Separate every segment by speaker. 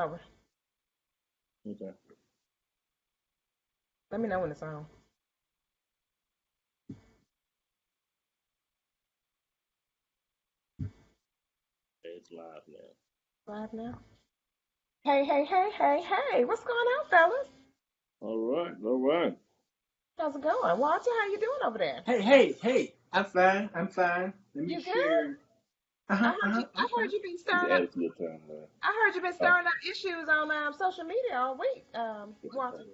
Speaker 1: over.
Speaker 2: Okay.
Speaker 1: Let me know when it's on.
Speaker 2: It's live now.
Speaker 1: Live now. Hey, hey, hey, hey, hey. What's going on, fellas?
Speaker 2: All right, all right.
Speaker 1: How's it going? Walter, how you doing over there?
Speaker 3: Hey, hey, hey! I'm fine. I'm fine. Let me
Speaker 1: You good?
Speaker 3: share. Uh huh. Uh huh.
Speaker 1: I
Speaker 3: I'm
Speaker 1: heard
Speaker 3: fine.
Speaker 1: you been
Speaker 2: It's
Speaker 1: stirring up
Speaker 2: attitude time, man.
Speaker 1: I heard you've been
Speaker 2: Uh,
Speaker 1: stirring up issues on social media all week, Walter.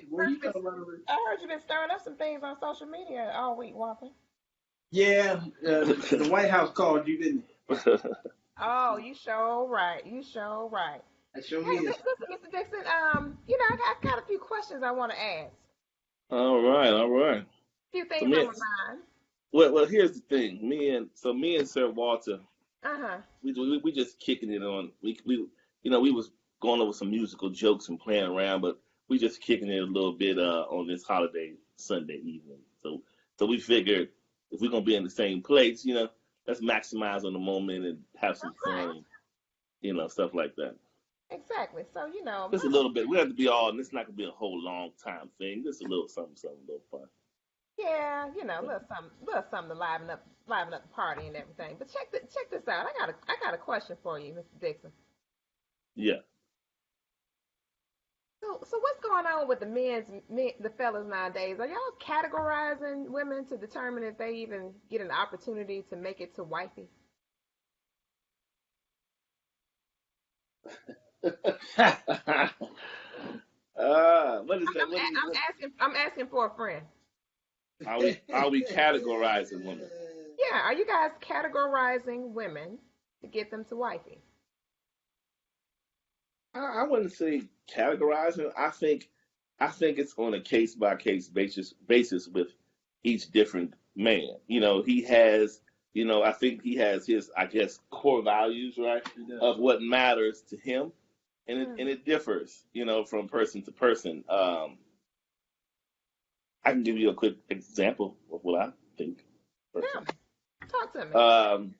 Speaker 3: Where you talking about? Over
Speaker 1: I heard you've been stirring up some things on social media all week, Walter.
Speaker 3: Yeah, the White House called you, didn't
Speaker 1: Oh, you sure right. You sure right.
Speaker 3: it? Show me
Speaker 1: Hey,
Speaker 3: is.
Speaker 1: listen, Mr. Dixon. I got a few questions I want to ask.
Speaker 2: all right, all right.
Speaker 1: A few
Speaker 2: So
Speaker 1: things on
Speaker 2: me,
Speaker 1: my mind.
Speaker 2: well, here's the thing. Me and Sir Walter,
Speaker 1: Uh huh.
Speaker 2: we just kicking it on. We was going over some musical jokes and playing around, but we just kicking it a little bit on this holiday Sunday evening. So we figured if we're gonna be in the same place, let's maximize on the moment and have some fun,
Speaker 1: Right.
Speaker 2: and, stuff like that.
Speaker 1: Exactly. So
Speaker 2: Just a little bit. We have to be all, and it's not gonna be a whole long time thing. Just a little something, something, a little fun.
Speaker 1: yeah,
Speaker 2: Yeah.
Speaker 1: little something to liven up the party and everything. But check this out. I got a question for you, Mr. Dixon.
Speaker 2: Yeah.
Speaker 1: So what's going on with the fellas nowadays? Are y'all categorizing women to determine if they even get an opportunity to make it to wifey?
Speaker 2: What is
Speaker 1: I'm,
Speaker 2: that?
Speaker 1: I'm,
Speaker 2: What do
Speaker 1: a-
Speaker 2: you?
Speaker 1: I'm asking I'm asking for a friend.
Speaker 2: Are we categorizing women?
Speaker 1: Yeah, are you guys categorizing women to get them to wifey?
Speaker 2: I wouldn't say categorizing. I think it's on a case by case basis with each different man. He has. I think he has his, I guess, core values, right,
Speaker 3: He does.
Speaker 2: of what matters to him, and it
Speaker 1: Mm,
Speaker 2: and it differs, from person to person. I can give you a quick example of what I think
Speaker 1: tell
Speaker 2: personally.
Speaker 1: me, talk to me.
Speaker 2: Um,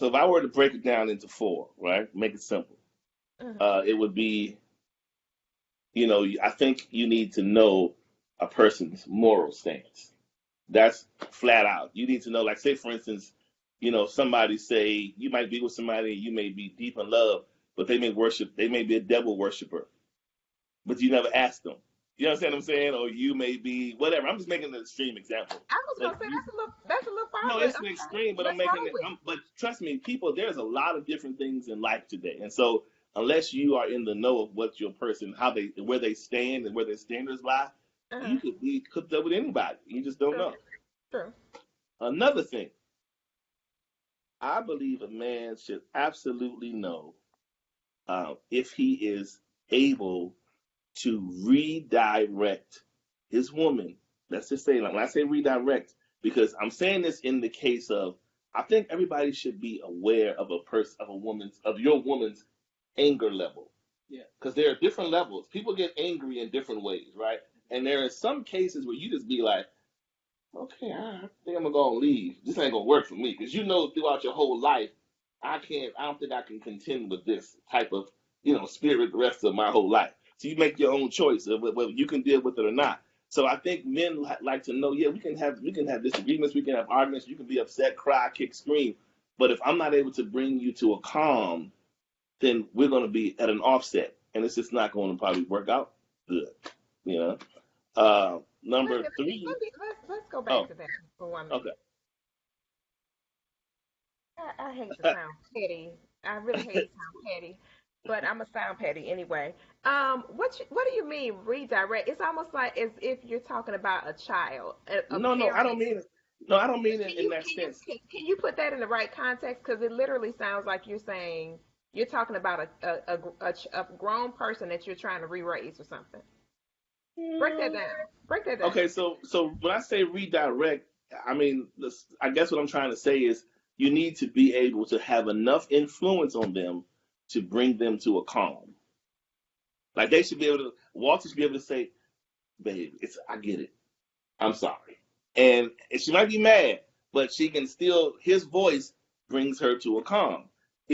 Speaker 2: so if I were to break it down into four, right, make it simple,
Speaker 1: Hmm.
Speaker 2: it would be, I think you need to know a person's moral stance. That's flat out. You need to know, like, say, for instance, somebody say you might be with somebody, you may be deep in love, but they may be a devil worshiper, but you never ask them. You understand what I'm saying? Or you may be whatever. I'm just making an extreme example.
Speaker 1: I was
Speaker 2: But
Speaker 1: gonna say that's a little far,
Speaker 2: no,
Speaker 1: but
Speaker 2: it's an
Speaker 1: okay,
Speaker 2: extreme, but I'm
Speaker 1: let's
Speaker 2: making
Speaker 1: roll
Speaker 2: it.
Speaker 1: with it.
Speaker 2: But trust me, people, there's a lot of different things in life today, and so unless you are in the know of what your person, where they stand, and where their standards lie, you
Speaker 1: Uh-huh.
Speaker 2: could be cooked up with anybody. You just don't
Speaker 1: True,
Speaker 2: know.
Speaker 1: true.
Speaker 2: Another thing, I believe a man should absolutely know if he is able to redirect his woman. Let's just say, like, when I say redirect, because I'm saying this in the case of, I think everybody should be aware of your woman's anger level,
Speaker 3: Yeah.
Speaker 2: because there are different levels. People get angry in different ways, right? And there are some cases where you just be like, okay, I think I'm gonna go and leave. This ain't gonna work for me, because throughout your whole life, I don't think I can contend with this type of, spirit the rest of my whole life. So you make your own choice of whether you can deal with it or not. So I think men like to know, yeah, we can have disagreements, we can have arguments, you can be upset, cry, kick, scream, but if I'm not able to bring you to a calm, then we're gonna be at an offset, and it's just not going to probably work out good. You know.
Speaker 1: Wait a
Speaker 2: Number
Speaker 1: minute.
Speaker 2: three.
Speaker 1: Let's go back
Speaker 2: Oh,
Speaker 1: to that for one minute.
Speaker 2: okay.
Speaker 1: I hate to sound petty. I really hate to sound petty, but I'm gonna sound petty anyway. What do you mean redirect? It's almost like as if you're talking about a child, a
Speaker 2: No, no, I
Speaker 1: parent.
Speaker 2: don't mean it. No, I don't mean
Speaker 1: Can
Speaker 2: it in
Speaker 1: you
Speaker 2: that
Speaker 1: can you
Speaker 2: sense.
Speaker 1: can you put that in the right context? Because it literally sounds like you're saying you're talking about a grown person that you're trying to re-raise or something. Break that
Speaker 2: Mm,
Speaker 1: down. Break that down.
Speaker 2: okay, so when I say redirect, I mean I guess what I'm trying to say is you need to be able to have enough influence on them to bring them to a calm. Like they should be able to. Walter should be able to say, "Babe, I get it. I'm sorry," and she might be mad, but she can still. His voice brings her to a calm.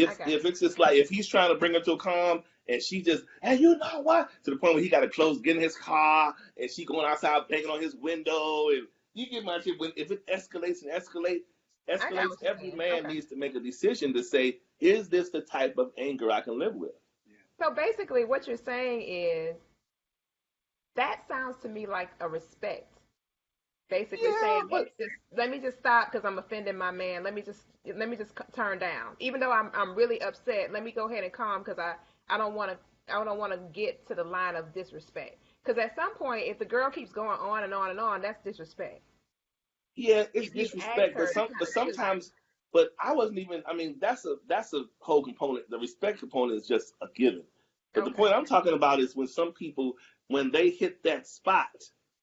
Speaker 1: I got
Speaker 2: If it's just like if he's trying to bring her to a calm and she just, and you know what, to the point where he got to close, get in his car, and she going outside banging on his window, and you get my shit. When if it escalates and
Speaker 1: I got
Speaker 2: escalates,
Speaker 1: what you're
Speaker 2: every
Speaker 1: saying.
Speaker 2: man
Speaker 1: Okay.
Speaker 2: needs to make a decision to say, is this the type of anger I can live with?
Speaker 1: So basically, what you're saying is that sounds to me like a respect. Basically
Speaker 2: Yeah,
Speaker 1: saying,
Speaker 2: but
Speaker 1: let me just stop because I'm offending my man. Let me just turn down. Even though I'm really upset, let me go ahead and calm because I don't want to I don't want to get to the line of disrespect. Because at some point, if the girl keeps going on and on and on, that's disrespect.
Speaker 2: yeah, it's
Speaker 1: If you've asked
Speaker 2: disrespect.
Speaker 1: her to kind
Speaker 2: But
Speaker 1: of chill out.
Speaker 2: sometimes, but I wasn't even. I mean, that's a whole component. The respect component is just a given. But the
Speaker 1: Okay.
Speaker 2: point I'm talking about is when some people, when they hit that spot,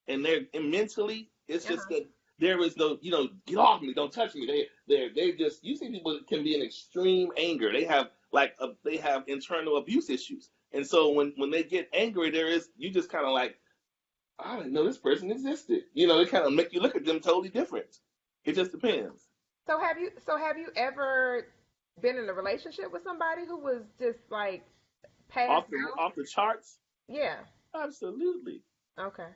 Speaker 2: and they're and mentally, it's just
Speaker 1: Uh-huh.
Speaker 2: that there is no, get off me, don't touch me. They just. You see, people can be in extreme anger. They have they have internal abuse issues, and so when they get angry, there is you just kind of like I didn't know this person existed. It kind of make you look at them totally different. It just depends.
Speaker 1: So have you ever been in a relationship with somebody who was just like passed out?
Speaker 2: Off the charts,
Speaker 1: Yeah.
Speaker 2: absolutely.
Speaker 1: Okay.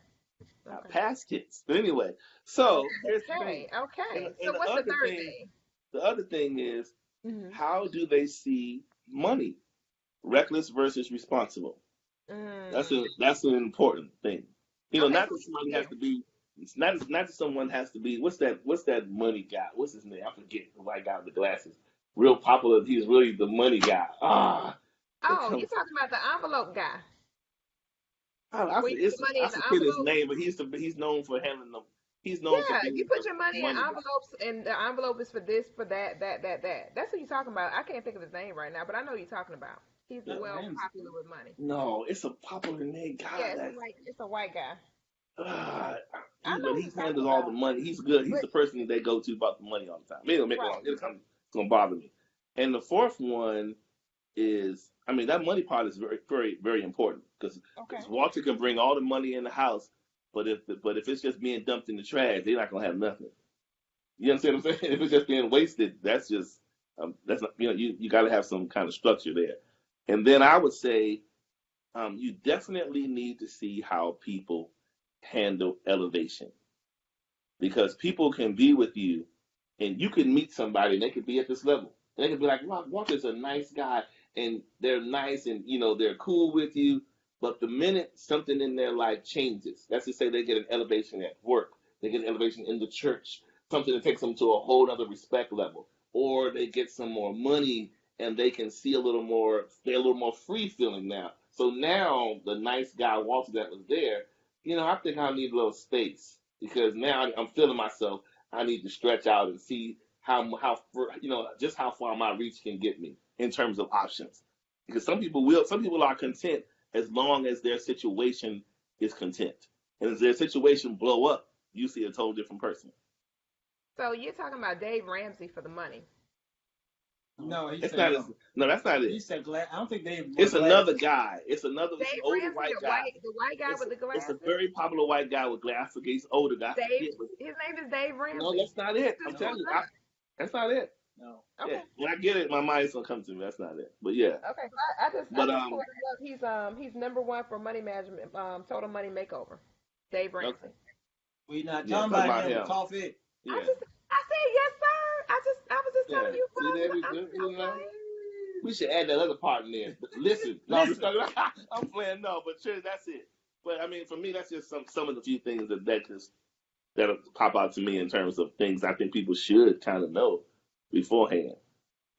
Speaker 1: Okay.
Speaker 2: Past hits. But anyway, so here's the thing.
Speaker 1: Okay. Okay. So
Speaker 2: And
Speaker 1: what's the third thing?
Speaker 2: the other thing is,
Speaker 1: Mhm.
Speaker 2: how do they see money? Reckless versus responsible.
Speaker 1: Mm.
Speaker 2: That's an important thing.
Speaker 1: Okay.
Speaker 2: Not
Speaker 1: So
Speaker 2: that somebody
Speaker 1: yeah.
Speaker 2: has to be. It's not that someone has to be. What's that money guy? What's his name? I forget. The white guy with the glasses. Real popular. He's really the money guy. It
Speaker 1: Oh,
Speaker 2: comes.
Speaker 1: you're talking about the envelope guy. Where you put the money
Speaker 2: I
Speaker 1: in the
Speaker 2: forget his
Speaker 1: envelope?
Speaker 2: name, but he's known for handling them. He's known for
Speaker 1: Yeah, you
Speaker 2: being
Speaker 1: put
Speaker 2: the
Speaker 1: your money in
Speaker 2: money guy.
Speaker 1: envelopes, and the envelope is for this, for that, that. That's what you're talking about. I can't think of his name right now, but I know what you're talking about. He's
Speaker 2: Yeah.
Speaker 1: well
Speaker 3: Ramsey.
Speaker 1: popular with money.
Speaker 2: No, it's a popular name guy
Speaker 1: Yeah,
Speaker 2: that
Speaker 1: it's a white guy.
Speaker 2: uh,
Speaker 1: I know
Speaker 2: he
Speaker 1: who you're talking
Speaker 2: handles all the
Speaker 1: about.
Speaker 2: money. He's good. He's
Speaker 1: But
Speaker 2: the person that they go to about the money all the time. It'll make it long.
Speaker 1: right.
Speaker 2: It's gonna bother me. And the fourth one is, I mean, that money part is very, very, very important because
Speaker 1: Okay.
Speaker 2: Walter can bring all the money in the house, but if it's just being dumped in the trash, they're not gonna have nothing. You understand what I'm saying? If it's just being wasted, that's not you got to have some kind of structure there. And then I would say you definitely need to see how people handle elevation because people can be with you and you can meet somebody and they could be at this level. And they could be like, wow, Walter's a nice guy and they're nice and they're cool with you. But the minute something in their life changes, let's just say they get an elevation at work, they get an elevation in the church, something that takes them to a whole other respect level, or they get some more money and they can see a little more, they're a little more free feeling now. So now the nice guy Walter that was there, I think I need a little space because now I'm feeling myself. I need to stretch out and see just how far my reach can get me in terms of options. Because some people are content as long as their situation is content, and as their situation blow up, you see a total different person.
Speaker 1: So you're talking about Dave Ramsey for the money.
Speaker 3: No, he
Speaker 2: It's
Speaker 3: said
Speaker 2: not as
Speaker 3: no.
Speaker 2: no, that's not
Speaker 3: He
Speaker 2: it.
Speaker 3: said glass. I don't think they wore
Speaker 2: It's another
Speaker 3: glasses.
Speaker 2: guy. It's an
Speaker 1: Dave
Speaker 2: older
Speaker 1: Ramsey,
Speaker 2: white
Speaker 1: the
Speaker 2: guy.
Speaker 1: white guy with the
Speaker 2: It's a
Speaker 1: glasses.
Speaker 2: very popular white guy with glasses. I forget he's older guy. I
Speaker 1: Dave,
Speaker 2: forget, but
Speaker 1: his name is Dave
Speaker 2: no,
Speaker 1: Ramsey.
Speaker 2: that's not it.
Speaker 1: His
Speaker 2: I'm
Speaker 3: No,
Speaker 2: telling
Speaker 1: full
Speaker 2: you,
Speaker 1: name.
Speaker 2: that's not it.
Speaker 3: no.
Speaker 2: Yeah,
Speaker 1: Okay.
Speaker 2: when I get it, my mind's gonna come to me. That's not it. But yeah,
Speaker 1: Okay. So I
Speaker 2: but
Speaker 1: just pulled him up. He's number one for money management, total money makeover. Dave
Speaker 2: okay,
Speaker 1: Ramsey.
Speaker 3: We not
Speaker 2: yeah,
Speaker 3: talking
Speaker 2: talk
Speaker 3: about
Speaker 2: about
Speaker 3: him.
Speaker 2: him.
Speaker 3: Coffee.
Speaker 1: I
Speaker 2: Yeah,
Speaker 1: just I said yes, sir. I was just
Speaker 2: yeah.
Speaker 1: telling you
Speaker 2: See there,
Speaker 1: what I was.
Speaker 2: we should add that other part in there. Listen, no, I'm, just,
Speaker 3: Listen.
Speaker 2: I'm playing no, but sure, that's it. But I mean, for me, that's just some of the few things that pop out to me in terms of things I think people should kind of know beforehand,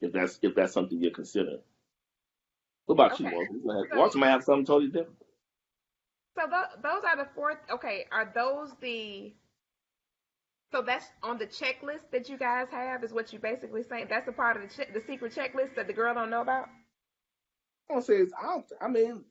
Speaker 2: if that's something you're considering. What about you,
Speaker 1: Okay.
Speaker 2: Walter?
Speaker 1: So
Speaker 2: Walter might have something totally different.
Speaker 1: those are the fourth. Okay. Are those the So that's on the checklist that you guys have, is what you basically saying. That's a part of the secret checklist that the girl don't know about.
Speaker 2: I don't say it's out. I mean,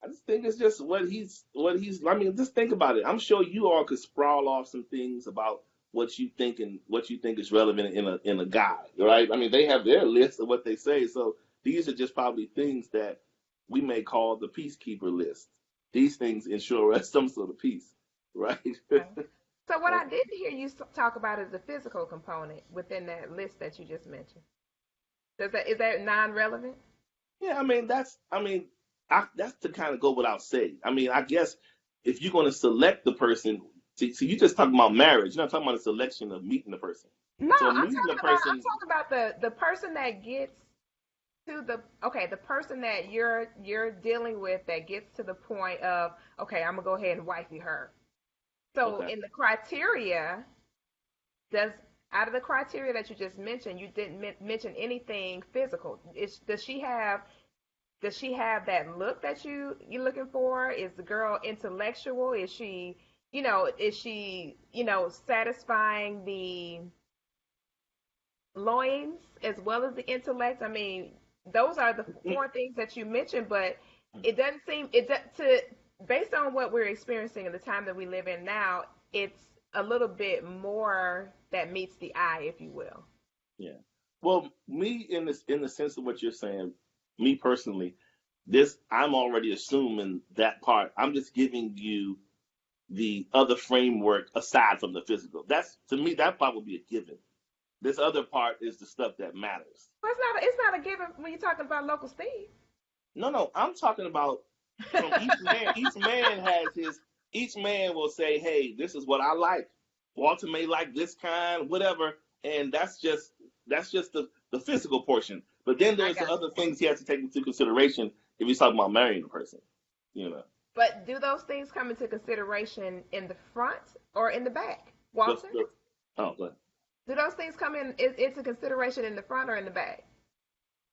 Speaker 2: I just think it's just what he's. I mean, just think about it. I'm sure you all could sprawl off some things about what you think is relevant in a guy, right? I mean, they have their list of what they say. So these are just probably things that we may call the peacekeeper list. These things ensure us some sort of peace, right?
Speaker 1: Okay. So what I didn't hear you talk about is the physical component within that list that you just mentioned. Is that non-relevant?
Speaker 2: Yeah, I mean that's to kind of go without saying. I mean, I guess if you're going to select the person, see, you just talking about marriage. You're not talking about the selection of meeting the person.
Speaker 1: No,
Speaker 2: So
Speaker 1: I'm
Speaker 2: meeting the
Speaker 1: talking about
Speaker 2: person,
Speaker 1: the person that gets to the okay, the person that you're dealing with that gets to the point of okay, I'm gonna go ahead and wifey her. So
Speaker 2: okay.
Speaker 1: in the criteria, does out of the criteria that you just mentioned, you didn't mention anything physical. Does she have that look that you're looking for? Is the girl intellectual? Is she satisfying the loins as well as the intellect? I mean, those are the four things that you mentioned, but it doesn't seem to based on what we're experiencing in the time that we live in now, it's a little bit more that meets the eye, if you will.
Speaker 2: Yeah. Well, me in the sense of what you're saying, me personally, this I'm already assuming that part. I'm just giving you the other framework aside from the physical. That's to me that part would be a given. This other part is the stuff that matters.
Speaker 1: Well, it's not a given when you're talking about local Steve.
Speaker 2: No, no, I'm talking about from each man. Each man has his. Each man will say, "Hey, this is what I like. Walter may like this kind, whatever." And that's just the physical portion. But then
Speaker 1: I
Speaker 2: there's the
Speaker 1: got
Speaker 2: other
Speaker 1: you.
Speaker 2: things he has to take into consideration if he's talking about marrying a person. You know,
Speaker 1: But do those things come into consideration in the front or in the back,
Speaker 2: the,
Speaker 1: Walter?
Speaker 2: the, oh, go ahead.
Speaker 1: Do those things come into consideration in the front or in the back?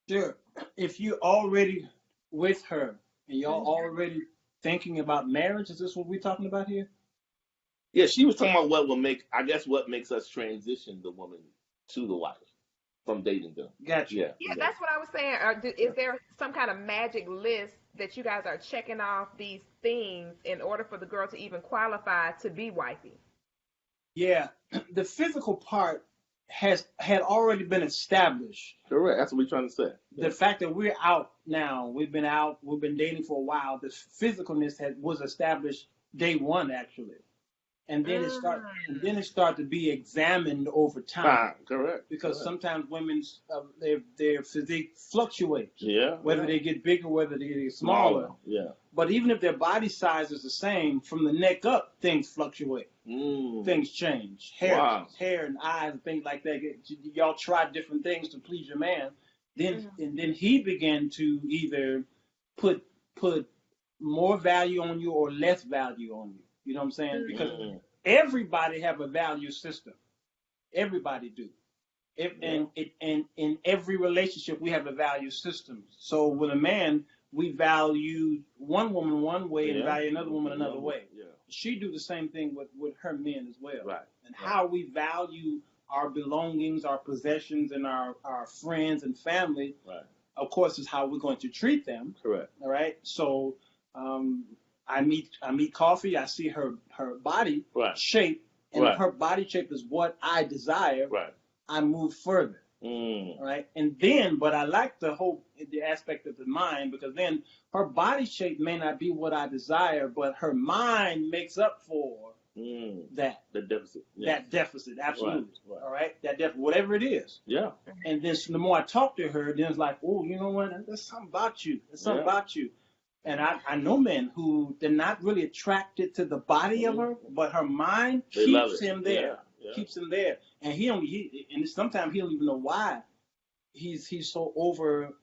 Speaker 3: Sure. If you're already with her and y'all
Speaker 1: Hmm.
Speaker 3: already thinking about marriage, is this what we're talking about here?
Speaker 2: Yeah, she was talking about what will make. I guess what makes us transition the woman to the wife from dating them.
Speaker 3: Gotcha.
Speaker 2: Yeah,
Speaker 1: Yeah,
Speaker 2: yeah.
Speaker 1: that's what I was saying.
Speaker 2: Yeah.
Speaker 1: Is there some kind of magic list that you guys are checking off these things in order for the girl to even qualify to be wifey?
Speaker 3: Yeah, the physical part had already been established.
Speaker 2: Correct. That's what we're trying to say.
Speaker 3: The
Speaker 2: Yeah.
Speaker 3: fact that we're out now, we've been dating for a while. The physicalness was established day one actually, and
Speaker 1: Mm.
Speaker 3: then it start to be examined over time
Speaker 2: Ah, correct.
Speaker 3: because
Speaker 2: Correct.
Speaker 3: sometimes women's their physique fluctuates,
Speaker 2: Yeah.
Speaker 3: whether
Speaker 2: Yeah.
Speaker 3: they get bigger, whether they get
Speaker 2: Smaller.
Speaker 3: smaller.
Speaker 2: Yeah.
Speaker 3: But even if their body size is the same, from the neck up, things fluctuate.
Speaker 2: Mm.
Speaker 3: Things change.
Speaker 2: Wow.
Speaker 3: Hair and eyes and things like that. Y'all try different things to please your man.
Speaker 1: Mhm.
Speaker 3: Then he began to either put put more value on you or less value on you. You know what I'm saying? Because
Speaker 2: Mm.
Speaker 3: everybody have a value system. Everybody do.
Speaker 2: Yeah.
Speaker 3: And in every relationship we have a value system. So with a man, we value one woman one way and
Speaker 2: Yeah.
Speaker 3: value another woman another way.
Speaker 2: Yeah.
Speaker 3: She do the same thing with her men as well.
Speaker 2: Right.
Speaker 3: And
Speaker 2: Right.
Speaker 3: how we value our belongings, our possessions, and our friends and family,
Speaker 2: Right.
Speaker 3: of course, is how we're going to treat them.
Speaker 2: Correct.
Speaker 3: All right. So um, I meet Coffee. I see her body
Speaker 2: Right.
Speaker 3: shape, and if
Speaker 2: Right.
Speaker 3: her body shape is what I desire,
Speaker 2: Right.
Speaker 3: I move further.
Speaker 2: Mm.
Speaker 3: All right. And then, but I like the aspect of the mind because then her body shape may not be what I desire, but her mind makes up for
Speaker 2: Mm.
Speaker 3: that
Speaker 2: The deficit. Yeah.
Speaker 3: that deficit. Absolutely.
Speaker 2: Right.
Speaker 3: All right. That deficit, whatever it is.
Speaker 2: Yeah.
Speaker 3: And then so the more I talk to her, then it's like, oh, you know what? There's something about you. There's something
Speaker 2: Yeah.
Speaker 3: about you. And I know men who they're not really attracted to the body of her, but her mind
Speaker 2: They love
Speaker 3: keeps
Speaker 2: it.
Speaker 3: him there.
Speaker 2: Yeah. Yeah.
Speaker 3: Keeps him there. And and sometimes he don't even know why he's so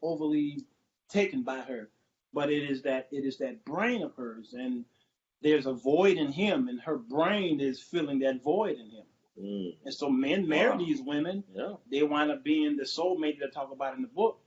Speaker 3: overly taken by her. But it is that brain of hers, and there's a void in him, and her brain is filling that void in him.
Speaker 2: Mm.
Speaker 3: And so men marry
Speaker 2: Wow.
Speaker 3: these women,
Speaker 2: Yeah.
Speaker 3: they wind up being the soulmate that I talk about in the book.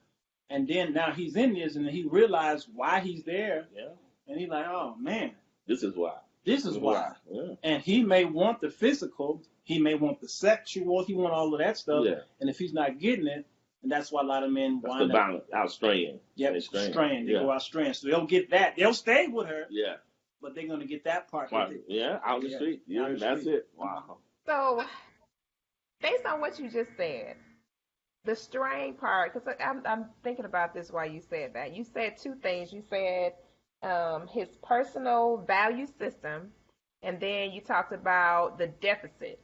Speaker 3: And then now he's in this, and he realized why he's there,
Speaker 2: Yeah.
Speaker 3: and he's like, oh man,
Speaker 2: This is why.
Speaker 3: this is why.
Speaker 2: Yeah.
Speaker 3: And he may want the physical, he may want the sexual, he want all of that stuff.
Speaker 2: Yeah.
Speaker 3: And if he's not getting it, and that's why a lot of men
Speaker 2: That's the
Speaker 3: wind up
Speaker 2: balance. Out straying. They
Speaker 3: straying. They
Speaker 2: Yeah.
Speaker 3: go out straying. So they'll get that. They'll stay with her,
Speaker 2: Yeah.
Speaker 3: but they're gonna get that part.
Speaker 2: Right. Yeah. Out the
Speaker 3: Yeah.
Speaker 2: street. Yeah.
Speaker 3: Out the
Speaker 2: That's
Speaker 3: street.
Speaker 2: it. Wow.
Speaker 1: So, based on what you just said, the strain part, because I'm thinking about this while you said that. You said two things. You said his personal value system, and then you talked about the deficit.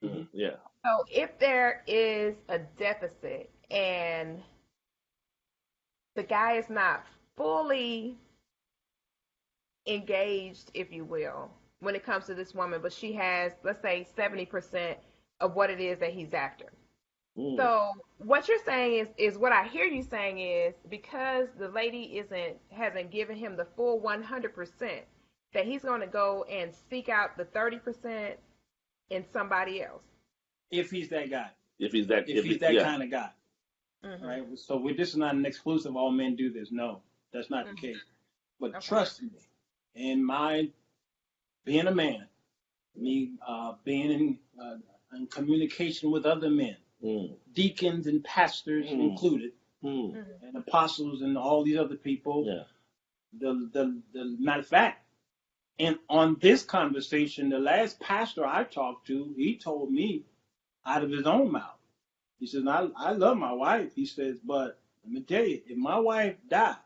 Speaker 2: Mm-hmm. Yeah.
Speaker 1: So if there is a deficit and the guy is not fully engaged, if you will, when it comes to this woman, but she has, let's say, 70% of what it is that he's after.
Speaker 2: Mm.
Speaker 1: So what you're saying is what I hear you saying is because the lady isn't hasn't given him the full 100%, that he's going to go and seek out the 30% in somebody else.
Speaker 3: If he's that guy.
Speaker 2: If
Speaker 3: he's that
Speaker 2: yeah.
Speaker 3: kind of guy.
Speaker 1: Mm-hmm.
Speaker 3: Right? So this is not an exclusive, all men do this. No, that's not the case. But
Speaker 1: Okay.
Speaker 3: trust me, in my being a man, me being in communication with other men, deacons and pastors included, and apostles and all these other people.
Speaker 2: Yeah.
Speaker 3: The matter of fact, and on this conversation, the last pastor I talked to, he told me out of his own mouth. He says, I love my wife. He says, but let me tell you, if my wife died,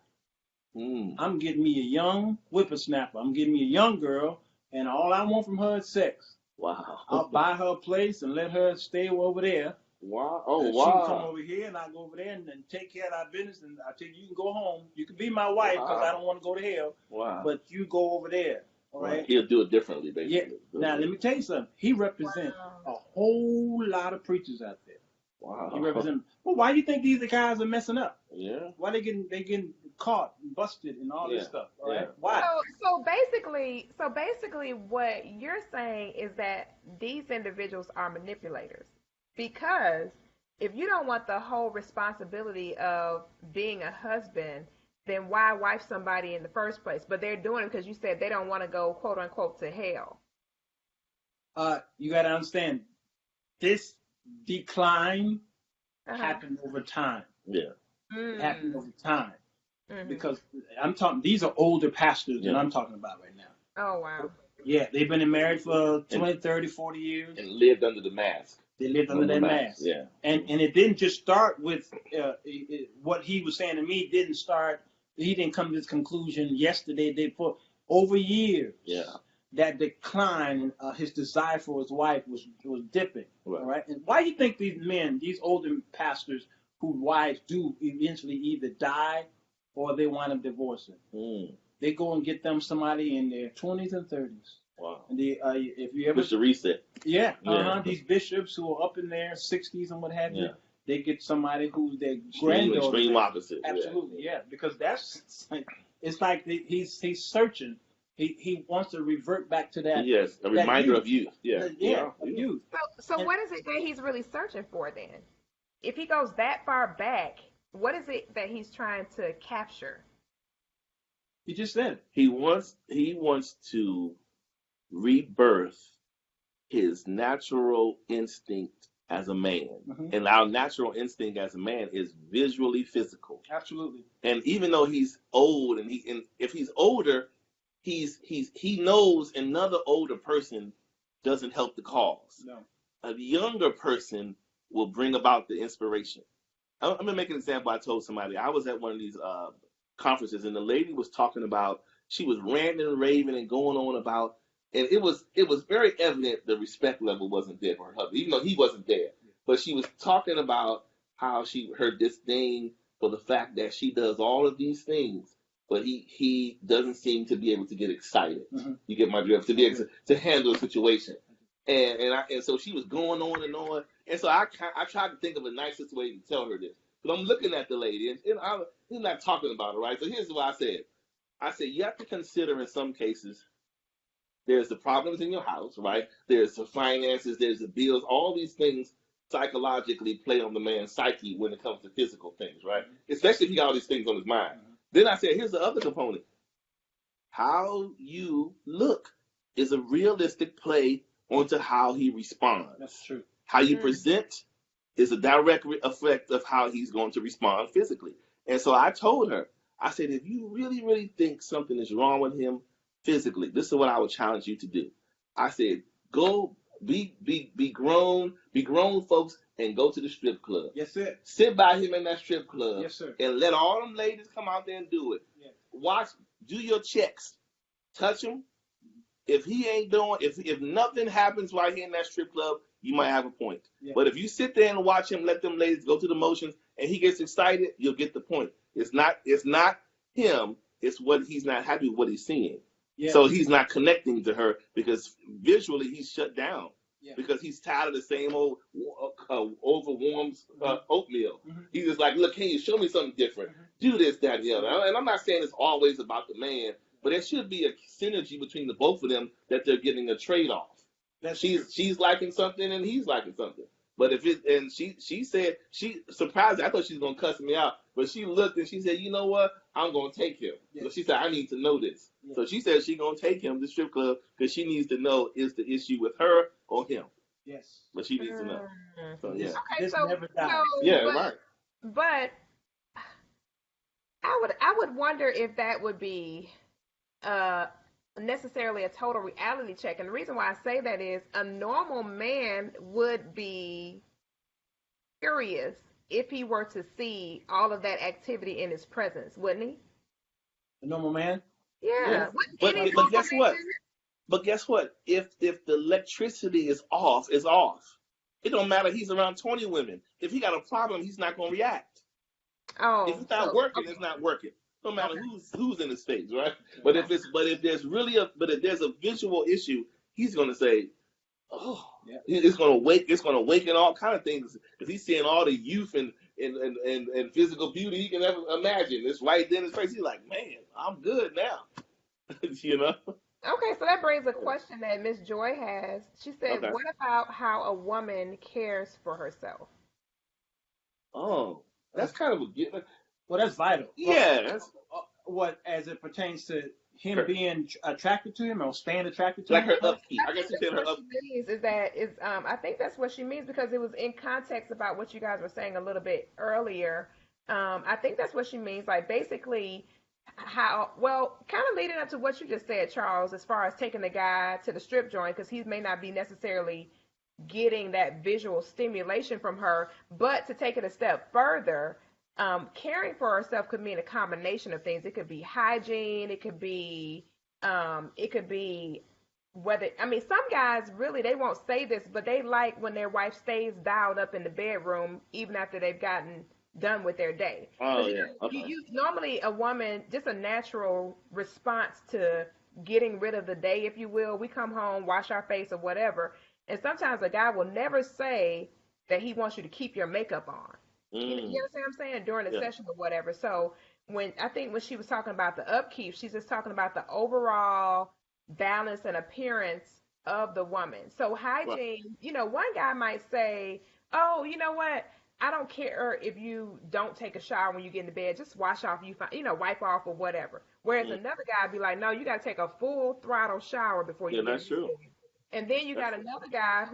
Speaker 3: I'm getting me a young whippersnapper. I'm getting me a young girl, and all I want from her is sex.
Speaker 2: Wow.
Speaker 3: I'll buy her a place and let her stay over there.
Speaker 2: Wow. Oh,
Speaker 3: and
Speaker 2: wow.
Speaker 3: She can come over here, and I'll go over there and take care of our business. And I tell you, you can go home. You can be my wife because I don't want to go to hell.
Speaker 2: Wow.
Speaker 3: But you go over there. All right?
Speaker 2: He'll do it differently, basically.
Speaker 3: Yeah. Now, let me tell you something. He represents a whole lot of preachers out there.
Speaker 2: Wow.
Speaker 3: He represents. Well, why do you think these guys are messing up?
Speaker 2: Yeah.
Speaker 3: Why they getting caught and busted and all this stuff? All right. Why?
Speaker 1: So basically, what you're saying is that these individuals are manipulators, because if you don't want the whole responsibility of being a husband, then why wife somebody in the first place? But they're doing it because you said they don't want to go, quote unquote, to hell.
Speaker 3: You got to understand, this decline happened over time.
Speaker 2: Yeah.
Speaker 3: It happened over time.
Speaker 1: Mm-hmm.
Speaker 3: Because I'm talking, these are older pastors that I'm talking about right now.
Speaker 1: Oh, wow.
Speaker 3: Yeah, they've been married for 20, 30, 40 years.
Speaker 2: And lived under the mask.
Speaker 3: They lived under that mask.
Speaker 2: Yeah.
Speaker 3: And it didn't just start with what he was saying to me. Didn't start. He didn't come to this conclusion yesterday. Day before. Over years.
Speaker 2: Yeah.
Speaker 3: That decline in his desire for his wife was dipping.
Speaker 2: Right.
Speaker 3: All right. And why do you think these men, these older pastors, whose wives do eventually either die or they wind up divorcing? They go and get them somebody in their 20s and 30s.
Speaker 2: Wow.
Speaker 3: And if you ever
Speaker 2: Mr. Reset.
Speaker 3: Yeah. These bishops who are up in their 60s and what have you, they get somebody who's their granddaughter.
Speaker 2: Extreme opposite.
Speaker 3: Absolutely, yeah. Because it's like he's searching. He wants to revert back to that.
Speaker 2: Yes, a reminder of youth. Yeah.
Speaker 3: Of youth.
Speaker 1: So what is it that he's really searching for then? If he goes that far back, what is it that he's trying to capture?
Speaker 3: He just said it.
Speaker 2: He wants to rebirth his natural instinct as a man. And our natural instinct as a man is visually physical.
Speaker 3: Absolutely.
Speaker 2: And even though he's old, and if he's older, he knows another older person doesn't help the cause.
Speaker 3: No.
Speaker 2: A younger person will bring about the inspiration. I'm gonna make an example. I told somebody I was at one of these conferences, and the lady was talking about, she was ranting and raving and going on about, and it was very evident the respect level wasn't there for her husband, even though he wasn't there. But she was talking about how her disdain for the fact that she does all of these things, but he doesn't seem to be able to get excited. You get my drift? To be able to handle the situation. And so she was going on and on. And so I tried to think of a nicest way to tell her this. But I'm looking at the lady, and he's not talking about her, right? So here's what I said. I said, you have to consider in some cases, there's the problems in your house, right? There's the finances, there's the bills, all these things psychologically play on the man's psyche when it comes to physical things, right? Especially if he got all these things on his mind. Then I said, here's the other component. How you look is a realistic play onto how he responds.
Speaker 3: That's true.
Speaker 2: How you present is a direct effect of how he's going to respond physically. And so I told her, I said, if you really, really think something is wrong with him physically, this is what I would challenge you to do. I said, go be grown folks and go to the strip club.
Speaker 3: Yes, sir.
Speaker 2: Sit by him in that strip club.
Speaker 3: Yes, sir.
Speaker 2: And let all them ladies come out there and do it.
Speaker 3: Yes.
Speaker 2: Watch, do your checks. Touch him. If he ain't doing, if nothing happens while he in that strip club, you might have a point. Yeah. But if you sit there and watch him, let them ladies go through the motions, and he gets excited, you'll get the point. It's not him. It's what he's not happy with what he's seeing.
Speaker 3: Yeah.
Speaker 2: So he's not connecting to her because visually he's shut down.
Speaker 3: Yeah.
Speaker 2: Because he's tired of the same old overwarmed oatmeal.
Speaker 3: Mm-hmm.
Speaker 2: He's just like, look, can you show me something different?
Speaker 3: Mm-hmm.
Speaker 2: Do this, that, and the other. And I'm not saying it's always about the man, but there should be a synergy between the both of them that they're getting a trade-off. She's liking something and he's liking something. But if it, and she said, she surprised me. I thought she was going to cuss me out, but she looked and she said, you know what? I'm going to take him. Yes. So she said, I need to know this. Yes. So she said she's going to take him to the strip club because she needs to know, is the issue with her or him?
Speaker 3: Yes.
Speaker 2: But she needs to know. So, yeah.
Speaker 1: Okay,
Speaker 3: this
Speaker 1: so,
Speaker 3: never dies.
Speaker 2: Yeah, right.
Speaker 1: But I would wonder if that would be necessarily a total reality check. And the reason why I say that is a normal man would be curious if he were to see all of that activity in his presence, wouldn't he?
Speaker 3: A normal man?
Speaker 1: Yeah.
Speaker 2: But guess what? But guess what? If the electricity is off, it's off. It don't matter. He's around 20 women. If he got a problem, he's not going to react.
Speaker 1: Oh,
Speaker 2: if it's not working, it's not working. No matter who's in his face, right? But if there's a visual issue, he's going to say, oh, yeah. It's going to awaken all kind of things because he's seeing all the youth and physical beauty he can ever imagine. It's right there in his face. He's like, man, I'm good now. You know.
Speaker 1: Okay, so that brings a question that Miss Joy has. She said,
Speaker 2: okay.
Speaker 1: What about how a woman cares for herself?
Speaker 2: Oh, that's kind of a...
Speaker 3: Well, that's vital.
Speaker 2: Yeah. That's...
Speaker 3: What, as it pertains to him being attracted to him or staying attracted to
Speaker 2: like
Speaker 3: him?
Speaker 2: Like her upkeep. I guess you said her upkeep.
Speaker 1: I think that's what she means because it was in context about what you guys were saying a little bit earlier. I think that's what she means. Like, basically... kind of leading up to what you just said, Charles, as far as taking the guy to the strip joint, because he may not be necessarily getting that visual stimulation from her, but to take it a step further, caring for herself could mean a combination of things. It could be hygiene, it could be whether, I mean, some guys really, they won't say this, but they like when their wife stays dialed up in the bedroom, even after they've gotten done with their day.
Speaker 2: Oh, yeah. Okay.
Speaker 1: You normally a woman, just a natural response to getting rid of the day, if you will. We come home, wash our face or whatever, and sometimes a guy will never say that he wants you to keep your makeup on. You understand what I'm saying? During the session or whatever. So when she was talking about the upkeep, she's just talking about the overall balance and appearance of the woman. So hygiene, one guy might say, oh, you know what? I don't care if you don't take a shower when you get into bed. Just wash off, wipe off or whatever. Whereas another guy would be like, no, you got to take a full throttle shower before you get into bed. And then you got another guy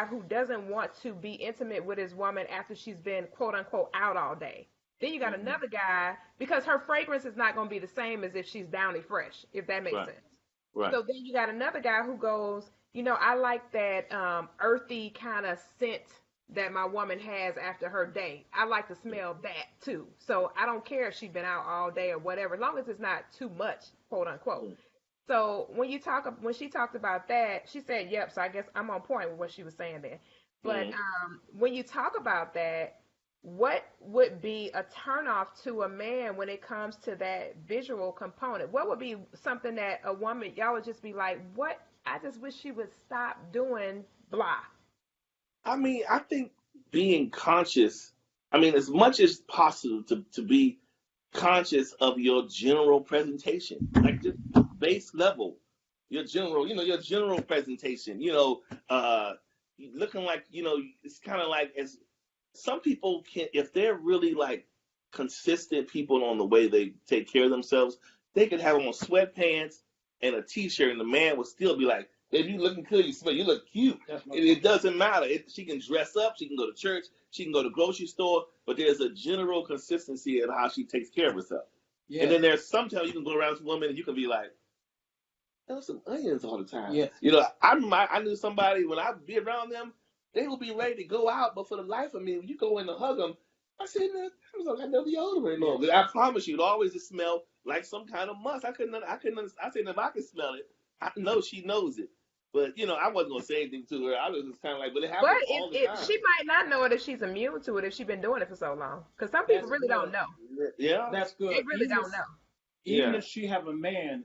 Speaker 1: who doesn't want to be intimate with his woman after she's been, quote unquote, out all day. Then you got another guy, because her fragrance is not going to be the same as if she's Downy Fresh, if that makes sense. Right. So then you got another guy who goes, I like that earthy kind of scent that my woman has after her day. I like to smell that too. So I don't care if she's been out all day or whatever, as long as it's not too much, quote unquote. So when she talked about that, she said, yep, so I guess I'm on point with what she was saying there. But when you talk about that, what would be a turnoff to a man when it comes to that visual component? What would be something that a woman, y'all would just be like, what? I just wish she would stop doing blah.
Speaker 2: I mean, I think being conscious, as much as possible to be conscious of your general presentation, like just base level, your general presentation, looking like, it's kind of like, as some people can, if they're really like consistent people on the way they take care of themselves, they could have on sweatpants and a t-shirt and the man would still be like, baby, you looking good, you look cute. It doesn't matter. She can dress up, she can go to church, she can go to grocery store, but there's a general consistency in how she takes care of herself. Yeah. And then there's sometimes you can go around with a woman and you can be like, there's some onions all the time. Yeah. I knew somebody, when I'd be around them, they would be ready to go out, but for the life of me, when you go in to hug them, I said, man, I got no deodorant anymore. But I promise you, it always just smelled like some kind of musk. I said, if I could smell it, I know she knows it. But I wasn't gonna say anything to her. I was just kind of like, but it
Speaker 1: But
Speaker 2: happens all the time.
Speaker 1: she might not know it if she's immune to it if she's been doing it for so long. Because some people
Speaker 3: That's
Speaker 1: really don't
Speaker 3: good.
Speaker 1: know.
Speaker 2: Yeah,
Speaker 3: That's
Speaker 1: They
Speaker 3: good.
Speaker 1: really don't know.
Speaker 3: Even
Speaker 2: yeah,
Speaker 3: if she have a man,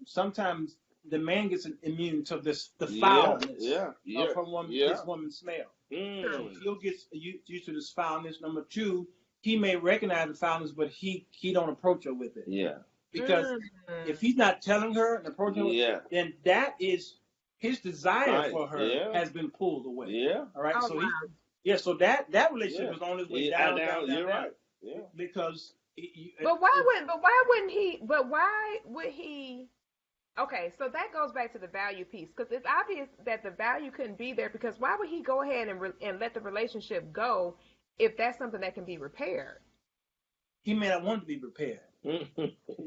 Speaker 3: sometimes the man gets immune to the
Speaker 2: yeah,
Speaker 3: foulness
Speaker 2: yeah,
Speaker 3: of
Speaker 2: yeah,
Speaker 3: his
Speaker 2: yeah.
Speaker 3: woman's smell. So
Speaker 1: True.
Speaker 2: Mm.
Speaker 3: he'll get used to this foulness. Number two, he may recognize the foulness, but he don't approach her with it
Speaker 2: Yeah,
Speaker 3: because
Speaker 1: Mm.
Speaker 3: if he's not telling her and approaching her,
Speaker 2: yeah.
Speaker 3: then that is his desire
Speaker 2: Right.
Speaker 3: for her
Speaker 2: Yeah,
Speaker 3: has been pulled away.
Speaker 2: yeah,
Speaker 3: All right,
Speaker 1: Oh
Speaker 3: so he
Speaker 1: wow.
Speaker 3: yeah, so that relationship
Speaker 2: yeah.
Speaker 3: is on his way
Speaker 2: Yeah,
Speaker 3: down, down, down,
Speaker 2: you're
Speaker 3: down
Speaker 2: right. Yeah.
Speaker 3: because
Speaker 1: But why wouldn't he? But why would he? Okay, so that goes back to the value piece because it's obvious that the value couldn't be there because why would he go ahead and let the relationship go if that's something that can be repaired?
Speaker 3: he may not want to be repaired.
Speaker 2: right.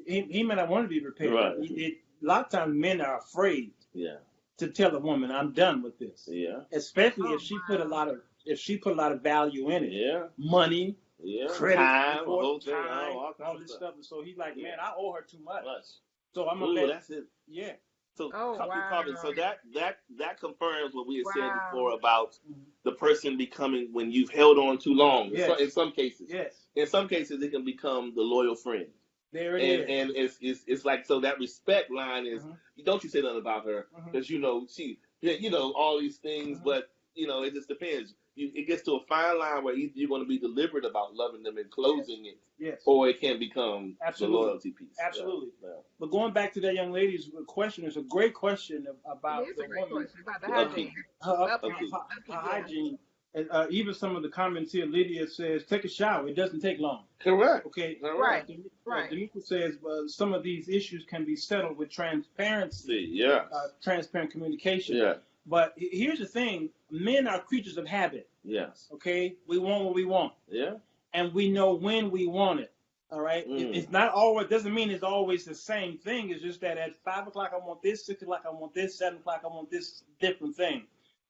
Speaker 3: He may not want to be repaired. A lot of times men are afraid
Speaker 2: Yeah.
Speaker 3: to tell a woman, "I'm done with this,"
Speaker 2: Yeah.
Speaker 3: especially
Speaker 1: Oh
Speaker 3: if she put a lot of value in it,
Speaker 2: Yeah.
Speaker 3: money,
Speaker 2: Yeah.
Speaker 3: credit,
Speaker 2: Time, a
Speaker 3: report,
Speaker 2: whole thing,
Speaker 3: time,
Speaker 2: all kinds
Speaker 3: all
Speaker 2: of
Speaker 3: this
Speaker 2: stuff.
Speaker 3: stuff. And so he's like,
Speaker 2: Yeah.
Speaker 3: "Man, I owe her too much,
Speaker 2: Much.
Speaker 3: so I'm gonna
Speaker 2: Ooh,
Speaker 3: let."
Speaker 2: that's it.
Speaker 3: Yeah.
Speaker 2: So
Speaker 1: Oh wow.
Speaker 2: so that confirms what we had said
Speaker 1: Wow.
Speaker 2: before about the person becoming when you've held on too long.
Speaker 3: Yes.
Speaker 2: In some cases.
Speaker 3: Yes.
Speaker 2: In some cases, it can become the loyal friend.
Speaker 3: There it
Speaker 2: And
Speaker 3: is.
Speaker 2: it's like, so that respect line is, don't you say nothing about her because she all these things, but it just depends. It gets to a fine line where either you're going to be deliberate about loving them and closing it,
Speaker 3: Yes.
Speaker 2: or it can become
Speaker 3: Absolutely.
Speaker 2: the loyalty piece.
Speaker 3: Absolutely.
Speaker 2: Yeah.
Speaker 3: But going back to that young lady's question, it's a great question about
Speaker 1: It is
Speaker 3: the
Speaker 1: a great
Speaker 3: woman,
Speaker 1: question about the
Speaker 2: The
Speaker 1: hygiene.
Speaker 2: upkeep.
Speaker 3: her
Speaker 1: Yeah.
Speaker 3: hygiene. And, even some of the comments here, Lydia says, "Take a shower. It doesn't take long."
Speaker 2: Correct.
Speaker 3: Okay.
Speaker 1: Right.
Speaker 3: Right. Demetra says, "Some of these issues can be settled with transparency,
Speaker 2: See, yeah.
Speaker 3: transparent communication."
Speaker 2: Yeah.
Speaker 3: But here's the thing: men are creatures of habit.
Speaker 2: Yes.
Speaker 3: Okay, we want what we want,
Speaker 2: Yeah.
Speaker 3: and we know when we want it. All right, it's not always, doesn't mean it's always the same thing. It's just that at 5 o'clock I want this, 6 o'clock I want this, 7 o'clock I want this different thing.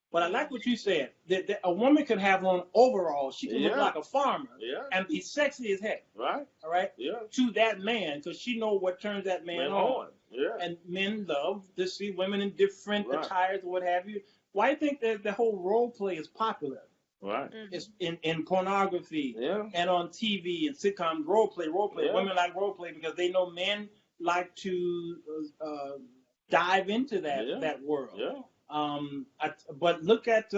Speaker 3: But I like what you said, that a woman could have on overalls. She can look like a farmer and be sexy as heck.
Speaker 2: Right.
Speaker 3: All right.
Speaker 2: Yeah.
Speaker 3: To that man, because she know what turns that man on.
Speaker 2: Yeah.
Speaker 3: And men love to see women in different attires or what have you. Why do you think that the whole role play is popular?
Speaker 2: Right.
Speaker 3: It's in pornography and on TV and sitcoms. Role play.
Speaker 2: Yeah.
Speaker 3: Women like role play because they know men like to dive into that world.
Speaker 2: Yeah.
Speaker 3: But look at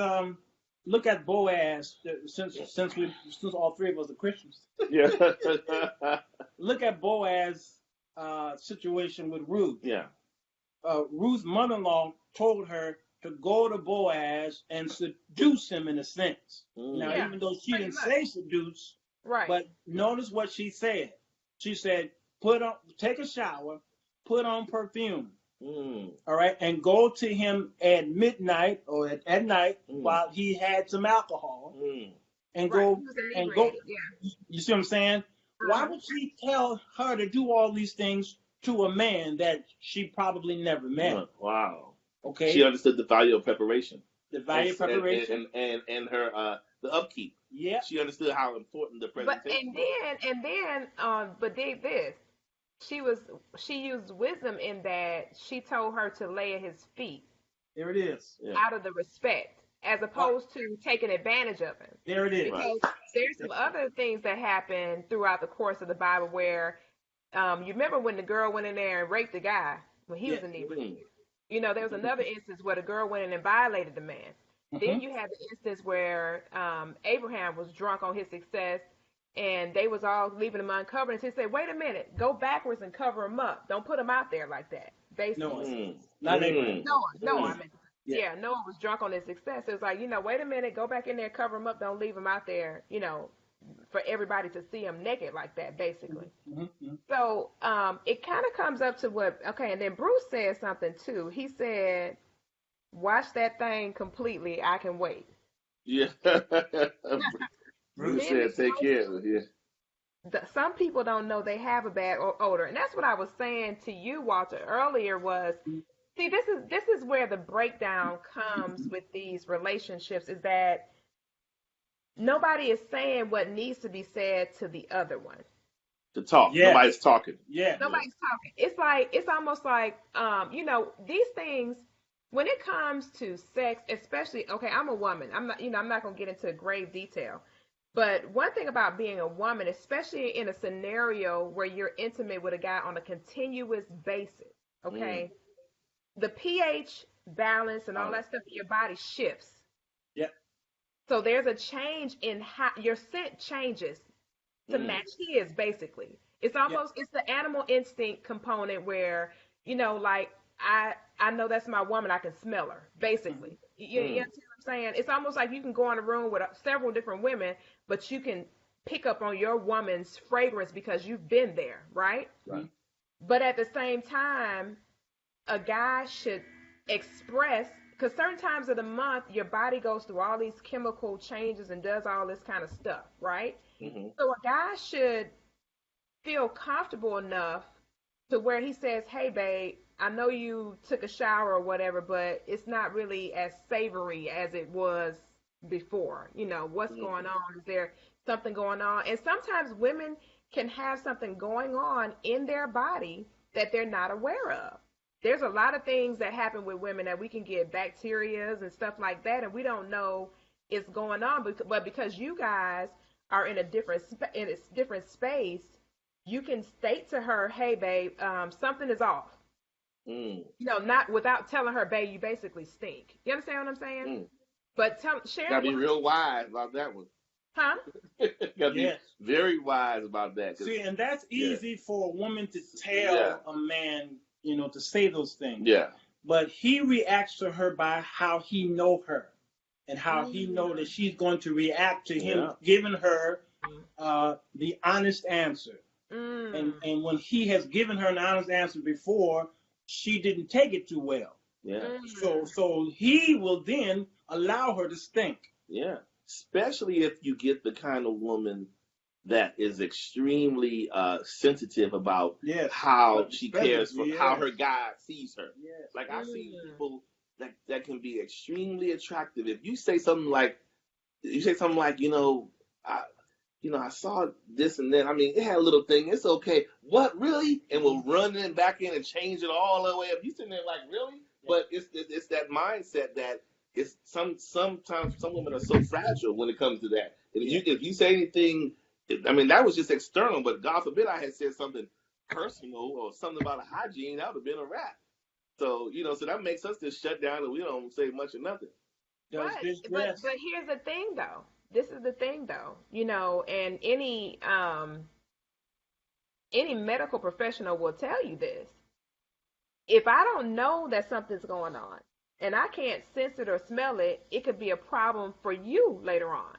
Speaker 3: Boaz. Since all three of us are Christians,
Speaker 2: Yeah.
Speaker 3: look at Boaz's situation with Ruth.
Speaker 2: Yeah.
Speaker 3: Ruth's mother-in-law told her to go to Boaz and seduce him in a sense. Now, even though she didn't say seduce, but notice what she said. She said, take a shower, put on perfume. All right, and go to him at midnight or at night while he had some alcohol, and go.
Speaker 1: Yeah.
Speaker 3: You see what I'm saying? Why would she tell her to do all these things to a man that she probably never met?
Speaker 2: Wow.
Speaker 3: Okay.
Speaker 2: She understood the value of preparation.
Speaker 3: The value of preparation
Speaker 2: and her the upkeep.
Speaker 3: Yeah.
Speaker 2: She understood how important the presentation.
Speaker 1: But dig this. She used wisdom in that she told her to lay at his feet.
Speaker 3: There it is.
Speaker 1: Out of the respect, as opposed to taking advantage of him.
Speaker 3: There it is.
Speaker 1: Because there's some other things that happen throughout the course of the Bible where you remember when the girl went in there and raped the guy when he was in inebriated. There was another instance where the girl went in and violated the man. Then you had the instance where Abraham was drunk on his success and they was all leaving him uncovered. And he said, wait a minute, go backwards and cover him up. Don't put him out there like that, basically.
Speaker 3: Not Abraham.
Speaker 1: Noah, I mean. Yeah, Noah was drunk on his success. It was like, wait a minute, go back in there, cover him up. Don't leave him out there, for everybody to see him naked like that, basically. So it kind of comes up to and then Bruce said something too. He said, watch that thing completely. I can wait.
Speaker 2: Yeah. Bruce said, take care of it. Yeah.
Speaker 1: Some people don't know they have a bad odor. And that's what I was saying to you, Walter, earlier was, see, this is where the breakdown comes with these relationships is that nobody is saying what needs to be said to the other one.
Speaker 2: To talk. Yes. Nobody's talking.
Speaker 1: Yeah. Nobody's talking. It's almost like, these things, when it comes to sex, especially, okay, I'm a woman. I'm not going to get into grave detail. But one thing about being a woman, especially in a scenario where you're intimate with a guy on a continuous basis,
Speaker 2: Mm.
Speaker 1: okay, the pH balance and all
Speaker 2: Oh.
Speaker 1: that stuff in your body shifts.
Speaker 3: Yep.
Speaker 1: So there's a change in how your scent changes to
Speaker 2: Mm.
Speaker 1: match his, basically. It's
Speaker 3: Yep.
Speaker 1: almost, it's the animal instinct component where, like I know that's my woman, I can smell her, basically. You
Speaker 2: Mm.
Speaker 1: understand what I'm saying? It's almost like you can go in a room with several different women, but you can pick up on your woman's fragrance because you've been there, right?
Speaker 2: Right.
Speaker 1: But at the same time, a guy should express, because certain times of the month your body goes through all these chemical changes and does all this kind of stuff, right?
Speaker 2: Mm-hmm.
Speaker 1: So a guy should feel comfortable enough to where he says, hey babe, I know you took a shower or whatever, but it's not really as savory as it was before. What's
Speaker 2: Mm-hmm.
Speaker 1: going on? Is there something going on? And sometimes women can have something going on in their body that they're not aware of. There's a lot of things that happen with women that we can get bacterias and stuff like that, and we don't know it's going on. But because you guys are in a different space, you can state to her, "Hey, babe, something is off."
Speaker 2: Mm.
Speaker 1: Not without telling her, "Babe, you basically stink." You understand what I'm saying?
Speaker 2: Mm.
Speaker 1: But share
Speaker 2: Gotta
Speaker 1: it
Speaker 2: be
Speaker 1: with,
Speaker 2: real wise about that one.
Speaker 1: huh?
Speaker 2: Gotta be
Speaker 3: Yes.
Speaker 2: very wise about that.
Speaker 3: See, and that's
Speaker 2: Yeah.
Speaker 3: easy for a woman to
Speaker 2: Yeah.
Speaker 3: tell a man, to say those things.
Speaker 2: Yeah.
Speaker 3: But he reacts to her by how he know her and how he know that she's going to react to him
Speaker 2: Yeah.
Speaker 3: giving her the honest answer.
Speaker 1: Mm.
Speaker 3: And when he has given her an honest answer before, she didn't take it too well.
Speaker 2: Yeah.
Speaker 3: So he will then allow her to stink.
Speaker 2: Yeah. Especially if you get the kind of woman that is extremely sensitive about
Speaker 3: Yes.
Speaker 2: how she cares for
Speaker 3: Yes.
Speaker 2: how her guy sees her.
Speaker 3: Yes.
Speaker 2: Like I've seen people that can be extremely attractive. If you say something like, I saw this and then. I mean, it had a little thing. It's okay. What, really? And we'll run in back in and change it all the way up. You sitting there like, really? Yeah. But it's that mindset that it's sometimes some women are so fragile when it comes to that. If you say anything, I mean, that was just external. But God forbid I had said something personal or something about a hygiene, that would have been a wrap. So so that makes us just shut down and we don't say much or nothing.
Speaker 1: But here's the thing, though. This is the thing, though. And any medical professional will tell you this. If I don't know that something's going on and I can't sense it or smell it, it could be a problem for you later on,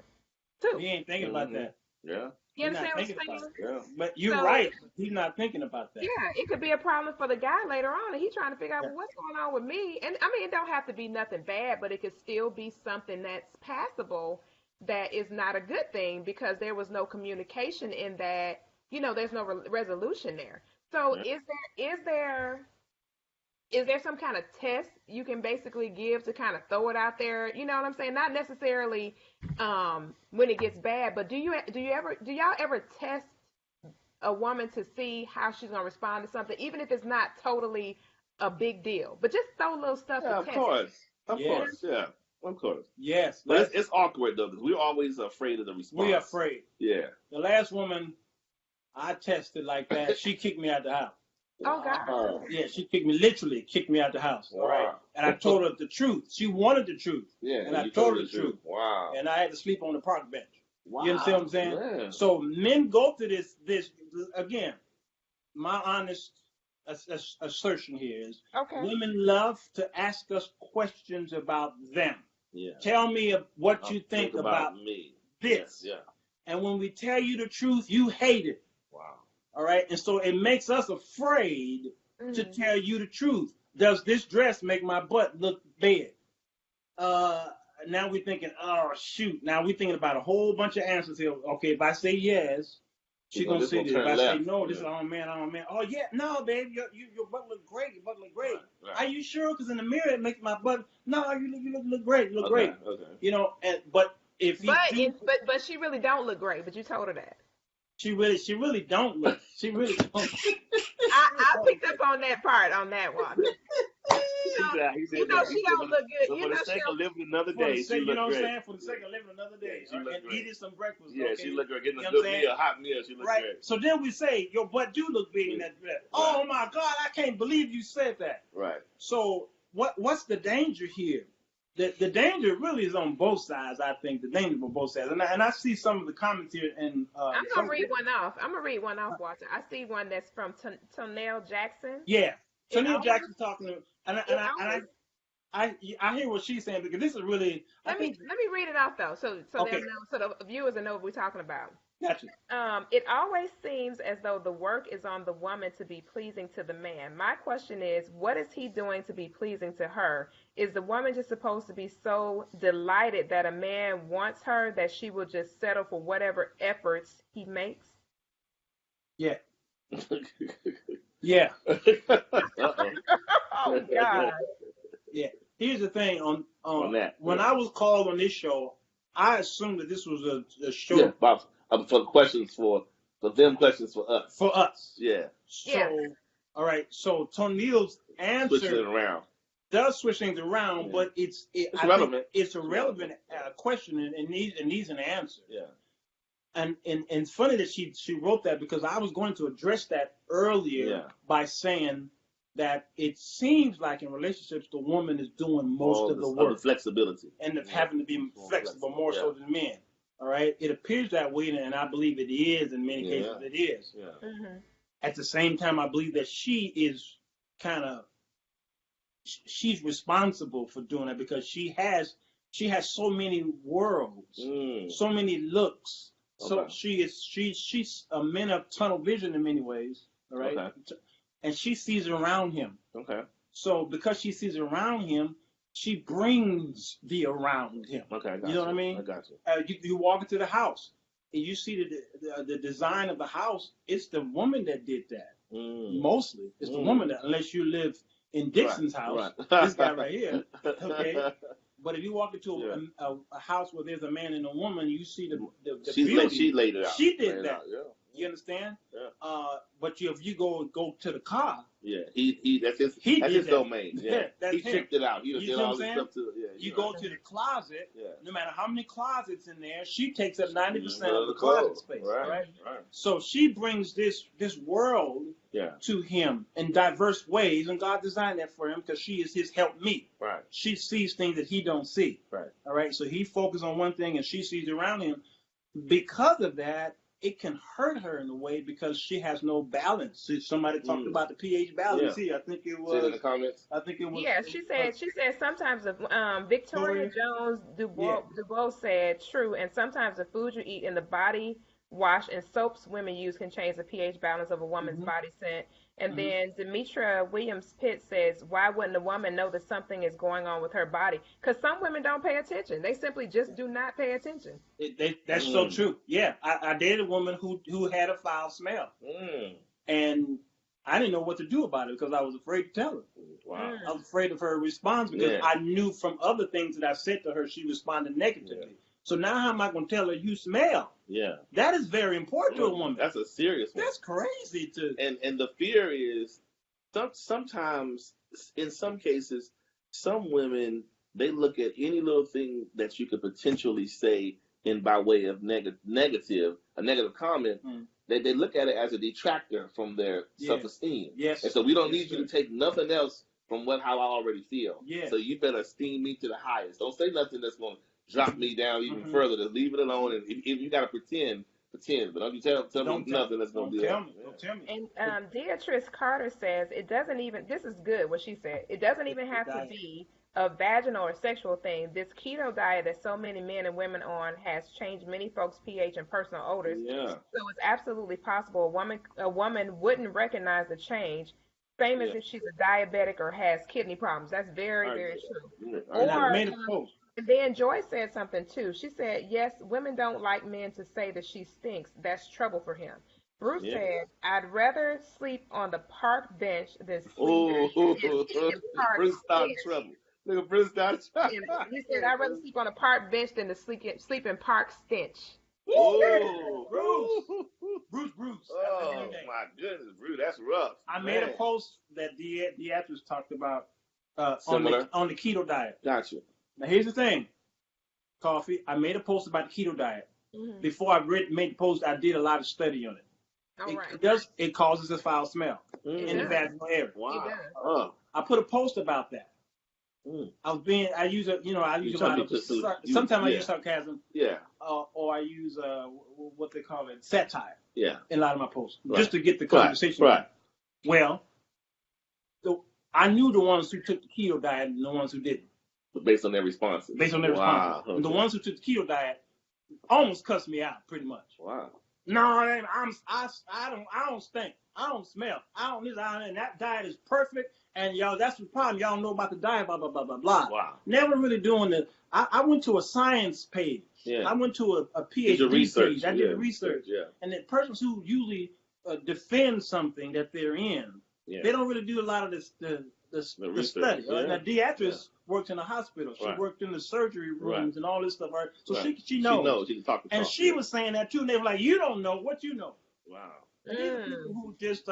Speaker 1: too.
Speaker 3: He ain't thinking about that.
Speaker 2: Yeah.
Speaker 1: You understand what I'm saying?
Speaker 2: Yeah.
Speaker 3: But you're right. He's not thinking about that.
Speaker 1: Yeah, it could be a problem for the guy later on, and he's trying to figure out, well, what's going on with me? And I mean, it don't have to be nothing bad, but it could still be something that's passable that is not a good thing because there was no communication in that. There's no resolution there. So is there some kind of test you can basically give to kind of throw it out there? You know what I'm saying? Not necessarily when it gets bad, but do y'all ever test a woman to see how she's gonna respond to something, even if it's not totally a big deal, but just throw little stuff to test.
Speaker 2: Of course, yeah. Of course.
Speaker 3: Yes.
Speaker 2: But it's awkward though, because we're always afraid of the response.
Speaker 3: We're afraid.
Speaker 2: Yeah.
Speaker 3: The last woman I tested like that, she kicked me out the house.
Speaker 1: Oh God.
Speaker 3: Yeah, she literally kicked me out the house.
Speaker 2: Wow.
Speaker 3: Right. And I told her the truth. She wanted the truth.
Speaker 2: Yeah.
Speaker 3: And I told her the truth.
Speaker 2: Wow.
Speaker 3: And I had to sleep on the park bench.
Speaker 2: Wow.
Speaker 3: You understand what I'm saying?
Speaker 2: Yeah.
Speaker 3: So men go through this again. My honest assertion here is women love to ask us questions about them.
Speaker 2: Yeah.
Speaker 3: Tell me what you think about
Speaker 2: me.
Speaker 3: This.
Speaker 2: Yeah.
Speaker 3: And when we tell you the truth, you hate it.
Speaker 2: Wow.
Speaker 3: All right. And so it makes us afraid to tell you the truth. Does this dress make my butt look big? Now we're thinking, oh, shoot. Now we're thinking about a whole bunch of answers here. Okay, if I say yes, she's going to say this. If I say no, this is, oh, man. Oh, yeah, no, babe, your butt look great. Your butt look great. Right. Are you sure? Because in the mirror, it makes my butt, no, you look great. You look great. Okay. But if
Speaker 1: but she really don't look great, but you told her that.
Speaker 3: She really don't look. She really don't.
Speaker 1: I picked up on that part on that one.
Speaker 2: He
Speaker 1: You
Speaker 2: said
Speaker 1: know
Speaker 2: that. He
Speaker 1: she
Speaker 2: said,
Speaker 1: don't look good.
Speaker 2: but
Speaker 1: You
Speaker 2: for
Speaker 1: know
Speaker 2: the
Speaker 1: she
Speaker 2: sake of
Speaker 1: don't.
Speaker 2: living another
Speaker 3: For the
Speaker 2: day,
Speaker 3: sake,
Speaker 2: she
Speaker 3: you know
Speaker 2: looked
Speaker 3: what I'm
Speaker 2: great.
Speaker 3: saying? For the sake of living another day,
Speaker 2: She looked
Speaker 3: and
Speaker 2: great.
Speaker 3: eating some breakfast.
Speaker 2: Yeah,
Speaker 3: Okay?
Speaker 2: she looked great. Getting
Speaker 3: You
Speaker 2: a
Speaker 3: know what
Speaker 2: good
Speaker 3: I'm saying?
Speaker 2: meal, a hot meal. She looked
Speaker 3: Right.
Speaker 2: great.
Speaker 3: So then we say your butt do look big in that dress.
Speaker 2: Right.
Speaker 3: Oh my God, I can't believe you said that.
Speaker 2: Right.
Speaker 3: So what's the danger here? The danger really is on both sides. I think the danger is on both sides, and I see some of the comments here, and
Speaker 1: I'm gonna read one off. I'm gonna read one off, Walter. I see one that's from Tonell Jackson.
Speaker 3: yeah,
Speaker 1: It
Speaker 3: Tania
Speaker 1: always,
Speaker 3: Jackson talking to, and
Speaker 1: it always.
Speaker 3: I hear what she's saying because this is really I think
Speaker 1: Let me read it off though, so they'll
Speaker 3: okay,
Speaker 1: know, so the viewers will know what we're talking about.
Speaker 3: gotcha.
Speaker 1: It always seems as though the work is on the woman to be pleasing to the man. My question is, what is he doing to be pleasing to her? Is the woman just supposed to be so delighted that a man wants her that she will just settle for whatever efforts he makes?
Speaker 3: Yeah, yeah,
Speaker 2: Uh-oh.
Speaker 1: Oh God.
Speaker 3: yeah. Here's the thing
Speaker 2: On that.
Speaker 3: when
Speaker 2: Yeah.
Speaker 3: I was called on this show, I assumed that this was a show
Speaker 2: Yeah, Bob. For questions for them, questions for us.
Speaker 3: for us.
Speaker 2: Yeah.
Speaker 3: So,
Speaker 1: Yeah.
Speaker 3: all right. So Toniel's
Speaker 2: Switching it
Speaker 3: answer
Speaker 2: around.
Speaker 3: does switch things around,
Speaker 2: Yeah.
Speaker 3: but
Speaker 2: It's
Speaker 3: I
Speaker 2: relevant.
Speaker 3: think it's a relevant question and needs an answer.
Speaker 2: Yeah.
Speaker 3: And it's funny that she wrote that because I was going to address that earlier by saying that it seems like in relationships the woman is doing most of the work,
Speaker 2: flexibility,
Speaker 3: and having to be flexible more so than men. All right, it appears that way, and I believe it is in many cases. It is.
Speaker 2: Yeah.
Speaker 1: Mm-hmm.
Speaker 3: At the same time, I believe that she is kind of she's responsible for doing that because she has so many worlds, so many looks. So she's a man of tunnel vision in many ways. All right. Okay. And she sees it around him.
Speaker 2: Okay.
Speaker 3: So because she sees it around him, she brings the around him.
Speaker 2: Okay,
Speaker 3: you know what I mean?
Speaker 2: I got you.
Speaker 3: You walk into the house and you see the design of the house. It's the woman that did that. Mostly, it's the woman that, unless you live in Dixon's house, this guy right here. Okay. But if you walk into a house where there's a man and a woman, you see the beauty.
Speaker 2: She laid it out.
Speaker 3: She did that.
Speaker 2: Yeah.
Speaker 3: You understand?
Speaker 2: Yeah.
Speaker 3: But if you go to the car,
Speaker 2: that's his domain. Yeah, he checked it out. He did all this stuff too. Yeah,
Speaker 3: you go to the closet. Yeah. No matter how many closets in there, she takes up 90% of the closet space. Right. So she brings this world to him in diverse ways, and God designed that for him because she is his helpmeet.
Speaker 2: Right.
Speaker 3: She sees things that he don't see.
Speaker 2: Right.
Speaker 3: All right. So he focuses on one thing, and she sees around him. Because of that, it can hurt her in a way because she has no balance. See, somebody talked about the pH balance here. I think it was
Speaker 2: in the comments.
Speaker 3: I think it was.
Speaker 1: Yeah, she said sometimes Victoria Jones Dubois said true, and sometimes the food you eat and the body wash and soaps women use can change the pH balance of a woman's body scent. And then Demetra Williams Pitt says, why wouldn't a woman know that something is going on with her body? Because some women don't pay attention. They simply just do not pay attention.
Speaker 3: That's so true. Yeah, I dated a woman who had a foul smell. And I didn't know what to do about it because I was afraid to tell her.
Speaker 2: Wow.
Speaker 3: I was afraid of her response because I knew from other things that I said to her, she responded negatively. Yeah. So now how am I going to tell her you smell? Yeah. That is very important to a woman.
Speaker 2: That's a serious one.
Speaker 3: That's crazy to.
Speaker 2: And the fear is sometimes, in some cases, some women, they look at any little thing that you could potentially say in by way of a negative comment. They look at it as a detractor from their self-esteem.
Speaker 3: Yes.
Speaker 2: And so we don't need you to take nothing else from how I already feel. Yeah. So you better esteem me to the highest. Don't say nothing that's going to drop me down even further. Just leave it alone. And if you got to pretend. But don't you tell me nothing that's going to be
Speaker 3: that. Don't tell me.
Speaker 1: And Beatrice Carter says, it doesn't even, this is good what she said, it doesn't even have to be a vaginal or sexual thing. This keto diet that so many men and women on has changed many folks' pH and personal odors. Yeah. So it's absolutely possible a woman wouldn't recognize the change, same as if she's a diabetic or has kidney problems. That's very, very true. And then Joy said something too. She said, yes, women don't like men to say that she stinks. That's trouble for him. Bruce said, I'd rather sleep on the park bench than sleep in park
Speaker 2: Bruce started trouble. Look at Bruce started trouble.
Speaker 1: He said, I'd rather sleep on a park bench than to sleep in park stench.
Speaker 2: Oh,
Speaker 3: Bruce. That's his
Speaker 2: Oh
Speaker 3: name.
Speaker 2: my goodness, Bruce, that's rough.
Speaker 3: I
Speaker 2: Man.
Speaker 3: made a post that the actress talked about on
Speaker 2: Similar.
Speaker 3: the keto diet.
Speaker 2: Gotcha.
Speaker 3: Now here's the thing, Coffee. I made a post about the keto diet.
Speaker 1: Mm-hmm.
Speaker 3: Before I made the post, I did a lot of study on it.
Speaker 1: All right.
Speaker 3: It causes a foul smell in the
Speaker 1: does.
Speaker 3: vaginal area.
Speaker 2: Wow.
Speaker 1: It does.
Speaker 2: Oh.
Speaker 3: I put a post about that. I use a lot of sometimes I use sarcasm.
Speaker 2: Yeah.
Speaker 3: Or I use what they call it, satire.
Speaker 2: Yeah.
Speaker 3: In a lot of my posts,
Speaker 2: Right.
Speaker 3: just to get the conversation.
Speaker 2: Right.
Speaker 3: Well, I knew the ones who took the keto diet and the ones who didn't.
Speaker 2: Based on their responses.
Speaker 3: Wow.
Speaker 2: Okay.
Speaker 3: And the ones who took the keto diet almost cussed me out pretty much.
Speaker 2: Wow.
Speaker 3: No, I don't stink. I don't smell. And that diet is perfect. And y'all, that's the problem. Y'all don't know about the diet, blah, blah, blah, blah, blah.
Speaker 2: Wow.
Speaker 3: Never really doing the, I went to a science page.
Speaker 2: Yeah.
Speaker 3: I went to a PhD page. I did research.
Speaker 2: Yeah.
Speaker 3: And the persons who usually defend something that they're in, they don't really do a lot of the study.
Speaker 2: Yeah.
Speaker 3: Now, Beatrice works in a hospital. She worked in the surgery rooms and all this stuff. Right? So she knows.
Speaker 2: She can talk.
Speaker 3: And she was saying that too. And they were like, "You don't know what you know."
Speaker 2: Wow.
Speaker 3: And these are people who just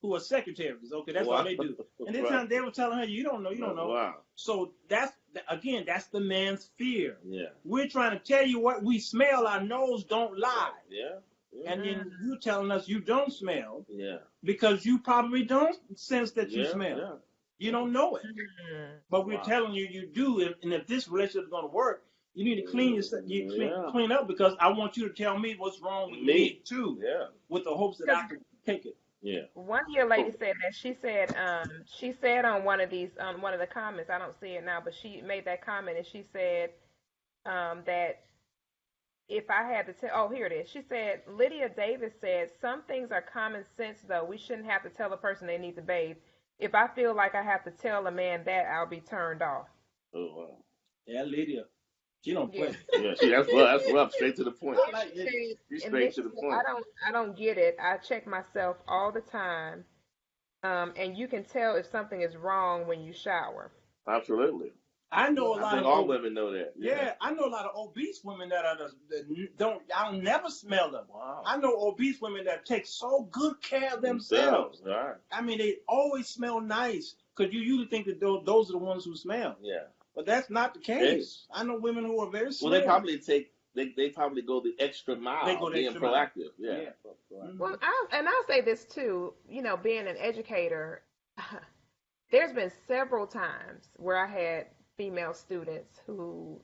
Speaker 3: who are secretaries. Okay, that's all they do. And then they were telling her, "You don't know. You don't know."
Speaker 2: Wow.
Speaker 3: So that's the man's fear.
Speaker 2: Yeah.
Speaker 3: We're trying to tell you what we smell. Our nose don't lie.
Speaker 2: Yeah.
Speaker 3: And then you telling us you don't smell.
Speaker 2: Yeah.
Speaker 3: Because you probably don't sense that you smell.
Speaker 2: Yeah.
Speaker 3: You don't know it. But we're telling you you do. And if this relationship is going to work, you need to clean clean up, because I want you to tell me what's wrong with me too. Yeah. With the hopes that I can take it. Yeah.
Speaker 1: One year lady said that she said on one of the comments, I don't see it now, but she made that comment and she said that if I had to tell, here it is. She said, Lydia Davis said, some things are common sense though. We shouldn't have to tell a person they need to bathe. If I feel like I have to tell a man that, I'll be turned off.
Speaker 2: Oh wow.
Speaker 3: Yeah, Lydia. She don't play.
Speaker 2: Yeah, that's rough. Straight to the point. She's straight to the point.
Speaker 1: I don't get it. I check myself all the time, and you can tell if something is wrong when you shower.
Speaker 2: Absolutely.
Speaker 3: I know a lot. I think
Speaker 2: all women know that.
Speaker 3: Yeah, I know a lot of obese women that I'll never smell them. Wow. I know obese women that take so good care of themselves.
Speaker 2: Right.
Speaker 3: I mean, they always smell nice, because you usually think that those are the ones who smell.
Speaker 2: Yeah. But
Speaker 3: that's not the case. I know women who are very smell.
Speaker 2: Well, they probably go the extra mile. They go being proactive. Yeah.
Speaker 1: Well, I'll say this too. You know, being an educator, there's been several times where I had female students who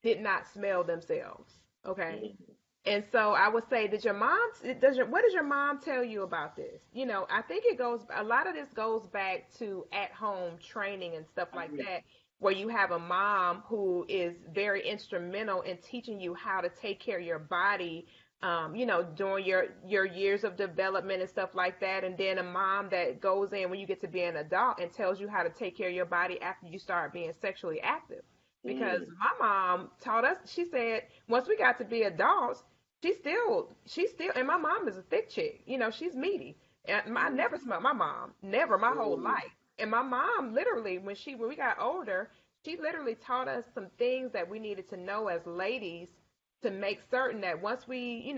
Speaker 1: did not smell themselves. Okay. Mm-hmm. And so I would say, what does your mom tell you about this? You know, I think a lot of this goes back to at-home training and stuff like that, where you have a mom who is very instrumental in teaching you how to take care of your body, during your years of development and stuff like that. And then a mom that goes in when you get to be an adult and tells you how to take care of your body after you start being sexually active. Because my mom taught us, she said, once we got to be adults, she's still, and my mom is a thick chick, she's meaty. And I never smelled my mom, never my whole life. And my mom literally, when we got older, she literally taught us some things that we needed to know as ladies to make certain that once we,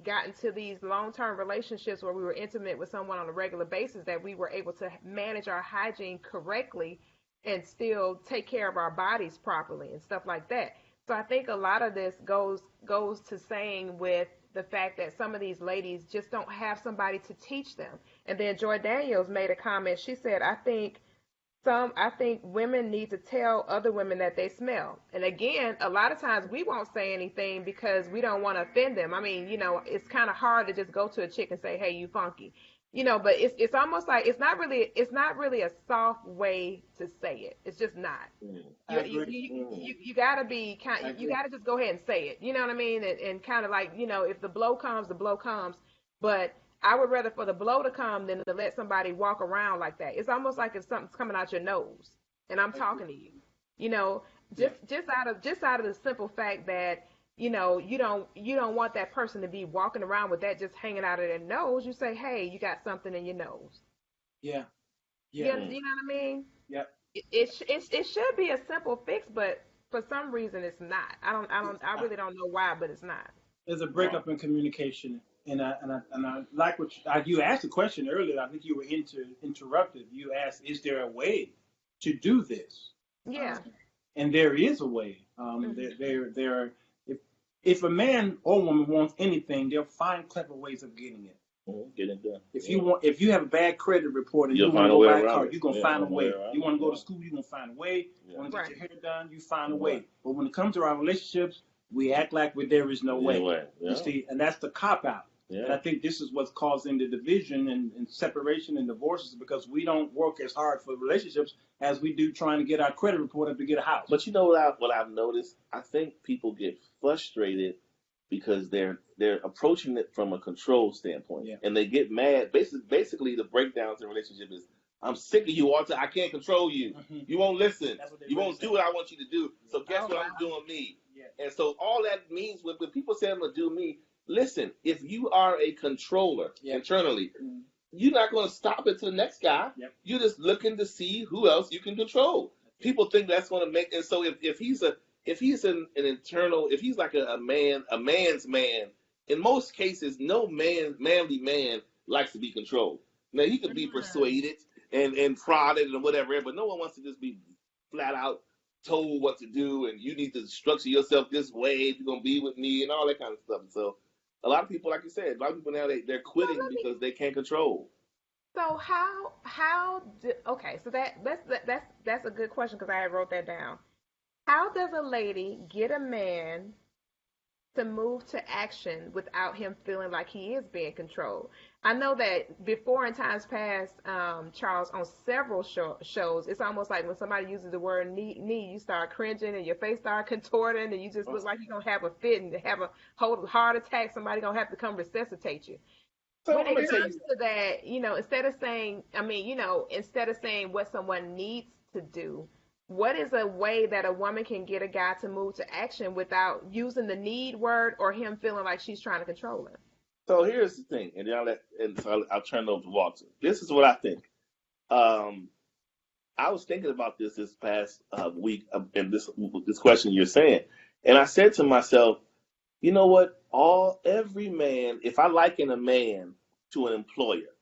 Speaker 1: got into these long-term relationships where we were intimate with someone on a regular basis, that we were able to manage our hygiene correctly and still take care of our bodies properly and stuff like that. So I think a lot of this goes to saying with the fact that some of these ladies just don't have somebody to teach them. And then Joy Daniels made a comment. She said, I think women need to tell other women that they smell. And again, a lot of times we won't say anything because we don't want to offend them. I mean, it's kind of hard to just go to a chick and say, hey, you funky. But it's almost like it's not really a soft way to say it. It's just not. You gotta be you gotta just go ahead and say it. You know what I mean? And kind of like, if the blow comes, the blow comes. But I would rather for the blow to come than to let somebody walk around like that. It's almost like if something's coming out your nose and I'm talking to you. Just out of the simple fact that you don't want that person to be walking around with that just hanging out of their nose. You say, hey, you got something in your nose. Yeah. You know what I mean? Yep. It should be a simple fix, but for some reason it's not. I really don't know why, but it's not.
Speaker 3: There's a breakup in communication, and I like what you asked the question earlier. I think you were interrupted. You asked, "Is there a way to do this?"
Speaker 1: Yeah.
Speaker 3: And there is a way.
Speaker 1: Hmm.
Speaker 3: There. If a man or woman wants anything, they'll find clever ways of getting it.
Speaker 2: Get it done.
Speaker 3: If you have a bad credit report and
Speaker 2: You'll
Speaker 3: you want
Speaker 2: find
Speaker 3: to
Speaker 2: a
Speaker 3: go
Speaker 2: way
Speaker 3: buy a
Speaker 2: around
Speaker 3: car,
Speaker 2: it.
Speaker 3: you're gonna
Speaker 2: Yeah,
Speaker 3: find a
Speaker 2: find a way
Speaker 3: way.
Speaker 2: around
Speaker 3: You
Speaker 2: it.
Speaker 3: want to go to
Speaker 2: Yeah.
Speaker 3: school, you're gonna find a way.
Speaker 2: Yeah.
Speaker 3: You want to get
Speaker 1: Right.
Speaker 3: your hair done, you find a
Speaker 2: Right.
Speaker 3: way. But when it comes to our relationships, we act like there is no way.
Speaker 2: Anyway, yeah.
Speaker 3: You see, and that's the cop out. And I
Speaker 2: Yeah.
Speaker 3: think this is what's causing the division and separation and divorces because we don't work as hard for relationships as we do trying to get our credit report up to get a house.
Speaker 2: But you know what I've noticed? I think people get frustrated because they're approaching it from a control standpoint,
Speaker 3: Yeah.
Speaker 2: and they get mad. Basically, the breakdowns in relationship is, I'm sick of you, Walter. I can't control you.
Speaker 3: Mhm.
Speaker 2: You won't listen.
Speaker 3: That's what they
Speaker 2: You
Speaker 3: really
Speaker 2: won't
Speaker 3: say.
Speaker 2: do what I want you to do. So guess
Speaker 1: Oh
Speaker 2: what
Speaker 1: wow.
Speaker 2: I'm doing me.
Speaker 3: Yeah.
Speaker 2: And so all that means when people say I'm gonna do me, listen. If you are a controller
Speaker 3: Yeah.
Speaker 2: internally,
Speaker 3: Mhm.
Speaker 2: you're not going to stop it to the next guy.
Speaker 3: Yep.
Speaker 2: You're just looking to see who else you can control. People think that's going to make, and so if he's an internal, if he's like a man's man, in most cases, no manly man likes to be controlled. Now he could be
Speaker 1: Mhm.
Speaker 2: persuaded and prodded and whatever, but no one wants to just be flat out told what to do and you need to structure yourself this way if you're going to be with me and all that kind of stuff. So a lot of people, like you said, a lot of people now they're
Speaker 1: So
Speaker 2: quitting
Speaker 1: let me.
Speaker 2: because they can't control.
Speaker 1: So how do, okay? So that's a good question because I wrote that down. How does a lady get a man to move to action without him feeling like he is being controlled? I know that before in times past, Charles, on several shows, it's almost like when somebody uses the word knee, you start cringing and your face start contorting and you just look like you're gonna have a fit and have a whole heart attack. Somebody gonna have to come resuscitate you.
Speaker 2: So
Speaker 1: When
Speaker 2: I'm
Speaker 1: it
Speaker 2: gonna tell
Speaker 1: comes
Speaker 2: you.
Speaker 1: to that, instead of saying what someone needs to do, what is a way that a woman can get a guy to move to action without using the need word or him feeling like she's trying to control him?
Speaker 2: So here's the thing, and I'll turn it over to Walter. This is what I think. Um, I was thinking about this past week, and this question you're saying, and I said to myself, you know what? Every man, if I liken a man to an employer,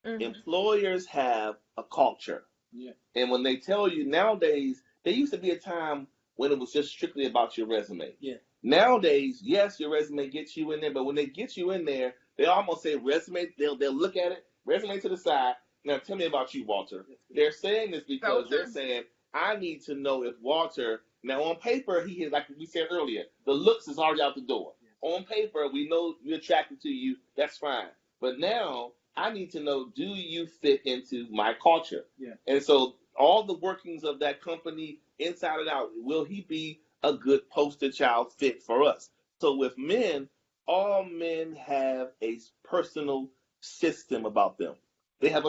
Speaker 1: Hmm.
Speaker 2: employers have a culture.
Speaker 3: Yeah.
Speaker 2: And when they tell you nowadays, there used to be a time when it was just strictly about your resume.
Speaker 3: Yeah.
Speaker 2: Nowadays, yes, your resume gets you in there, but when they get you in there, they almost say resume. They'll look at it, resume to the side. Now tell me about you, Walter. They're saying this
Speaker 1: So
Speaker 2: because they're
Speaker 1: true.
Speaker 2: saying I need to know if Walter. Now on paper, he is like we said earlier. The looks is already out the door. On paper, we know you're attracted to you. That's fine. But now I need to know, do you fit into my culture?
Speaker 3: Yeah.
Speaker 2: And so all the workings of that company, inside and out, will he be a good poster child fit for us? So with men, all men have a personal system about them. They have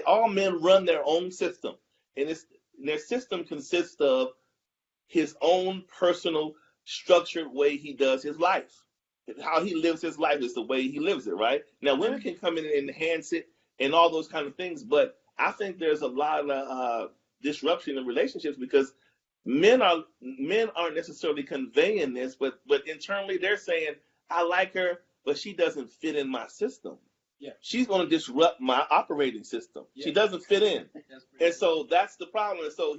Speaker 2: all men run their own system, and their system consists of his own personal structured way he does his life. How he lives his life is the way he lives it, right? Now, women can come in and enhance it and all those kind of things, but I think there's a lot of disruption in relationships because men aren't necessarily conveying this, but internally they're saying, I like her, but she doesn't fit in my system.
Speaker 3: Yeah.
Speaker 2: She's going to disrupt my operating system.
Speaker 3: Yeah.
Speaker 2: She doesn't fit in.
Speaker 3: That's
Speaker 2: And so that's the problem. And so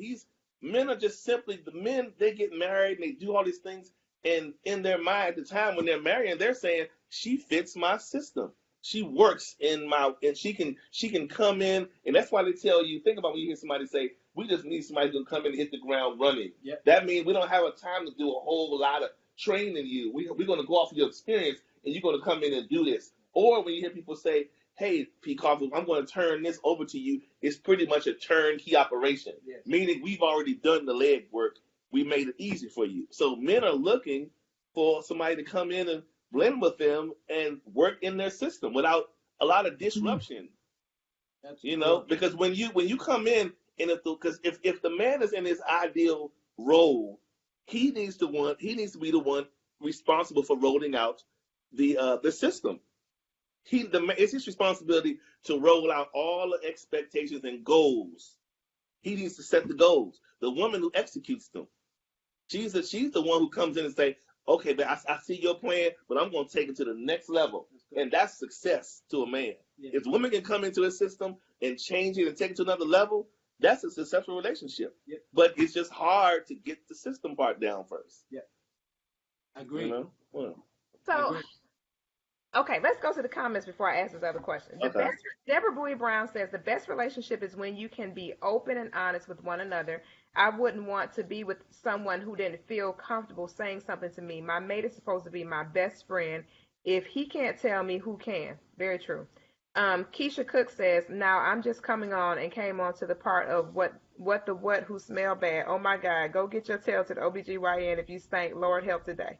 Speaker 2: men are just simply the men. They get married and they do all these things, and in their mind, at the time when they're marrying, they're saying she fits my system. She works and she can come in, and that's why they tell you. Think about when you hear somebody say, "We just need somebody to come in and hit the ground running."
Speaker 3: Yep.
Speaker 2: That means we don't have a time to do a whole lot of training you. We're going to go off of your experience, and you're going to come in and do this. Or when you hear people say, hey, P. Coffee, I'm going to turn this over to you, it's pretty much a turnkey operation,
Speaker 3: Yes.
Speaker 2: meaning we've already done the leg work. We made it easy for you. So men are looking for somebody to come in and blend with them and work in their system without a lot of disruption.
Speaker 3: That's
Speaker 2: Because when you come in, and if the man is in his ideal role, he needs to be the one responsible for rolling out the system. It's his responsibility to roll out all the expectations and goals. He needs to set the goals. The woman who executes them. She's the one who comes in and say, okay, but I see your plan, but I'm going to take it to the next level. And that's success to a man.
Speaker 3: Yeah.
Speaker 2: If women can come into a system and change it and take it to another level, that's a successful relationship.
Speaker 3: Yep.
Speaker 2: But it's just hard to get the system part down first.
Speaker 3: Yeah. I agree.
Speaker 2: You know? Well,
Speaker 1: So, okay, let's go to the comments before I ask this other question.
Speaker 2: Okay.
Speaker 1: Deborah Bowie Brown says the best relationship is when you can be open and honest with one another. I wouldn't want to be with someone who didn't feel comfortable saying something to me. My mate is supposed to be my best friend. If he can't tell me, who can? Very true. Keisha Cook says, now I'm just coming on and came on to the part of what who smell bad. Oh my God, go get your tail to the OBGYN if you stink. Lord help today.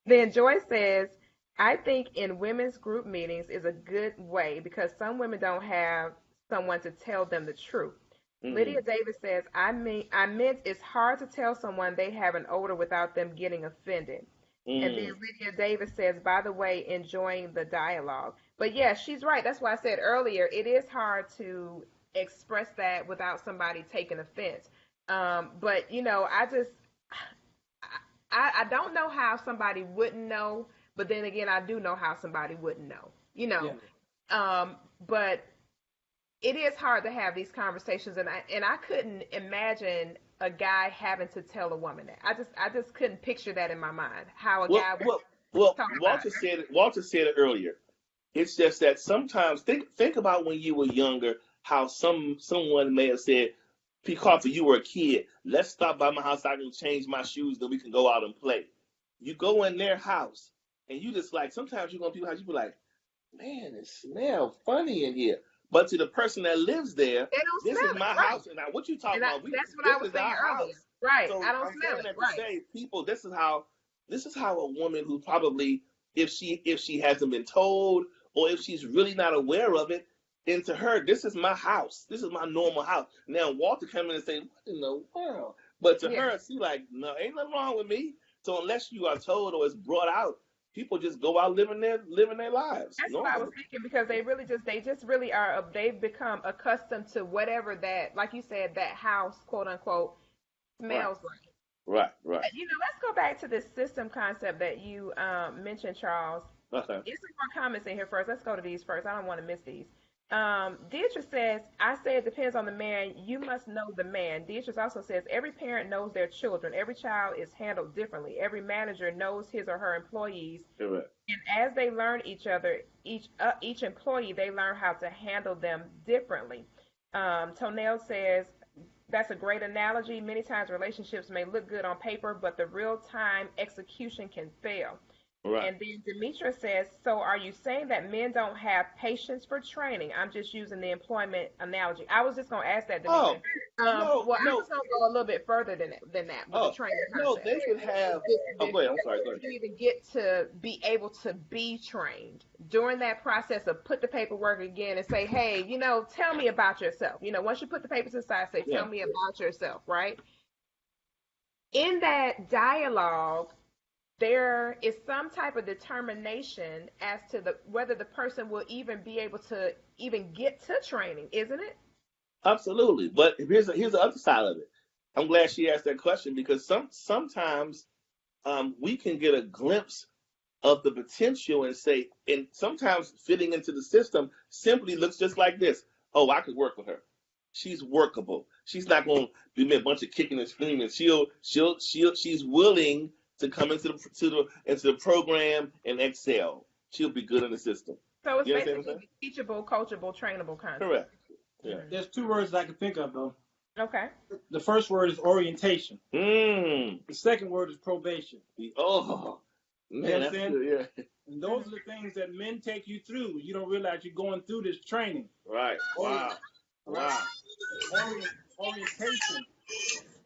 Speaker 1: Then Joy says, I think in women's group meetings is a good way because some women don't have someone to tell them the truth.
Speaker 2: Mm-hmm.
Speaker 1: Lydia Davis says, I meant it's hard to tell someone they have an odor without them getting offended. And then Lydia Davis says, by the way, enjoying the dialogue. But yeah, she's right. That's why I said earlier, it is hard to express that without somebody taking offense. But, you know, I don't know how somebody wouldn't know, but then again, I do know how somebody wouldn't know, you know. Yeah. But it is hard to have these conversations, and I couldn't imagine a guy having to tell a woman that. I just couldn't picture that in my mind. How a guy would talk about it.
Speaker 2: Walter said it earlier. It's just that sometimes think about when you were younger, how someone may have said, P. Carter, you were a kid. Let's stop by my house. I can change my shoes, then we can go out and play. You go in their house, and you just like, sometimes you go to people's house, you be like, man, it smells funny in here. But to the person that lives there, this is my house, and what you talking about?
Speaker 1: That's what I was saying earlier. Right. So I don't smell it. Right.
Speaker 2: Say, people, this is how a woman who probably, if she hasn't been told, or if she's really not aware of it, and to her, this is my house. This is my normal house. Now Walter come in and say, what in the world? But to her, she like, no, ain't nothing wrong with me. So unless you are told or it's brought out, people just go out living their lives.
Speaker 1: That's what I was thinking, because they just really are. They've become accustomed to whatever that, like you said, that house, quote unquote, smells like.
Speaker 2: Right.
Speaker 1: You know, let's go back to this system concept that you mentioned, Charles.
Speaker 2: Okay.
Speaker 1: There's some more comments in here first. Let's go to these first. I don't want to miss these. Deidre says, I say it depends on the man. You must know the man. Deidre also says, every parent knows their children. Every child is handled differently. Every manager knows his or her employees.
Speaker 2: Correct.
Speaker 1: And as they learn each other, each employee, they learn how to handle them differently. Tonell says, that's a great analogy. Many times relationships may look good on paper, but the real-time execution can fail.
Speaker 2: Right.
Speaker 1: And then Demetra says, so are you saying that men don't have patience for training? I'm just using the employment analogy. I was just going to ask that, Demetra. I was going to go a little bit further than that with the training concept.
Speaker 2: No, they could have... go ahead. I'm sorry. Go ahead.
Speaker 1: You even get to be able to be trained during that process of put the paperwork again and say, hey, you know, tell me about yourself. You know, once you put the papers aside, say, tell me about yourself, right? In that dialogue, there is some type of determination as to whether the person will even be able to even get to training, isn't it?
Speaker 2: Absolutely. But here's the other side of it. I'm glad she asked that question, because sometimes we can get a glimpse of the potential and say, and sometimes fitting into the system simply looks just like this. Oh, I could work with her. She's workable. She's not going to be a bunch of kicking and screaming. She's willing to come into the program and excel. She'll be good in the system.
Speaker 1: So it's basically teachable, coachable, trainable concept.
Speaker 2: Correct. Yeah.
Speaker 3: There's two words I can think of, though.
Speaker 1: Okay.
Speaker 3: The first word is orientation.
Speaker 2: The
Speaker 3: second word is probation.
Speaker 2: Oh, man, that's good, yeah.
Speaker 3: And those are the things that men take you through. You don't realize you're going through this training.
Speaker 2: Right. Wow.
Speaker 3: Orientation.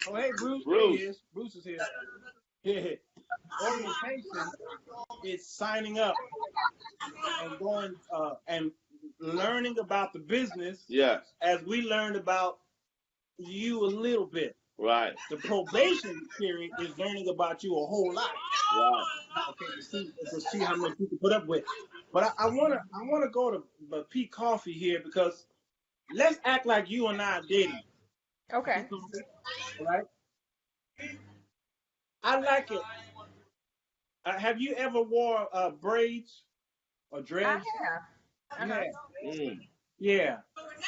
Speaker 3: Oh, hey, Bruce.
Speaker 2: Bruce.
Speaker 3: He is. Bruce is here. Yeah. Orientation is signing up and going and learning about the business.
Speaker 2: Yes.
Speaker 3: As we learned about you a little bit.
Speaker 2: Right.
Speaker 3: The probation period is learning about you a whole lot.
Speaker 2: Right.
Speaker 3: Okay, to see how much you can put up with. But I wanna go to P Coffee here, because let's act like you and I are dating.
Speaker 1: Okay.
Speaker 3: Right? I like it. Have you ever wore braids or
Speaker 1: I
Speaker 3: dreads?
Speaker 1: have.
Speaker 3: You
Speaker 1: Uh-huh.
Speaker 3: have.
Speaker 2: Mm.
Speaker 3: Yeah.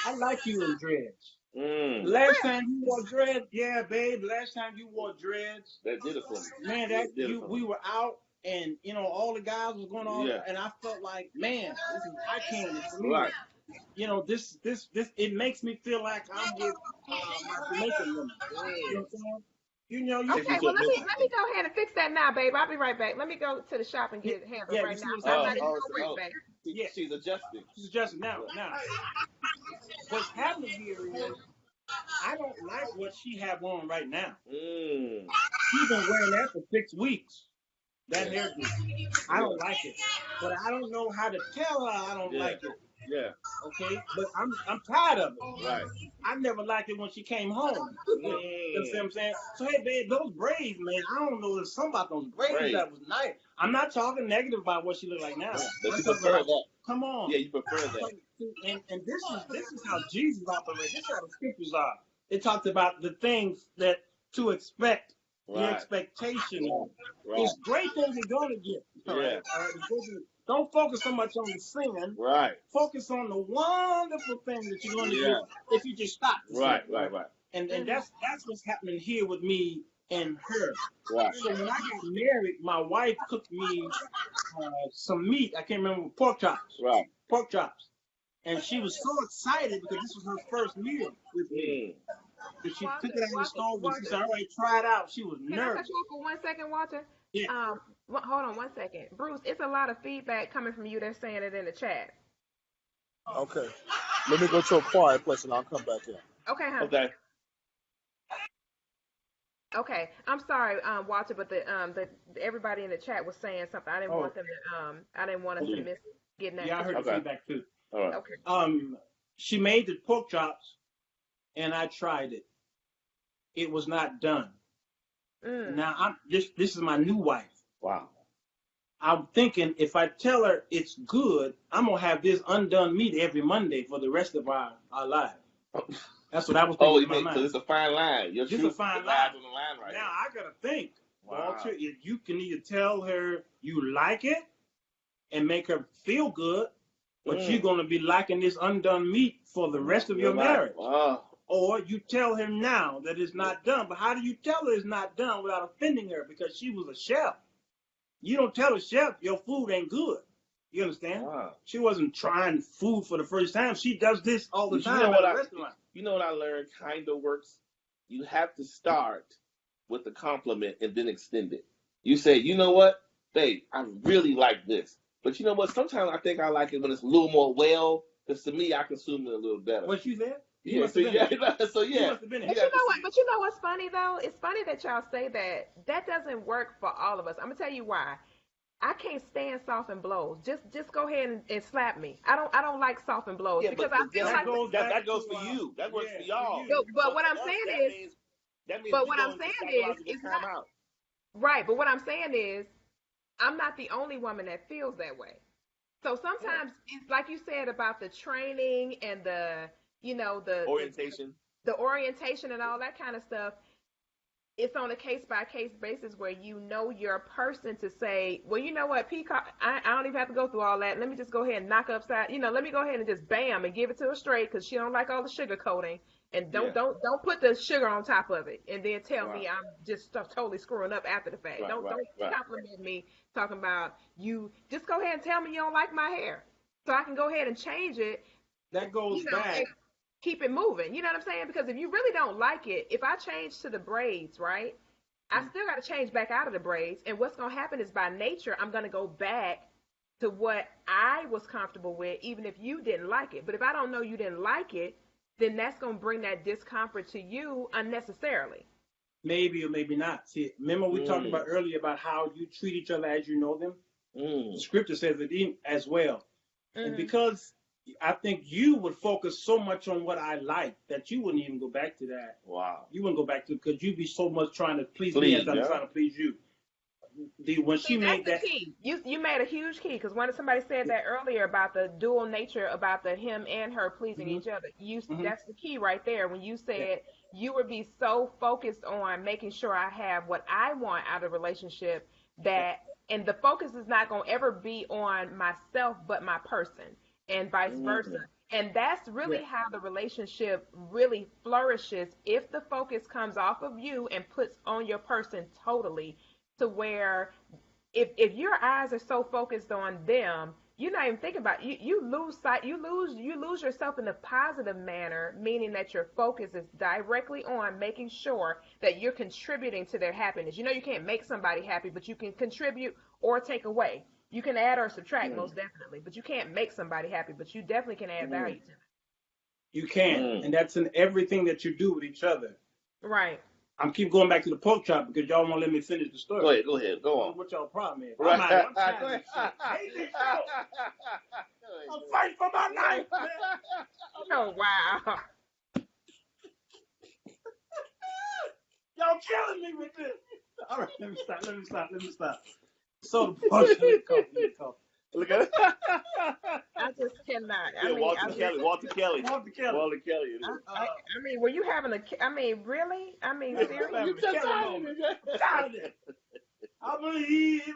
Speaker 3: I like you in dreads.
Speaker 2: Mm.
Speaker 3: Last
Speaker 1: Really?
Speaker 3: time you wore dreads, yeah, babe. Last time you wore dreads,
Speaker 2: That did it for me.
Speaker 3: man,
Speaker 2: That
Speaker 3: that
Speaker 2: did it for me.
Speaker 3: we were out and all the guys was going on,
Speaker 2: Yeah.
Speaker 3: and I felt like, man, this is eye candy for me.
Speaker 2: Right.
Speaker 3: This it makes me feel like I'm with my Jamaican woman. You know
Speaker 2: Mm.
Speaker 3: what I'm saying? You
Speaker 2: Takes me
Speaker 1: Okay,
Speaker 2: to
Speaker 1: well
Speaker 2: a new.
Speaker 1: let me go ahead and fix that now, babe. I'll be right back. Let me go to the shop and
Speaker 3: yeah,
Speaker 1: get it handled
Speaker 3: yeah. You
Speaker 1: right
Speaker 3: see
Speaker 1: now.
Speaker 3: what's
Speaker 1: I'm
Speaker 3: happening
Speaker 1: not even
Speaker 3: here?
Speaker 1: gonna ring,
Speaker 2: Oh,
Speaker 1: babe.
Speaker 3: Yeah,
Speaker 2: she's adjusting.
Speaker 3: she's adjusting now.
Speaker 2: Yeah.
Speaker 3: Now, what's happening here is I don't like what she have on right now.
Speaker 2: Mm.
Speaker 3: She's been wearing that for 6 weeks. That
Speaker 2: Yeah.
Speaker 3: hairdo. I
Speaker 2: Yeah.
Speaker 3: don't like it, but I don't know how to tell her I don't
Speaker 2: Yeah.
Speaker 3: like it.
Speaker 2: Yeah.
Speaker 3: Okay, but I'm tired of it.
Speaker 2: Right.
Speaker 3: I never liked it when she came home. You understand what
Speaker 2: Mm.
Speaker 3: I'm saying? So hey, babe, those braids, man. I don't know. There's something about those braids
Speaker 2: Right.
Speaker 3: that was nice. I'm not talking negative about what she look like now.
Speaker 2: But
Speaker 3: I'm
Speaker 2: you
Speaker 3: talking
Speaker 2: prefer
Speaker 3: about,
Speaker 2: that.
Speaker 3: come on.
Speaker 2: Yeah, you prefer that.
Speaker 3: And this is how Jesus operates. This is how the scriptures are. It talks about the things that to expect, the
Speaker 2: Right.
Speaker 3: expectation of.
Speaker 2: Right.
Speaker 3: It's great things you're gonna get. All
Speaker 2: Yeah.
Speaker 3: right. All right. Don't focus so much on the sin.
Speaker 2: Right.
Speaker 3: Focus on the wonderful things that you're going to
Speaker 2: Yeah.
Speaker 3: get if you just stop the sin.
Speaker 2: Right. Right. Right.
Speaker 3: And
Speaker 1: Mhm.
Speaker 3: that's what's happening here with me and her.
Speaker 2: Right.
Speaker 3: So when I got married, my wife cooked me some meat. I can't remember,
Speaker 2: Right.
Speaker 3: pork chops, and she was so excited because this was her first meal with me.
Speaker 2: Mm.
Speaker 3: And she took
Speaker 1: Walter,
Speaker 3: it out of the
Speaker 1: Walter,
Speaker 3: stove and she said,
Speaker 1: Walter.
Speaker 3: "All right, try it out." She was
Speaker 1: Can I cut
Speaker 3: nervous.
Speaker 1: you off for 1 second, Walter?
Speaker 3: Yeah.
Speaker 1: Hold on 1 second. Bruce, it's a lot of feedback coming from you. They're saying it in the chat.
Speaker 4: Okay. Let me go to a quiet place and I'll come back in.
Speaker 1: Okay, huh?
Speaker 2: Okay.
Speaker 1: Okay. I'm sorry, Walter, but the everybody in the chat was saying something. I didn't
Speaker 3: Oh,
Speaker 1: want them to I didn't want us to miss getting that
Speaker 3: yeah, I heard the
Speaker 2: Okay.
Speaker 3: feedback too.
Speaker 2: All right.
Speaker 1: Okay.
Speaker 3: She made the pork chops, and I tried it. It was not done.
Speaker 1: Mm.
Speaker 3: Now this is my new wife.
Speaker 2: Wow.
Speaker 3: I'm thinking if I tell her it's good, I'm gonna have this undone meat every Monday for the rest of our lives. That's what I was
Speaker 2: Oh,
Speaker 3: thinking
Speaker 2: you
Speaker 3: in my
Speaker 2: mean because
Speaker 3: mind.
Speaker 2: it's a fine line. Your
Speaker 3: This is a
Speaker 2: truth
Speaker 3: fine
Speaker 2: lies
Speaker 3: line.
Speaker 2: on the line right
Speaker 3: Now I gotta think,
Speaker 2: Wow.
Speaker 3: Walter, if you can either tell her you like it and make her feel good, but
Speaker 2: Mm.
Speaker 3: you're gonna be liking this undone meat for the rest of your marriage.
Speaker 2: Wow.
Speaker 3: Or you tell her now that it's not done. But how do you tell her it's not done without offending her? Because she was a chef. You don't tell a chef your food ain't good. You understand?
Speaker 2: Wow.
Speaker 3: She wasn't trying food for the first time. She does this all the
Speaker 2: But
Speaker 3: time at a restaurant.
Speaker 2: you know what I learned kind of works? You have to start with the compliment and then extend it. You say, you know what, babe, I really like this. But you know what? Sometimes I think I like it when it's a little more well, because to me, I consume it a little better.
Speaker 3: What you said? You
Speaker 2: Yeah,
Speaker 3: must
Speaker 2: so
Speaker 3: have been
Speaker 2: yeah,
Speaker 3: there.
Speaker 2: so
Speaker 3: You
Speaker 2: yeah.
Speaker 3: must have been there.
Speaker 1: But you know what? But you know what's funny though? It's funny that y'all say that. That doesn't work for all of us. I'm gonna tell you why. I can't stand soft and blows. Just go ahead and slap me. I don't like soft and blows
Speaker 2: Yeah,
Speaker 1: because
Speaker 2: but
Speaker 1: I feel
Speaker 3: That
Speaker 1: like
Speaker 3: goes back
Speaker 2: that goes
Speaker 3: to,
Speaker 2: for you. That works for
Speaker 3: yeah,
Speaker 2: y'all.
Speaker 3: for you.
Speaker 1: but
Speaker 2: So
Speaker 1: what
Speaker 2: for
Speaker 1: I'm
Speaker 2: us,
Speaker 1: saying is
Speaker 2: that means
Speaker 1: but
Speaker 2: we
Speaker 1: what I'm
Speaker 2: go into
Speaker 1: saying is
Speaker 2: psychological
Speaker 1: it's not
Speaker 2: timeout.
Speaker 1: right, but what I'm saying is I'm not the only woman that feels that way. So
Speaker 2: Yeah.
Speaker 1: sometimes it's like you said about the training and the
Speaker 2: Orientation.
Speaker 1: the orientation and all that kind of stuff. It's on a case by case basis where you know your person to say, well, you know what, Peacock, I don't even have to go through all that. Let me just go ahead and knock upside, let me go ahead and just bam and give it to her straight because she don't like all the sugar coating. And
Speaker 2: Yeah.
Speaker 1: don't put the sugar on top of it and then tell
Speaker 2: Right.
Speaker 1: me I'm just totally screwing up after the fact.
Speaker 2: Right,
Speaker 1: Don't
Speaker 2: right.
Speaker 1: compliment me talking about you. Just go ahead and tell me you don't like my hair so I can go ahead and change it.
Speaker 3: That goes
Speaker 1: And
Speaker 3: back.
Speaker 1: keep it moving. You know what I'm saying? Because if you really don't like it, if I change to the braids, right? I still got to change back out of the braids. And what's going to happen is by nature, I'm going to go back to what I was comfortable with, even if you didn't like it. But if I don't know you didn't like it, then that's going to bring that discomfort to you unnecessarily.
Speaker 3: Maybe or maybe not. See, remember we talked about earlier about how you treat each other as you know them? The scripture says it as well. And because I think you would focus so much on what I like that you wouldn't even go back to that.
Speaker 2: Wow.
Speaker 3: You wouldn't go back to it because you'd be so much trying to please me as I'm trying to please you. when
Speaker 1: See,
Speaker 3: she
Speaker 1: that's
Speaker 3: made
Speaker 1: the
Speaker 3: that.
Speaker 1: key. You made a huge key because when somebody said that earlier about the dual nature, about the him and her pleasing
Speaker 3: Hmm.
Speaker 1: each other,
Speaker 3: Hmm.
Speaker 1: that's the key right there. When you
Speaker 3: Yeah.
Speaker 1: said you would be so focused on making sure I have what I want out of a relationship
Speaker 3: Yeah.
Speaker 1: that, and the focus is not going to ever be on myself but my person, and vice versa.
Speaker 2: Mm.
Speaker 1: And that's
Speaker 3: Yeah.
Speaker 1: really how the relationship really flourishes if the focus comes off of you and puts on your person totally, to where if your eyes are so focused on them, you're not even thinking about you lose sight, you lose yourself in a positive manner, meaning that your focus is directly on making sure that you're contributing to their happiness. You can't make somebody happy, but you can contribute or take away. You can add or subtract,
Speaker 2: Mm.
Speaker 1: most definitely, but you can't make somebody happy, but you definitely can add
Speaker 2: Mm.
Speaker 1: value to
Speaker 3: You can,
Speaker 2: Mm.
Speaker 3: and that's in everything that you do with each other.
Speaker 1: them. Right.
Speaker 3: I'm keep going back to the pork chop because y'all won't let me finish the story.
Speaker 2: Go ahead, go
Speaker 3: I don't know
Speaker 2: on.
Speaker 3: what y'all problem is.
Speaker 2: Right.
Speaker 3: I'm out. I'm
Speaker 2: Go
Speaker 3: tired of
Speaker 2: ahead.
Speaker 3: this shit. Hey, this show. I'm fighting for my life, man.
Speaker 1: Oh wow.
Speaker 3: Y'all killing me with this. All right, let me stop. So the pork chop. Let me cough.
Speaker 2: Look at it.
Speaker 1: I just cannot.
Speaker 2: Yeah, Walter Kelly.
Speaker 3: Walter Kelly.
Speaker 2: Walter Kelly. It is.
Speaker 1: I mean, were you having I mean, really? I mean, seriously?
Speaker 2: You just
Speaker 3: I'm tired of it. I believe.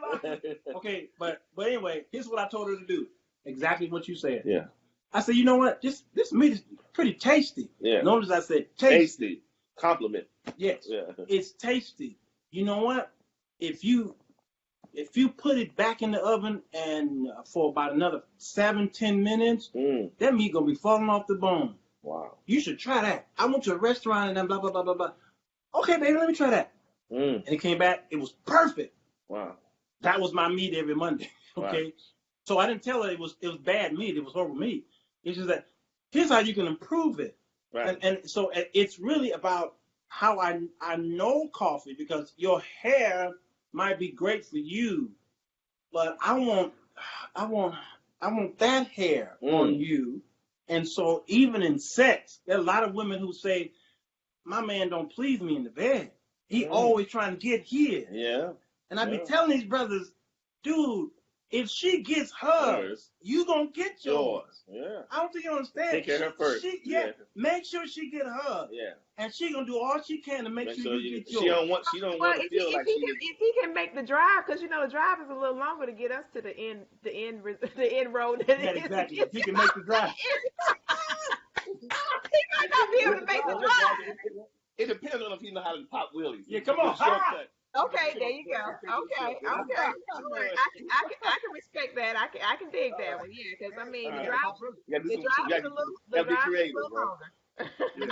Speaker 3: Okay, but anyway, here's what I told her to do. Exactly what you said.
Speaker 2: Yeah.
Speaker 3: I said, you know what? This meat is pretty tasty.
Speaker 2: Yeah.
Speaker 3: Notice I said tasty.
Speaker 2: Tasty. Compliment.
Speaker 3: Yes.
Speaker 2: Yeah.
Speaker 3: It's tasty. You know what? If you put it back in the oven and for about another 7-10 minutes,
Speaker 2: Mm.
Speaker 3: that meat gonna be falling off the bone.
Speaker 2: Wow.
Speaker 3: You should try that. I went to a restaurant and then blah blah blah blah blah. Okay, baby, let me try that.
Speaker 2: Mm.
Speaker 3: And it came back. It was perfect.
Speaker 2: Wow.
Speaker 3: That was my meat every Monday. Okay.
Speaker 2: Right.
Speaker 3: So I didn't tell her it was bad meat. It was horrible meat. It's just that here's how you can improve it.
Speaker 2: Right.
Speaker 3: And so it's really about how I know coffee, because your hair might be great for you, but I want that hair on you. And so even in sex, there are a lot of women who say, my man don't please me in the bed. He always trying to get here.
Speaker 2: Yeah.
Speaker 3: And I be telling these brothers, dude, if she gets hers, you gonna get yours.
Speaker 2: Yeah.
Speaker 3: I don't think you understand.
Speaker 2: Take care of her first.
Speaker 3: Make sure she get hers.
Speaker 2: Yeah.
Speaker 3: And she gonna do all she can to make sure you get yours.
Speaker 2: She don't want
Speaker 1: Well,
Speaker 2: to feel like
Speaker 1: if he can make the drive, because the drive is a little longer to get us to the end road.
Speaker 3: Yeah, exactly. If he can make the drive.
Speaker 1: He might not be able to make the drive.
Speaker 2: It depends on if you know how to pop wheelies.
Speaker 3: Yeah, come on.
Speaker 2: Shortcut.
Speaker 1: Okay, there you go. Okay. All right. I can respect that. I can dig that one. Yeah, because I mean the drive is a little longer.
Speaker 3: He's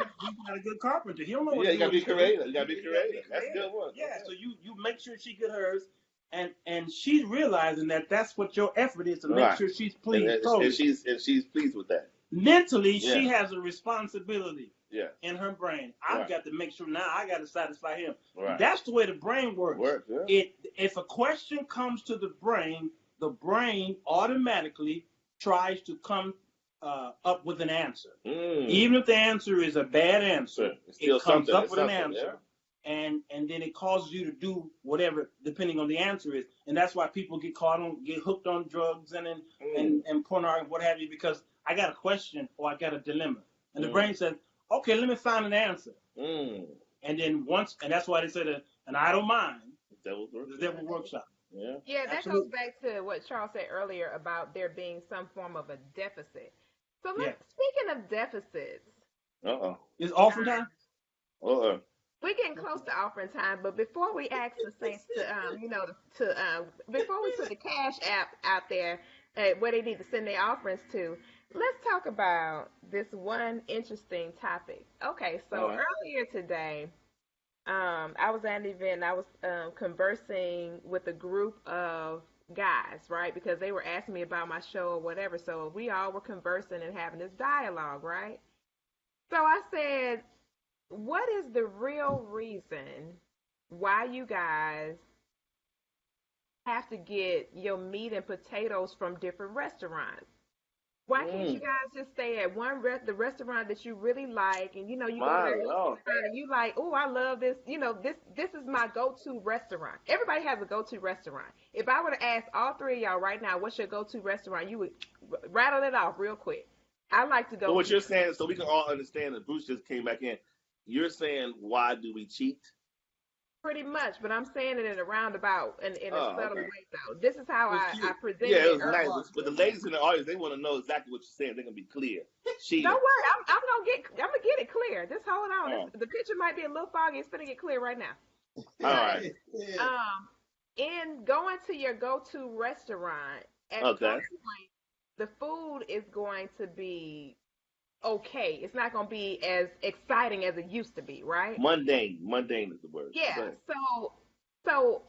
Speaker 3: not a good carpenter. He don't know what
Speaker 2: you gotta be creative. You gotta be creative. That's a good one.
Speaker 3: Yeah, so you make sure she get hers, and she's realizing that that's what your effort is, to make sure she's pleased.
Speaker 2: And she's pleased with that.
Speaker 3: Mentally, she has a responsibility.
Speaker 2: Yeah.
Speaker 3: In her brain, I've got to make sure now I got to satisfy him.
Speaker 2: Right.
Speaker 3: That's the way the brain works.
Speaker 2: Yeah.
Speaker 3: If a question comes to the brain automatically tries to come up with an answer. Even if the answer is a bad answer, it comes up with an answer. Yeah. And then it causes you to do whatever, depending on the answer is. And that's why people get hooked on drugs and pornography, what have you, because I got a question or I got a dilemma. And the brain says, okay, let me find an answer. And then and that's why they say that an idle mind, the devil workshop.
Speaker 2: Yeah.
Speaker 1: Yeah, that goes back to what Charles said earlier about there being some form of a deficit. So speaking of deficits.
Speaker 3: Is offering time?
Speaker 1: We're getting close to offering time, but before we ask the saints before we put the cash app out there, where they need to send their offerings to, let's talk about this one interesting topic. Okay, so earlier today, I was at an event. I was conversing with a group of guys, right? Because they were asking me about my show or whatever. So we all were conversing and having this dialogue, right? So I said, what is the real reason why you guys have to get your meat and potatoes from different restaurants? Why can't you
Speaker 2: Mm.
Speaker 1: guys just stay at the restaurant that you really like, and you go
Speaker 2: My
Speaker 1: there
Speaker 2: Lord.
Speaker 1: and you like, oh, I love this. This is my go-to restaurant. Everybody has a go-to restaurant. If I were to ask all three of y'all right now, what's your go-to restaurant, you would rattle it off real quick. I like to
Speaker 2: So
Speaker 1: go
Speaker 2: what
Speaker 1: to
Speaker 2: you're saying, so we can all understand that Bruce just came back in. You're saying, why do we cheat?
Speaker 1: pretty much, but I'm saying it in a roundabout and in a
Speaker 2: Oh,
Speaker 1: subtle
Speaker 2: okay.
Speaker 1: way though. This is how
Speaker 3: It's
Speaker 1: I
Speaker 3: cute.
Speaker 2: Yeah,
Speaker 1: presented
Speaker 2: it
Speaker 1: it
Speaker 2: was
Speaker 1: earlier.
Speaker 2: nice. But the ladies in the audience, they want to know exactly what you're saying. They're gonna be clear.
Speaker 1: Don't
Speaker 2: Cheating.
Speaker 1: worry, I'm gonna get it clear. Just hold on.
Speaker 2: Oh,
Speaker 1: The picture might be a little foggy. It's gonna get clear right now.
Speaker 2: all
Speaker 1: Right.
Speaker 2: right.
Speaker 1: In going to your go-to restaurant, at some
Speaker 2: Okay.
Speaker 1: point, the food is going to be okay. It's not going to be as exciting as it used to be, right?
Speaker 2: Mundane. Mundane is the word. Go
Speaker 1: Yeah.
Speaker 2: ahead.
Speaker 1: So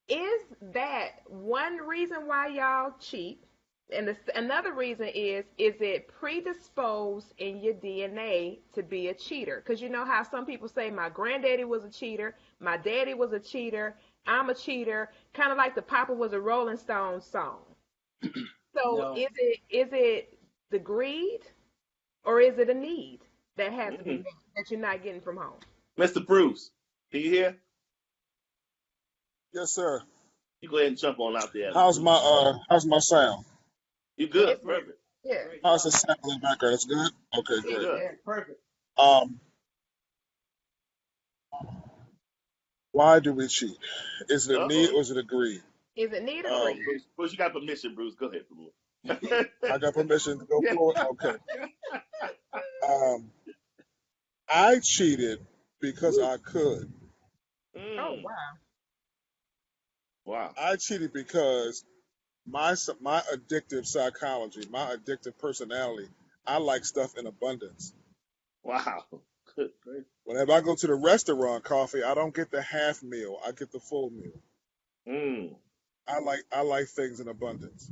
Speaker 1: is that one reason why y'all cheat? And another reason is it predisposed in your DNA to be a cheater? Because you know how some people say, my granddaddy was a cheater, my daddy was a cheater, I'm a cheater, kind of like the Papa was a Rolling Stones song. So
Speaker 3: No.
Speaker 1: is it the greed or is it a need that has to be
Speaker 2: Mm.
Speaker 1: met that you're not getting from home?
Speaker 2: Mr. Bruce, can you hear?
Speaker 4: Yes, sir.
Speaker 2: You go ahead and jump on out there.
Speaker 4: How's my sound?
Speaker 2: You good?
Speaker 1: It's
Speaker 2: Perfect.
Speaker 1: yeah.
Speaker 3: Great.
Speaker 4: How's the sound in the background? It's good? Okay,
Speaker 1: Yeah.
Speaker 4: great.
Speaker 2: Good.
Speaker 3: Yeah, perfect.
Speaker 4: Um, why do we cheat? Is it a need
Speaker 2: Uh-oh.
Speaker 4: or is it a greed?
Speaker 1: Is it need or
Speaker 2: Uh-oh.
Speaker 1: greed?
Speaker 2: Bruce, you got permission, Bruce. Go ahead, Bruce.
Speaker 4: I got permission to go
Speaker 2: Yeah.
Speaker 4: forward? Okay. Um, I cheated because I could.
Speaker 1: Oh
Speaker 2: Mm.
Speaker 1: wow.
Speaker 2: Wow.
Speaker 4: I cheated because my addictive psychology, my addictive personality, I like stuff in abundance.
Speaker 2: Wow. Good. Great.
Speaker 4: Whenever I go to the restaurant coffee, I don't get the half meal. I get the full meal.
Speaker 2: Mm.
Speaker 4: I like things in abundance.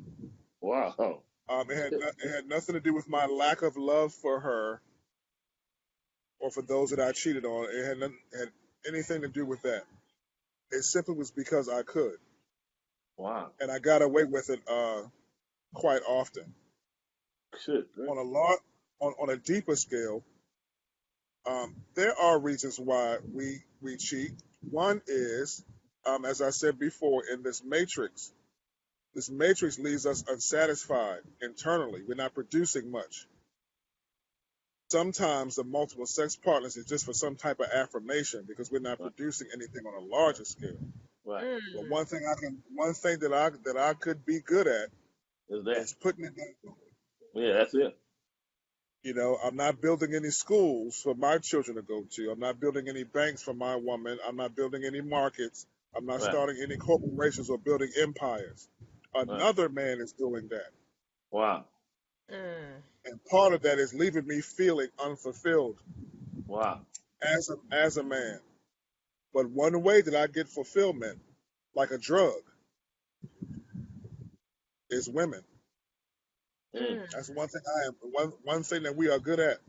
Speaker 2: Wow.
Speaker 4: It had nothing to do with my lack of love for her or for those that I cheated on. Had anything to do with that. It simply was because I could,
Speaker 2: Wow.
Speaker 4: and I got away with it quite often.
Speaker 2: Good. Great.
Speaker 4: On a deeper scale, there are reasons why we cheat. One is, as I said before, in this matrix. This matrix leaves us unsatisfied internally. We're not producing much. Sometimes the multiple sex partners is just for some type of affirmation because we're not
Speaker 2: Right.
Speaker 4: producing anything on a larger scale.
Speaker 2: Right.
Speaker 4: But
Speaker 1: Mm.
Speaker 4: one thing that I could be good at
Speaker 2: Is that?
Speaker 4: is putting it down.
Speaker 2: Yeah, that's it.
Speaker 4: You know, I'm not building any schools for my children to go to. I'm not building any banks for my woman. I'm not building any markets. I'm not
Speaker 2: Right.
Speaker 4: starting any corporations or building empires.
Speaker 2: Right.
Speaker 4: Another man is doing that.
Speaker 2: Wow.
Speaker 1: Mm.
Speaker 4: And part of that is leaving me feeling unfulfilled
Speaker 2: Wow.
Speaker 4: as a man. But one way that I get fulfillment, like a drug, is women.
Speaker 2: Mm.
Speaker 4: That's one thing one thing that we are good at.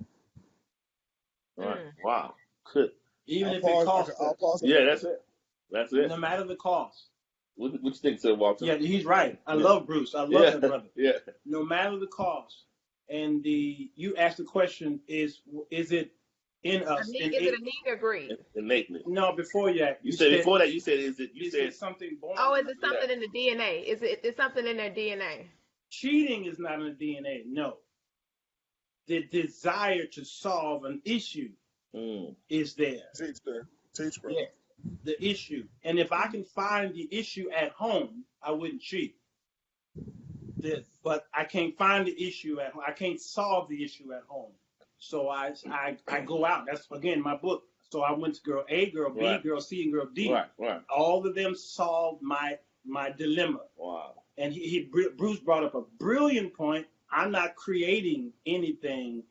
Speaker 2: Right.
Speaker 1: Mm.
Speaker 2: Wow. Good.
Speaker 3: Even
Speaker 4: I'll
Speaker 3: if it costs
Speaker 4: I'll
Speaker 3: us,
Speaker 4: pause.
Speaker 2: Yeah, that's it. That's it.
Speaker 3: no matter the cost.
Speaker 2: What you think, Sir Walter?
Speaker 3: Yeah, he's right. I
Speaker 2: Yeah.
Speaker 3: love Bruce. I love
Speaker 2: Yeah.
Speaker 3: that brother.
Speaker 2: Yeah.
Speaker 3: No matter the cost. And you asked the question, is it in us?
Speaker 1: Is it a need or greed?
Speaker 2: Innately.
Speaker 3: No, before you
Speaker 2: You said before that. You said is it? You
Speaker 3: is
Speaker 2: said
Speaker 3: it something born?
Speaker 1: Oh, is
Speaker 3: in us?
Speaker 1: it something in the DNA? Is something in their DNA?
Speaker 3: Cheating is not in the DNA. No. The desire to solve an issue
Speaker 2: Mm.
Speaker 3: is there.
Speaker 4: Teach, brother.
Speaker 3: Yeah, the issue. And if I can find the issue at home, I wouldn't cheat. But I can't find the issue at home. I can't solve the issue at home. So I go out. That's, again, my book. So I went to girl A, girl B,
Speaker 2: Right.
Speaker 3: girl C, and girl D.
Speaker 2: Right. Right.
Speaker 3: All of them solved my dilemma.
Speaker 2: Wow.
Speaker 3: And Bruce brought up a brilliant point. I'm not creating anything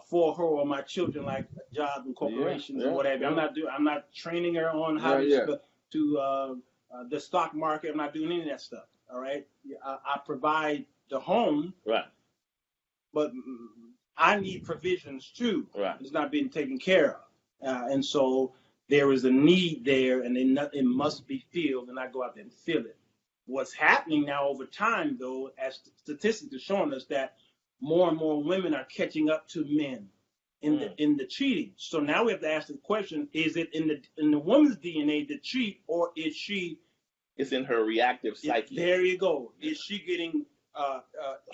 Speaker 3: for her or my children, like jobs and corporations and whatever.
Speaker 2: Yeah.
Speaker 3: I'm not training her on how to the stock market. I'm not doing any of that stuff. All right. I provide the home,
Speaker 2: Right.
Speaker 3: but I need provisions too.
Speaker 2: Right.
Speaker 3: It's not being taken care of, and so there is a need there, and it must be filled, and I go out there and fill it. What's happening now over time, though, as statistics are showing us, that more and more women are catching up to men in the cheating. So now we have to ask the question: is it in the woman's DNA to cheat, or is she?
Speaker 2: It's in her reactive psyche.
Speaker 3: There you go. Is she getting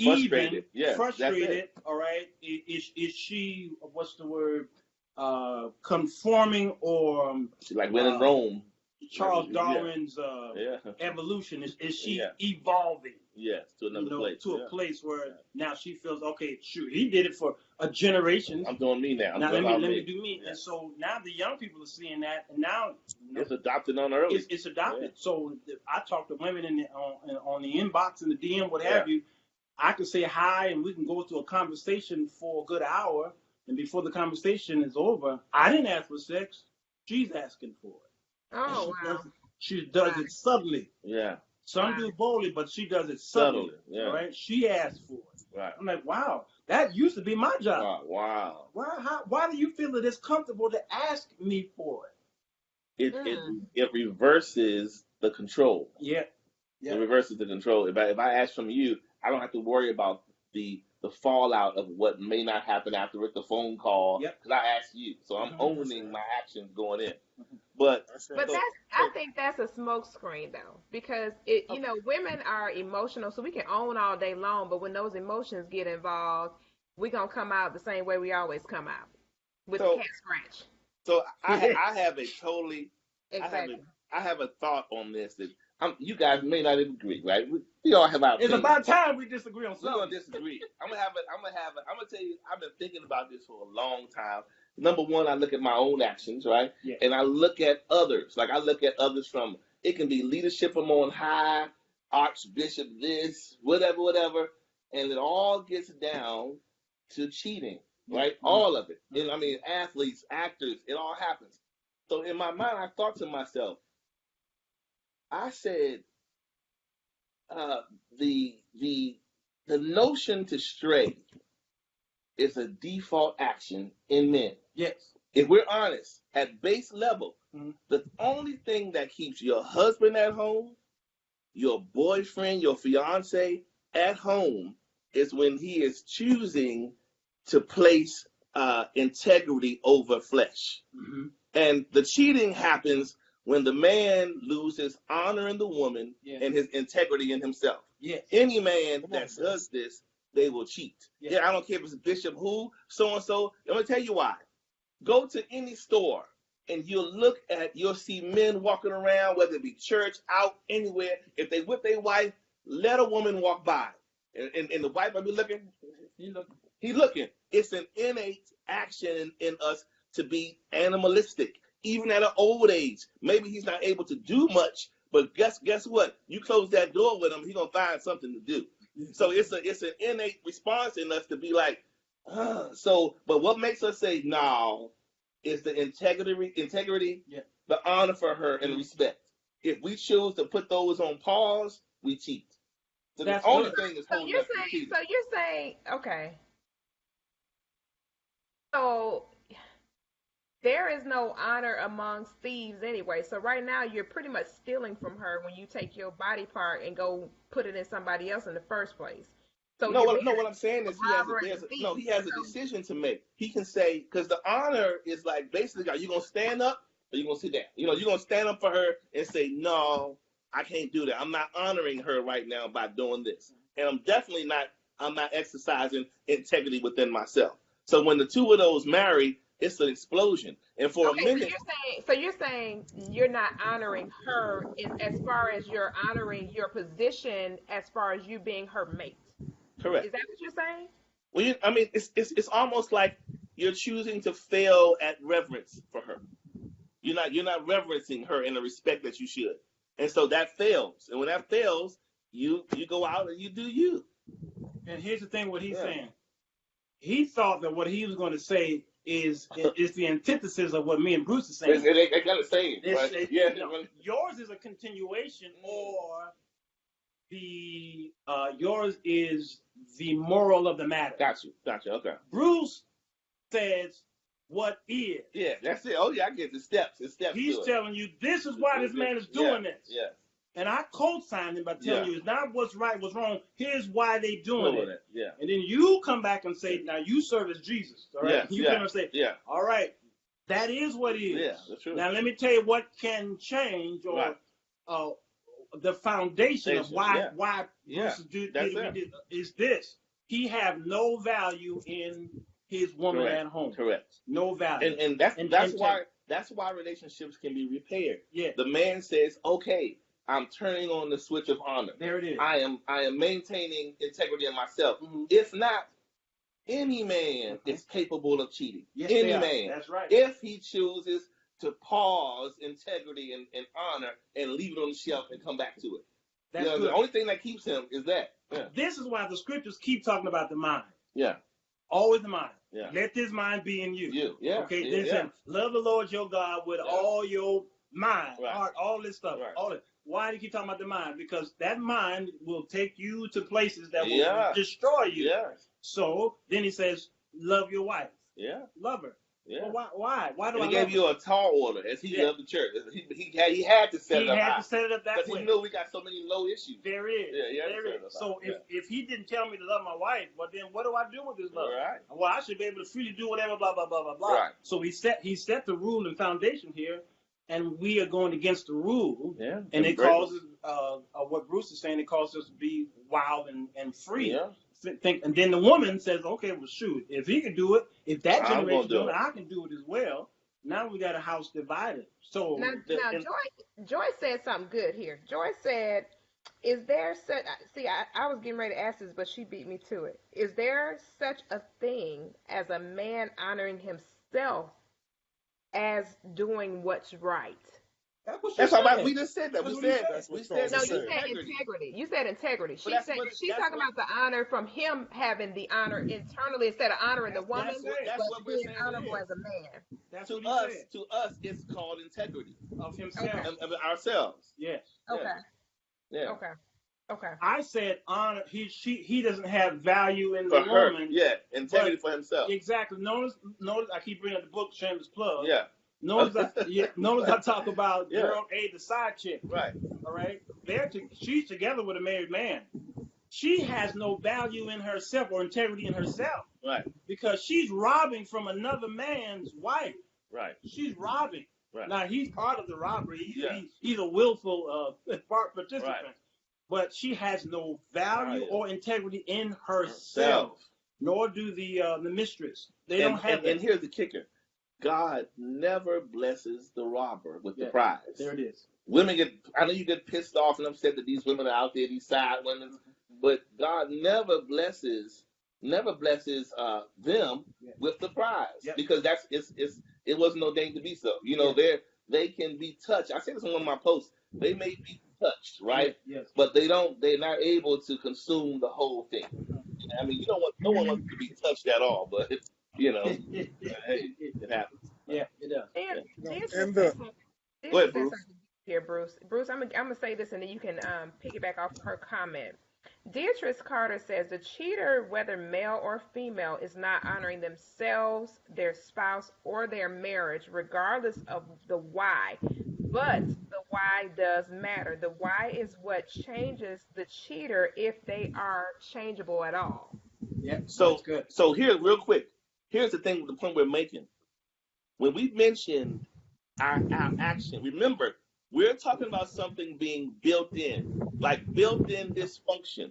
Speaker 2: frustrated?
Speaker 3: Even, frustrated? All right. Is she, what's the word? Conforming, or
Speaker 2: she's like when in Rome.
Speaker 3: Charles Darwin's evolution. Is she evolving?
Speaker 2: Yes, to another place.
Speaker 3: To a place where now she feels, okay, shoot, he did it for a generation.
Speaker 2: I'm doing me now.
Speaker 3: Now let me do me. Yeah. And so now the young people are seeing that, and now
Speaker 2: it's adopted on early.
Speaker 3: It's adopted. Yeah. So I talk to women on the inbox and the DM, what have you. I can say hi, and we can go through a conversation for a good hour. And before the conversation is over, I didn't ask for sex. She's asking for it.
Speaker 1: Oh, wow.
Speaker 3: She does it subtly.
Speaker 2: Yeah.
Speaker 3: Some do boldly, but she does it subtly. Yeah. Right? She asked for it.
Speaker 2: Right.
Speaker 3: I'm like, wow, that used to be my job.
Speaker 2: Wow.
Speaker 3: Why do you feel that it's comfortable to ask me for
Speaker 2: it? It reverses the control.
Speaker 3: Yeah.
Speaker 2: It reverses the control. If I ask from you, I don't have to worry about the fallout of what may not happen after the phone call because I asked you. So I'm owning my actions going in. But
Speaker 1: I think that's a smokescreen though, because women are emotional, so we can own all day long, but when those emotions get involved, we're gonna come out the same way we always come out, with a cat scratch.
Speaker 2: So I have a totally
Speaker 1: exactly.
Speaker 2: I have a thought on this that you guys may not agree, right? We all have our opinions.
Speaker 3: It's about time we disagree on something.
Speaker 2: We're gonna disagree. I'm gonna tell you, I've been thinking about this for a long time. Number one, I look at my own actions, right? Yeah. And I look at others. Like I look at others from, it can be leadership from on high, archbishop this, whatever. And it all gets down to cheating, right? Mm-hmm. All of it. And I mean, athletes, actors, it all happens. So in my mind, I thought to myself, I said, the notion to stray is a default action in men.
Speaker 3: Yes.
Speaker 2: If we're honest, at base level, the only thing that keeps your husband at home, your boyfriend, your fiance at home is when he is choosing to place integrity over flesh. Mm-hmm. And the cheating happens when the man loses honor in the woman and his integrity in himself. Yes. Any man that does this, they will cheat. Yeah, I don't care if it's Bishop who, so-and-so. I'm going to tell you why. Go to any store and you'll see men walking around, whether it be church, out, anywhere. If they with their wife, let a woman walk by. And the wife might be looking. He looking. It's an innate action in us to be animalistic. Even at an old age, maybe he's not able to do much, but guess what? You close that door with him, he's gonna find something to do. So it's an innate response in us to be like, but what makes us say no is the integrity, the honor for her, and respect. If we choose to put those on pause, we cheat. So that's the only thing is holding us from cheating.
Speaker 1: So you're saying, okay. So there is no honor amongst thieves anyway. So right now you're pretty much stealing from her when you take your body part and go put it in somebody else in the first place. So
Speaker 2: what I'm saying is he has a decision to make. He can say, because the honor is like basically, are you gonna stand up or you gonna sit down? You're gonna stand up for her and say, no, I can't do that. I'm not honoring her right now by doing this, and I'm not exercising integrity within myself. So when the two of those marry, it's an explosion. And for a minute.
Speaker 1: So you're saying you're not honoring her as far as you're honoring your position as far as you being her mate.
Speaker 2: Correct.
Speaker 1: Is that what you're saying?
Speaker 2: Well, it's almost like you're choosing to fail at reverence for her. You're not reverencing her in the respect that you should. And so that fails. And when that fails, you go out and you do you.
Speaker 3: And here's the thing, what he's saying. He thought that what he was going to say is the antithesis of what me and Bruce are saying.
Speaker 2: They got the same, right?
Speaker 3: Yours is a continuation, or yours is the moral of the matter.
Speaker 2: Gotcha. Okay.
Speaker 3: Bruce says what is.
Speaker 2: Yeah, that's it. Oh yeah, I get the steps.
Speaker 3: He's telling you this is why this man is doing this.
Speaker 2: Yes.
Speaker 3: and I co-signed it by telling you it's not what's right, what's wrong. Here's why they doing it.
Speaker 2: Yeah.
Speaker 3: And then you come back and say, now you serve as Jesus, all right? You come and say, all right, that is what it is.
Speaker 2: Yeah, that's true.
Speaker 3: Now let me tell you what can change, or the foundation of why Bruce did is this. He have no value in his woman at home.
Speaker 2: Correct.
Speaker 3: No value.
Speaker 2: And that's why relationships can be repaired.
Speaker 3: Yeah.
Speaker 2: The man says, okay, I'm turning on the switch of honor.
Speaker 3: There it is.
Speaker 2: I am maintaining integrity in myself. Mm-hmm. If not, any man is capable of cheating. Yes, any man.
Speaker 3: That's right.
Speaker 2: If he chooses to pause integrity and honor and leave it on the shelf and come back to it.
Speaker 3: That's good.
Speaker 2: The only thing that keeps him is that. Yeah.
Speaker 3: This is why the scriptures keep talking about the mind.
Speaker 2: Yeah.
Speaker 3: Always the mind.
Speaker 2: Yeah.
Speaker 3: Let this mind be in you.
Speaker 2: Yeah.
Speaker 3: Okay. Then love the Lord your God with all your mind, heart, all this stuff.
Speaker 2: Right.
Speaker 3: All this. Why do you keep talking about the mind? Because that mind will take you to places that will destroy you. Yeah. So then he says, love your wife.
Speaker 2: Yeah.
Speaker 3: Love her.
Speaker 2: Yeah.
Speaker 3: Well, why? Why do I?
Speaker 2: He gave you a tall order as he loved the church. He had to set it up. He had to set it up that way. Because he knew we got so many low issues.
Speaker 3: There is.
Speaker 2: Yeah,
Speaker 3: there is. So if he didn't tell me to love my wife, well then what do I do with this love?
Speaker 2: Right.
Speaker 3: Well, I should be able to freely do whatever, blah blah blah blah blah.
Speaker 2: Right.
Speaker 3: So he set the rule and foundation here, and we are going against the rule.
Speaker 2: Yeah.
Speaker 3: And it causes what Bruce is saying. It causes us to be wild and free.
Speaker 2: Yeah.
Speaker 3: And then the woman says, okay, well, shoot, if he can do it, if that generation do it, I can do it as well. Now we got a house divided. So
Speaker 1: now Joy said something good here. Joy said, is there such, I was getting ready to ask this, but she beat me to it. Is there such a thing as a man honoring himself as doing what's right?
Speaker 2: That's all we just said that. We said
Speaker 1: integrity. You said integrity. She's talking about the honor from him having the honor internally instead of honoring the woman.
Speaker 2: That's what we're saying.
Speaker 1: Honorable as a man.
Speaker 3: That's
Speaker 2: to us, it's called integrity
Speaker 3: of himself,
Speaker 2: of ourselves.
Speaker 3: Yes.
Speaker 1: Okay.
Speaker 2: Yeah.
Speaker 1: Okay.
Speaker 3: I said honor. He doesn't have value in
Speaker 2: for
Speaker 3: the
Speaker 2: her.
Speaker 3: woman.
Speaker 2: Yeah. Integrity for himself.
Speaker 3: Exactly. Notice. I keep bringing up the book, Shameless Plug.
Speaker 2: Yeah.
Speaker 3: Notice I talk about girl A, the side chick.
Speaker 2: Right.
Speaker 3: All right. She's together with a married man. She has no value in herself or integrity in herself.
Speaker 2: Right.
Speaker 3: Because she's robbing from another man's wife.
Speaker 2: Right.
Speaker 3: She's robbing.
Speaker 2: Right.
Speaker 3: Now he's part of the robbery. He's a willful participant.
Speaker 2: Right.
Speaker 3: But she has no value or integrity in herself. Nor do the mistress. They don't have that.
Speaker 2: And here's the kicker. God never blesses the robber with the prize.
Speaker 3: There it is.
Speaker 2: Women I know you get pissed off and upset that these women are out there, these side women, but God never blesses them with the prize because it wasn't ordained to be so. You know, they can be touched. I say this in one of my posts. They may be touched, right?
Speaker 3: Yes.
Speaker 2: But they're not able to consume the whole thing. I mean, no one wants to be touched at all, but you know, hey, it happens.
Speaker 3: Yeah, it does.
Speaker 2: Go ahead, Bruce.
Speaker 1: Here, Bruce. Bruce, I'm gonna say this, and then you can piggyback off her comment. Beatrice Carter says the cheater, whether male or female, is not honoring themselves, their spouse, or their marriage, regardless of the why. But the why does matter. The why is what changes the cheater if they are changeable at all.
Speaker 3: Yeah.
Speaker 2: So here, real quick. Here's the thing, the point we're making. When we mention our action, remember, we're talking about something being built in, like built-in dysfunction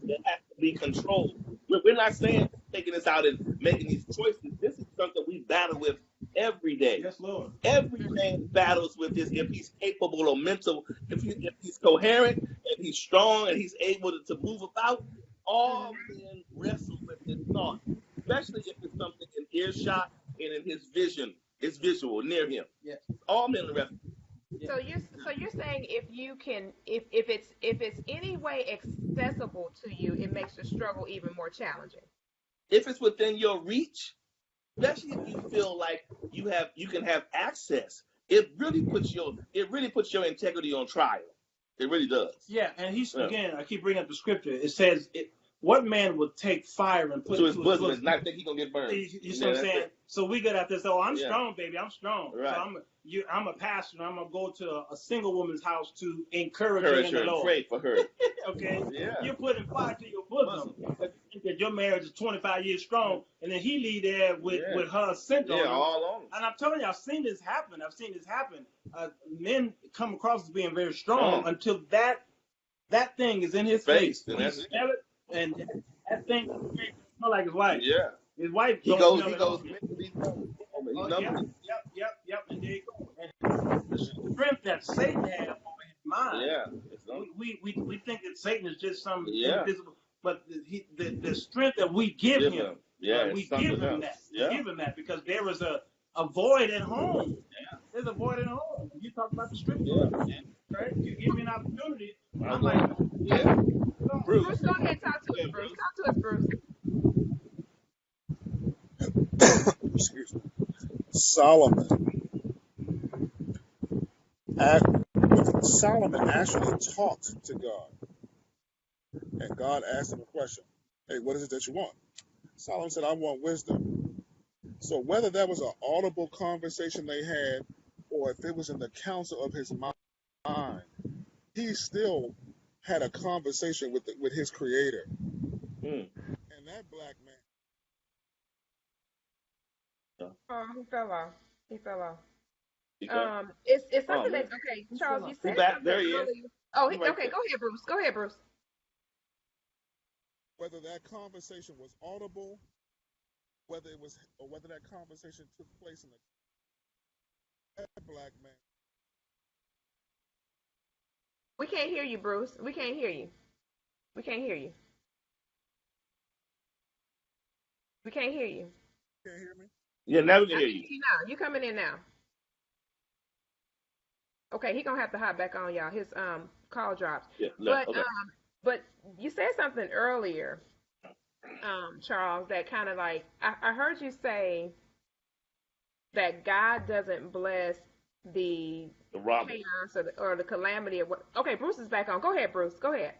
Speaker 2: that has to be controlled. We're not saying taking this out and making these choices. This is something we battle with every day.
Speaker 3: Yes, Lord.
Speaker 2: Every man battles with this. If he's capable or mental, if he's coherent, if he's strong, and he's able to move about, all men wrestle with this thought. Especially if it's something in earshot and in his vision, it's visual near him.
Speaker 3: Yes.
Speaker 2: All men wrestle.
Speaker 1: Yeah. So you're saying if it's any way accessible to you, it makes the struggle even more challenging.
Speaker 2: If it's within your reach, especially if you feel like you can have access, it really puts your integrity on trial. It really does.
Speaker 3: Yeah, and again, I keep bringing up the scripture. It says What man would take fire and put
Speaker 2: to
Speaker 3: it
Speaker 2: his
Speaker 3: to his
Speaker 2: bosom and
Speaker 3: bosom?
Speaker 2: not think he gonna get burned.
Speaker 3: You see what I'm saying? So we get out there. So I'm
Speaker 2: Yeah.
Speaker 3: strong, baby. I'm strong.
Speaker 2: Right.
Speaker 3: So I'm a pastor. And I'm gonna go to a single woman's house to encourage her in the
Speaker 2: and
Speaker 3: Lord.
Speaker 2: pray for her.
Speaker 3: Okay.
Speaker 2: Yeah.
Speaker 3: You're putting fire to your bosom. You think that your marriage is 25 years strong, and then he leave there with her scent on him.
Speaker 2: all on.
Speaker 3: And I'm telling you, I've seen this happen. Men come across as being very strong until that thing is in his face.
Speaker 2: And
Speaker 3: He
Speaker 2: that's
Speaker 3: smell it, and that thing smell like his wife.
Speaker 2: Yeah.
Speaker 3: His wife
Speaker 2: He
Speaker 3: don't
Speaker 2: goes
Speaker 3: smell it.
Speaker 2: mentally numb.
Speaker 3: Yep. And there you go. And the strength that Satan has over his mind.
Speaker 2: Yeah.
Speaker 3: We think that Satan is just some
Speaker 2: Yeah.
Speaker 3: invisible, but the strength that we give him, we give him that.
Speaker 2: Yeah.
Speaker 3: We give him that because there is a void at home. Yeah. There's a void at home. You talk about the strength. Yeah. Right? You give me an opportunity. I'm like,
Speaker 2: yeah.
Speaker 1: Bruce, go ahead, talk to us, Bruce. Talk to us, Bruce.
Speaker 4: Excuse me. Solomon actually talked to God, and God asked him a question. Hey, what is it that you want? Solomon said, I want wisdom. So whether that was an audible conversation they had, or if it was in the counsel of his mind, he still had a conversation with his creator. And that black man.
Speaker 1: Oh, he fell off. It's something that's okay. Charles, you said something earlier. Oh, okay. Go ahead, Bruce. Go ahead, Bruce.
Speaker 4: Whether that conversation was audible, whether that conversation took place in that black man.
Speaker 1: We can't hear you, Bruce. We can't hear you. We can't hear you. We can't hear you.
Speaker 4: Can't hear me?
Speaker 2: Yeah, now we can hear you.
Speaker 1: Now you coming in now. Okay, he gonna have to hop back on, y'all. His call drops.
Speaker 2: Yeah,
Speaker 1: but you said something earlier, Charles, that kind of like I heard you say that God doesn't bless the chaos or the calamity of what. Okay, Bruce is back on. Go ahead, Bruce. Go ahead.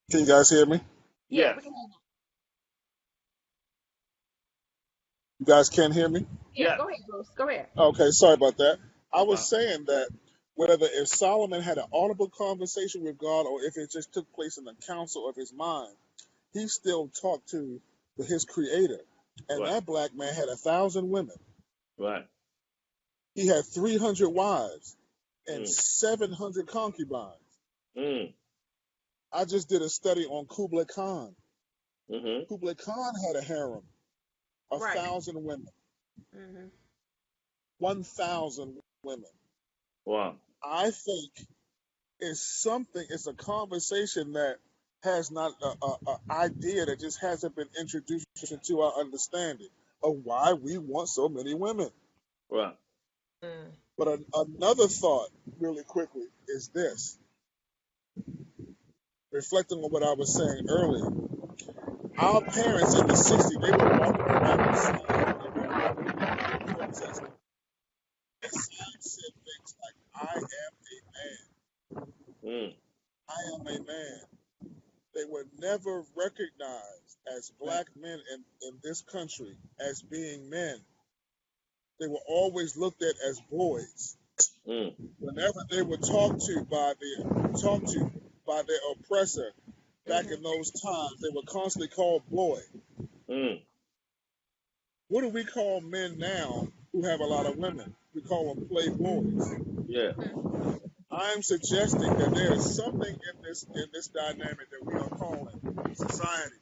Speaker 4: Can you guys hear me?
Speaker 1: Yeah.
Speaker 4: You guys can hear me?
Speaker 1: Yeah. Go ahead, Bruce. Go ahead.
Speaker 4: Okay, sorry about that. I was saying that if Solomon had an audible conversation with God or if it just took place in the counsel of his mind, he still talked to his creator. And that black man had 1,000 women.
Speaker 2: Right.
Speaker 4: He had 300 wives and 700 concubines. I just did a study on Kublai Khan. Kublai Khan had a harem of 1,000 women. 1,000 women.
Speaker 2: Wow.
Speaker 4: I think it's a conversation that has not an idea that just hasn't been introduced into our understanding of why we want so many women.
Speaker 2: Right.
Speaker 4: But another thought, really quickly, is this. Reflecting on what I was saying earlier, our parents in the 60s, they were walking around the scene. The sign said things like, I am a man. I am a man. They were never recognized as black men in this country as being men. They were always looked at as boys. Whenever they were talked to by their oppressor back in those times, they were constantly called boy. What do we call men now who have a lot of women? We call them playboys.
Speaker 2: Yeah.
Speaker 4: I'm suggesting that there is something in this dynamic that we are calling society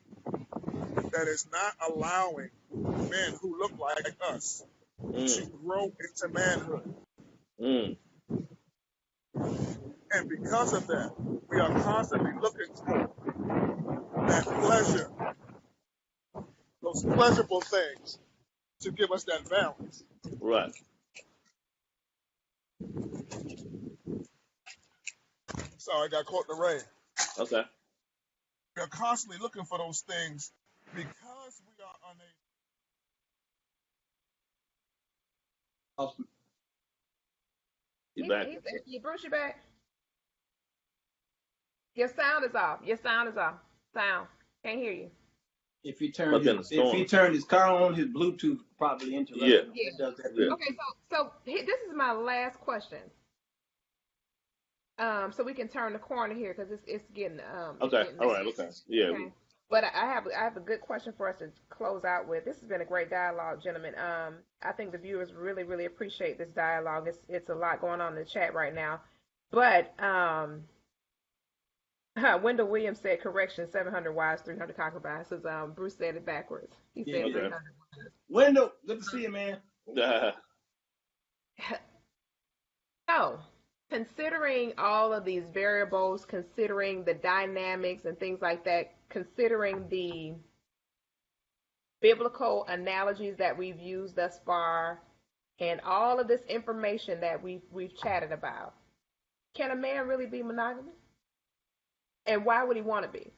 Speaker 4: that is not allowing men who look like us to grow into manhood. And because of that, we are constantly looking for that pleasure, those pleasurable things to give us that balance.
Speaker 2: Right.
Speaker 4: Sorry, I got caught in the rain.
Speaker 2: Okay.
Speaker 4: We are constantly looking for those things because we are unable.
Speaker 2: You back?
Speaker 1: Bruce, you back? Your sound is off. Sound. Can't hear you.
Speaker 3: If
Speaker 2: Up in the
Speaker 3: he
Speaker 2: storm.
Speaker 3: turned his car on, his Bluetooth probably
Speaker 2: Yeah.
Speaker 3: interrupted him.
Speaker 1: Yeah.
Speaker 3: It does that
Speaker 2: Yeah.
Speaker 3: too.
Speaker 1: Okay, this is my last question. So we can turn the corner here because it's
Speaker 2: Okay.
Speaker 1: getting
Speaker 2: All
Speaker 1: late.
Speaker 2: right. Okay. Yeah.
Speaker 1: Okay. But I have a good question for us to close out with. This has been a great dialogue, gentlemen. I think the viewers really, really appreciate this dialogue. It's a lot going on in the chat right now. But Wendell Williams said correction, 700 wives, 300 concubines. Bruce said it backwards. He
Speaker 3: Yeah.
Speaker 1: said
Speaker 2: Okay.
Speaker 1: 300.
Speaker 3: Wendell, good to see you, man.
Speaker 1: So, considering all of these variables, considering the dynamics and things like that, considering the biblical analogies that we've used thus far, and all of this information that we've chatted about, can a man really be monogamous? And why would he want to be?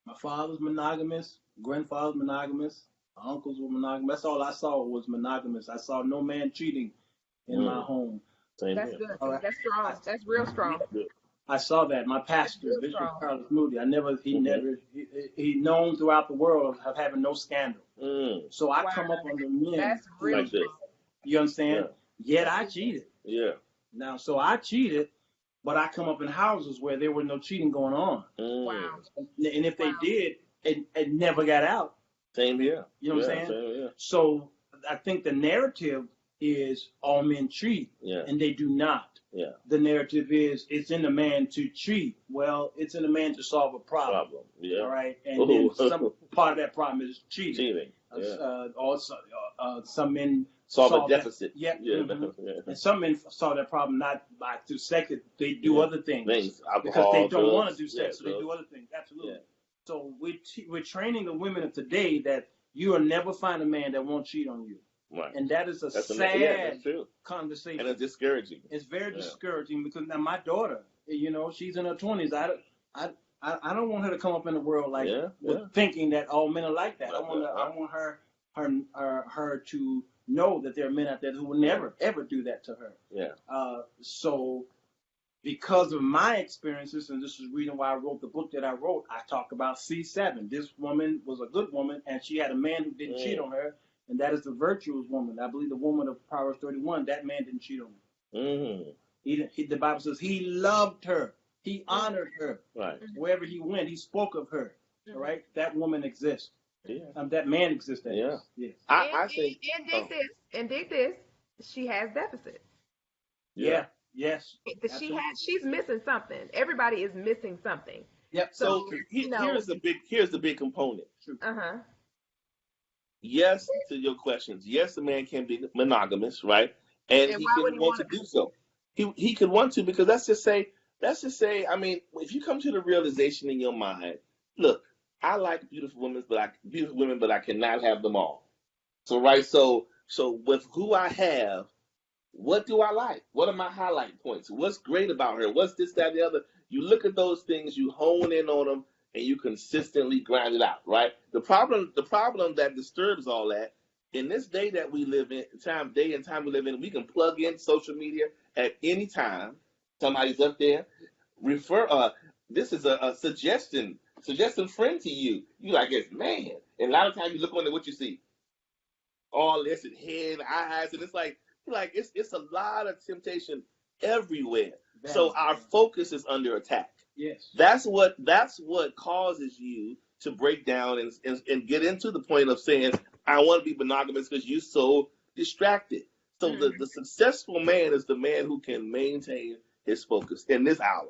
Speaker 3: My father's monogamous, grandfather's monogamous, my uncles were monogamous. That's all I saw was monogamous. I saw no man cheating in my home.
Speaker 2: Same
Speaker 1: That's
Speaker 2: here.
Speaker 1: good.
Speaker 3: All right.
Speaker 1: That's strong. That's real strong.
Speaker 3: I saw that. My
Speaker 1: That's
Speaker 3: pastor,
Speaker 1: real
Speaker 3: Bishop
Speaker 1: strong.
Speaker 3: Charles Moody, he known throughout the world of having no scandal. So I
Speaker 1: Wow.
Speaker 3: come up under men.
Speaker 1: That's real
Speaker 2: Like this.
Speaker 1: strong.
Speaker 3: You understand?
Speaker 2: Yeah.
Speaker 3: Yet I cheated.
Speaker 2: Yeah.
Speaker 3: Now, so I cheated, but I come up in houses where there was no cheating going on.
Speaker 1: Wow.
Speaker 3: And if they
Speaker 1: Wow.
Speaker 3: did, it never got out.
Speaker 2: Same here.
Speaker 3: You know what I'm
Speaker 2: Yeah,
Speaker 3: saying?
Speaker 2: same here.
Speaker 3: So I think the narrative is all men cheat,
Speaker 2: Yeah.
Speaker 3: and they do not.
Speaker 2: Yeah.
Speaker 3: The narrative is it's in the man to cheat. Well, it's in the man to solve a problem.
Speaker 2: Yeah.
Speaker 3: All right, and
Speaker 2: Ooh.
Speaker 3: then some part of that problem is cheating.
Speaker 2: Cheating. Yeah.
Speaker 3: Also, some men
Speaker 2: Solve a
Speaker 3: that.
Speaker 2: deficit.
Speaker 3: Yep.
Speaker 2: Yeah.
Speaker 3: mhm.
Speaker 2: Yeah.
Speaker 3: And some men solve that problem not by through sex. They do other things
Speaker 2: Things.
Speaker 3: because
Speaker 2: Alcohol,
Speaker 3: they don't want to
Speaker 2: drugs.
Speaker 3: do sex,
Speaker 2: Yeah,
Speaker 3: so they do
Speaker 2: drugs.
Speaker 3: other things. Absolutely.
Speaker 2: Yeah.
Speaker 3: So we're training the women of today that you will never find a man that won't cheat on you,
Speaker 2: Right.
Speaker 3: and that is a
Speaker 2: That's
Speaker 3: sad
Speaker 2: that's true.
Speaker 3: conversation.
Speaker 2: And it's discouraging.
Speaker 3: It's very
Speaker 2: Yeah.
Speaker 3: discouraging because now my daughter, she's in her 20s. I don't want her to come up in the world like with thinking that all men are like that. I want her to know that there are men out there who will never ever do that to her.
Speaker 2: Yeah.
Speaker 3: So because of my experiences, and this is the reason why I wrote the book that I wrote, I talk about C7. This woman was a good woman, and she had a man who didn't cheat on her, and that is the virtuous woman. I believe the woman of Proverbs 31, that man didn't cheat on her.
Speaker 2: Mm-hmm.
Speaker 3: The Bible says he loved her. He honored her.
Speaker 2: Right.
Speaker 3: Wherever he went, he spoke of her. All right? That woman exists.
Speaker 2: Yeah.
Speaker 3: That man exists.
Speaker 2: Yeah.
Speaker 3: Yes.
Speaker 2: I think.
Speaker 1: And dig this. She has deficits.
Speaker 3: Yeah. Yes.
Speaker 1: She's missing something. Everybody is missing something.
Speaker 3: Yep.
Speaker 2: So here's the big component.
Speaker 1: Uh-huh.
Speaker 2: Yes to your questions. Yes, a man can be monogamous, right? And he can want to do so. He could want to because let's just say, I mean, if you come to the realization in your mind, look, I like beautiful women, but I cannot have them all. So with who I have, what do I like? What are my highlight points? What's great about her? What's this, that, the other? You look at those things, you hone in on them, and you consistently grind it out, right? The problem that disturbs all that, in this day that we live in, day and time we live in, we can plug in social media at any time. Somebody's up there. This is a suggestion friend to you. You like, it's man. And a lot of times you look on there, what you see? All this and head, eyes, and it's like it's a lot of temptation everywhere. So our focus is under attack.
Speaker 3: Yes.
Speaker 2: That's what causes you to break down and get into the point of saying, I want to be monogamous because you're so distracted. So the successful man is the man who can maintain his focus in this hour.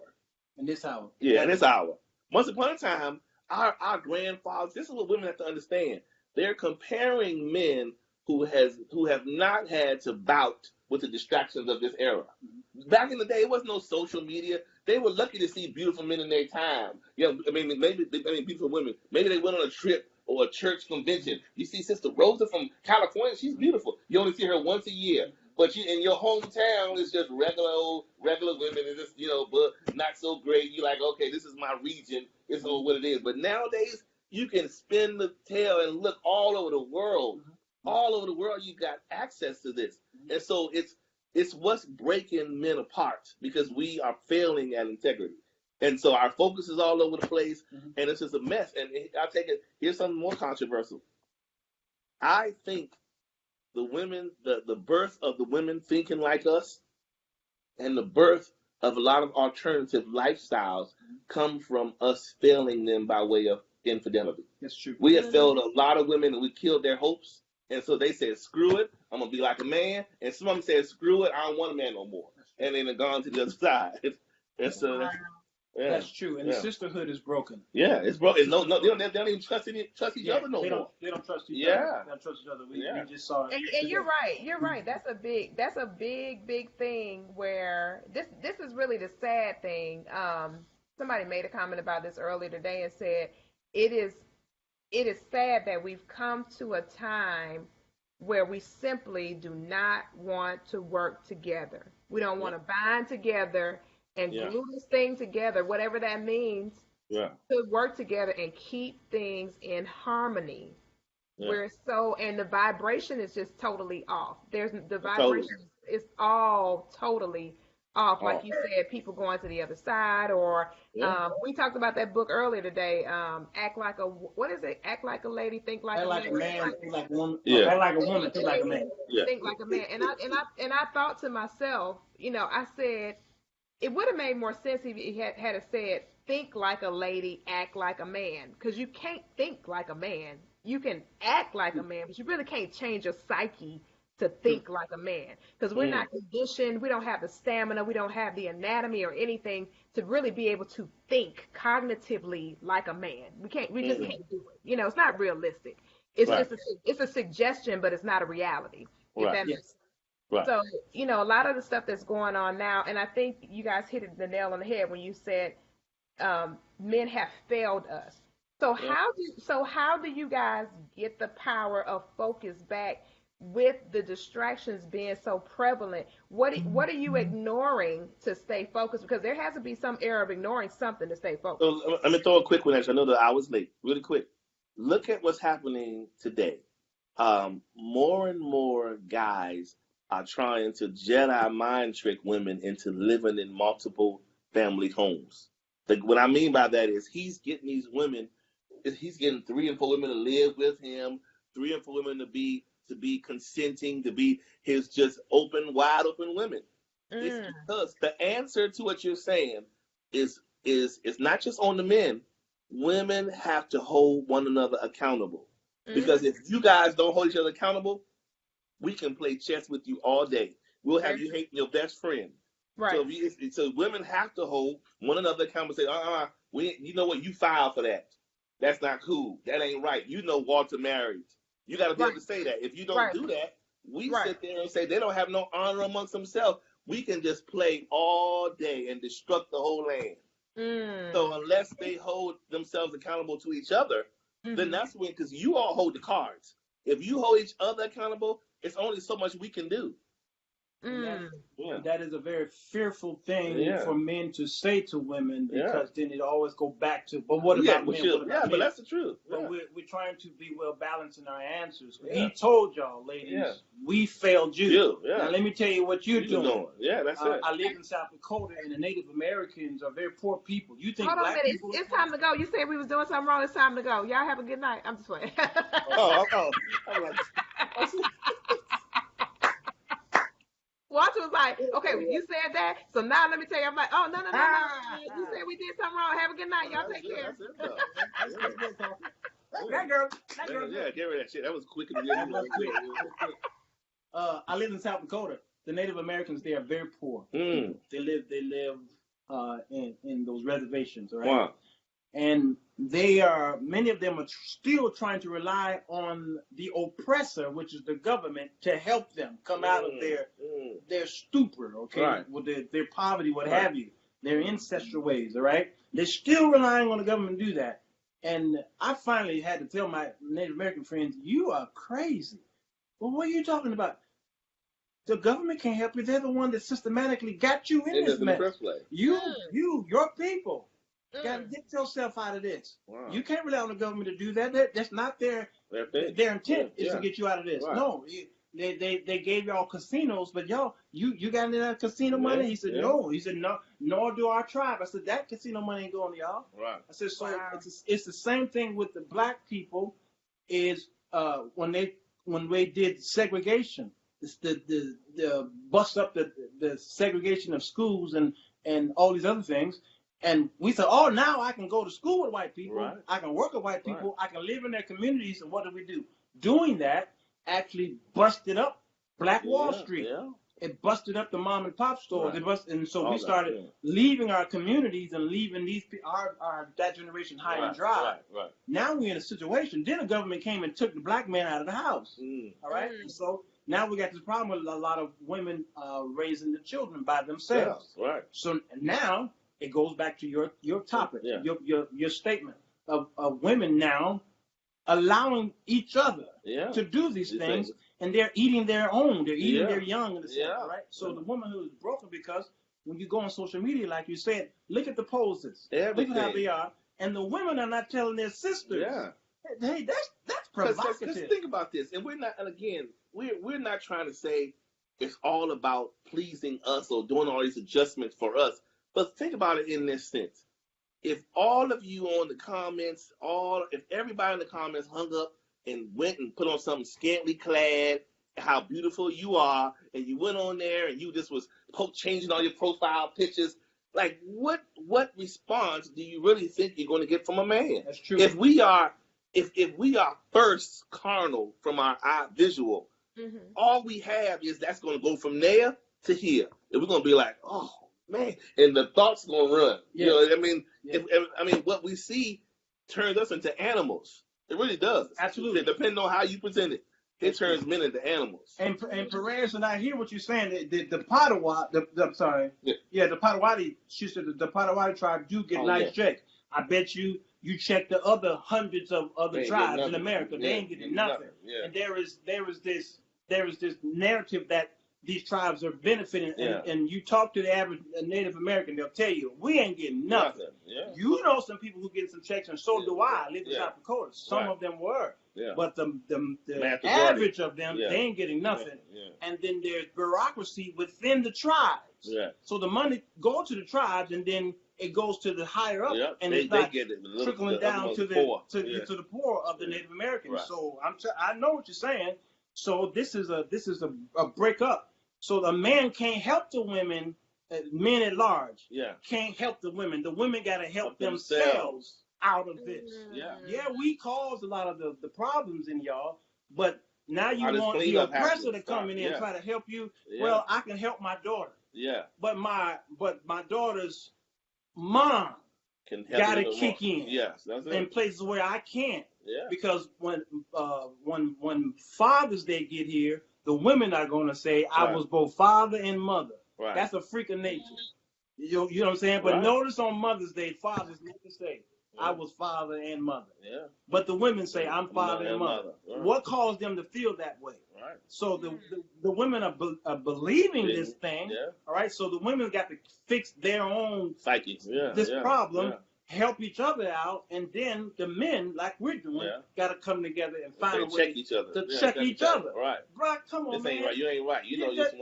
Speaker 2: Yeah, in this hour. Once upon a time, our grandfathers, this is what women have to understand. They're comparing men who have not had to bout with the distractions of this era. Back in the day, it wasn't no social media. They were lucky to see beautiful men in their time. Maybe beautiful women. Maybe they went on a trip or a church convention. You see Sister Rosa from California, she's beautiful. You only see her once a year. But in your hometown, it's just regular women. It's just, but not so great. You're like, okay, this is my region. It's what it is. But nowadays, you can spin the tail and look all over the world. All over the world, you got access to this. And so it's what's breaking men apart because we are failing at integrity. And so our focus is all over the place,
Speaker 3: Mhm.
Speaker 2: and it's just a mess. And I take it. Here's something more controversial. I think the women, the birth of the women thinking like us, and the birth of a lot of alternative lifestyles come from us failing them by way of infidelity.
Speaker 3: That's true.
Speaker 2: We have failed a lot of women, and we killed their hopes. And so they said, "Screw it, I'm gonna be like a man." And some of them said, "Screw it, I don't want a man no more." And then they've gone to the other side. And so
Speaker 3: That's true. And the sisterhood is broken.
Speaker 2: Yeah, it's broken. No, they don't even trust each other no more.
Speaker 3: They don't trust each other. They don't trust each other. We just saw it.
Speaker 1: And you're right. You're right. That's a big thing where this is really the sad thing. Somebody made a comment about this earlier today and said it is sad that we've come to a time where we simply do not want to work together. We don't want to bind together and glue this thing together, whatever that means, to work together and keep things in harmony. Where and the vibration is just totally off. The vibration is all totally off. Like you said, people going to the other side, or we talked about that book earlier today. Act like a Act like a lady, think like a man,
Speaker 3: think like a woman. Act like a woman, think like a man.
Speaker 1: Think like a man. And I thought to myself, I said it would have made more sense if he had said think like a lady, act like a man, because you can't think like a man. You can act like a man, but you really can't change your psyche to think like a man, because we're not conditioned. We don't have the stamina. We don't have the anatomy or anything to really be able to think cognitively like a man. We just can't do it. It's not realistic. It's it's a suggestion, but it's not a reality. If that makes sense.
Speaker 2: Right.
Speaker 1: So, a lot of the stuff that's going on now, and I think you guys hit the nail on the head when you said men have failed us. So how do you guys get the power of focus back with the distractions being so prevalent? What are you ignoring to stay focused? Because there has to be some error of ignoring something to stay focused.
Speaker 2: So let me throw a quick one at you. I know that I was late. Really quick. Look at what's happening today. More and more guys are trying to Jedi mind trick women into living in multiple family homes. What I mean by that is he's getting these women. He's getting 3 and 4 women to live with him, 3 and 4 women to be consenting, to be his just wide open women. It's because the answer to what you're saying is not just on the men. Women have to hold one another accountable. Because if you guys don't hold each other accountable, we can play chess with you all day. We'll have you hating your best friend.
Speaker 1: Right.
Speaker 2: So women have to hold one another accountable. Say, you know what? You filed for that. That's not cool. That ain't right. Walter married. You got to be able to say that. If you don't do that, we sit there and say they don't have no honor amongst themselves. We can just play all day and destruct the whole land. So unless they hold themselves accountable to each other, then that's when, because you all hold the cards. If you hold each other accountable, it's only so much we can do.
Speaker 3: That is a very fearful thing for men to say to women, because then it always go back to, but what about men?
Speaker 2: But that's the truth.
Speaker 3: But we're trying to be well balanced in our answers. He told y'all, ladies, we failed you. Now let me tell you what you're doing.
Speaker 2: Yeah, that's it.
Speaker 3: I live in South Dakota, and the Native Americans are very poor people. You think
Speaker 1: Hold on a minute,
Speaker 3: people?
Speaker 1: it's time to go. You said we was doing something wrong. It's time to go. Y'all have a good night. I'm just playing.
Speaker 2: I'm like,
Speaker 1: Walter was like, okay, well, you said that, so now let me tell you. I'm like, oh, no. You said we did something wrong. Have a good night. Y'all take care.
Speaker 3: That girl.
Speaker 2: Yeah, get rid of that shit. That was quick and
Speaker 3: quick. I live in South Dakota. The Native Americans, they are very poor. They live in those reservations, right?
Speaker 2: Wow.
Speaker 3: And many of them are still trying to rely on the oppressor, which is the government, to help them come out of their stupor, okay, with their poverty, what have you, their ancestral ways, all right? They're still relying on the government to do that. And I finally had to tell my Native American friends, you are crazy. Well, what are you talking about? The government can't help you. They're the one that systematically got you in this mess. Your people. Got to get yourself out of this. Wow. You can't rely on the government to do that. That's not their intent is to get you out of this. Right. No, they gave y'all casinos, but y'all you got any of that casino money? He said no. He said no, nor do our tribe. I said that casino money ain't going to y'all.
Speaker 2: Right.
Speaker 3: I said so.
Speaker 1: Wow.
Speaker 3: It's the same thing with the black people. Is when they did segregation, it's the bust up the segregation of schools and all these other things. And we said, oh, now I can go to school with white people.
Speaker 2: Right.
Speaker 3: I can work with white people.
Speaker 2: Right.
Speaker 3: I can live in their communities. And what do? Doing that actually busted up Black Wall Street.
Speaker 2: Yeah.
Speaker 3: It busted up the mom and pop stores.
Speaker 2: Right.
Speaker 3: And so
Speaker 2: All
Speaker 3: we started leaving our communities and leaving our that generation high and dry.
Speaker 2: Right.
Speaker 3: Now we're in a situation. Then the government came and took the black man out of the house. All right. And so now we got this problem with a lot of women raising the children by themselves.
Speaker 2: Yeah. Right.
Speaker 3: So now it goes back to your topic, your statement of women now allowing each other to do these things, and they're eating their own. They're eating their young in the sense, right? So the womanhood is broken because when you go on social media, like you said, look at the poses.
Speaker 2: Everything.
Speaker 3: Look at how they are. And the women are not telling their sisters.
Speaker 2: Yeah.
Speaker 3: Hey, that's provocative.
Speaker 2: Just think about this. And we're not trying to say it's all about pleasing us or doing all these adjustments for us. But think about it in this sense. If all of you on the comments, if everybody in the comments hung up and went and put on something scantily clad, how beautiful you are, and you went on there and you just was changing all your profile pictures, like what response do you really think you're going to get from a man?
Speaker 3: That's true.
Speaker 2: If we are first carnal from our eye visual, all we have is that's going to go from there to here, and we're going to be like, oh man, and the thoughts going to run.
Speaker 3: Yeah.
Speaker 2: You know what I mean? Yeah. What we see turns us into animals. It really does.
Speaker 3: Absolutely.
Speaker 2: Depending on how you present it, it turns men into animals.
Speaker 3: And Perez, and I hear what you're saying. The Potawatomi, the Potawatomi, she said the Potawatomi tribe do get nice checks. I bet you check the other hundreds of other tribes in America, they ain't getting nothing. Yeah. And there is this narrative that these tribes are benefiting, and you talk to the average Native American, they'll tell you, we ain't getting nothing. Yeah. You know some people who get some checks, and so do I. I live in South Dakota. Some of them were. Yeah. But the average of them, they ain't getting nothing. Yeah. And then there's bureaucracy within the tribes. Yeah. So the money goes to the tribes, and then it goes to the higher up, and it's not trickling down to the poor of the Native Americans. Right. So I know what you're saying. So this is a breakup. So the man can't help the women, men at large. Yeah. Can't help the women. The women got to help themselves out of this. Yeah. Yeah, we caused a lot of the problems in y'all, but now you want the oppressor to come in and try to help you. Yeah. Well, I can help my daughter. Yeah. But my daughter's mom got to kick in. Yes, that's it. In places where I can't. Yeah. Because when Father's Day get here, the women are going to say, I was both father and mother. Right. That's a freak of nature. You know what I'm saying? But notice on Mother's Day, fathers never say, I was father and mother. Yeah. But the women say, I'm father and mother. Right. What caused them to feel that way? Right. So the women are believing this thing. Yeah. All right. So the women got to fix their own psyche. This problem. Yeah. Help each other out, and then the men, like we're doing, got to come together and find a way
Speaker 2: check each other.
Speaker 3: Check each other.
Speaker 2: Right.
Speaker 3: Right, come on,
Speaker 2: this
Speaker 3: man.
Speaker 2: Ain't right. You ain't right. You know you
Speaker 3: that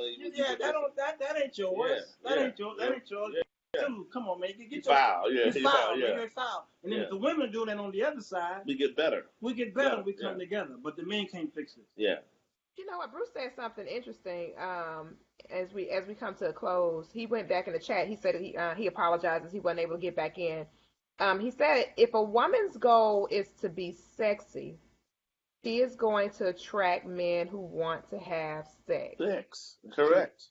Speaker 3: ain't yours. That ain't yours. Yeah. Dude, come on, man. Get your
Speaker 2: foul.
Speaker 3: Foul. And then if the women do that on the other side,
Speaker 2: we get better.
Speaker 3: We come together. But the men can't fix it.
Speaker 2: Yeah.
Speaker 1: You know what? Bruce said something interesting. As we come to a close, he went back in the chat. He said he apologizes. He wasn't able to get back in. He said if a woman's goal is to be sexy, she is going to attract men who want to have sex.
Speaker 2: Sex, correct.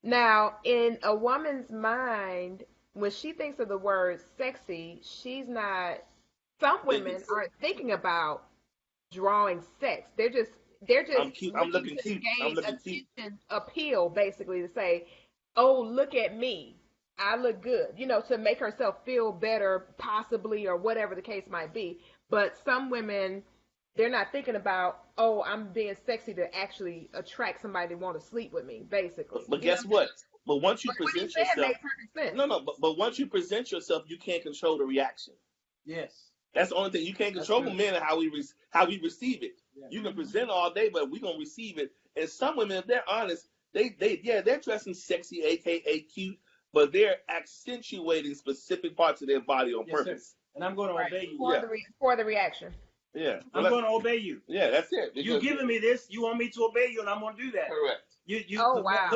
Speaker 1: Now, in a woman's mind, when she thinks of the word sexy, she's not. Some women aren't thinking about drawing sex. They're just
Speaker 2: I'm looking cute. I'm looking cute.
Speaker 1: Appeal, basically, to say, oh, look at me. I look good, to make herself feel better, possibly, or whatever the case might be. But some women, they're not thinking about, oh, I'm being sexy to actually attract somebody to want to sleep with me, basically.
Speaker 2: But guess what? But once you present yourself, but once you present yourself, you can't control the reaction.
Speaker 3: Yes,
Speaker 2: that's the only thing. You can't control men and how we receive it. Yeah. You can present all day, but we're gonna receive it, And some women, if they're honest, they're dressing sexy, aka cute, but they're accentuating specific parts of their body on
Speaker 3: Yes, sir.
Speaker 2: purpose.
Speaker 3: And I'm going to
Speaker 1: Right.
Speaker 3: obey you.
Speaker 1: For
Speaker 2: Yeah.
Speaker 1: for the reaction.
Speaker 2: Yeah.
Speaker 3: I'm going to obey you.
Speaker 2: Yeah, that's it.
Speaker 3: You giving me this, you want me to obey you, and I'm going to do that.
Speaker 2: Correct.
Speaker 1: Oh, wow.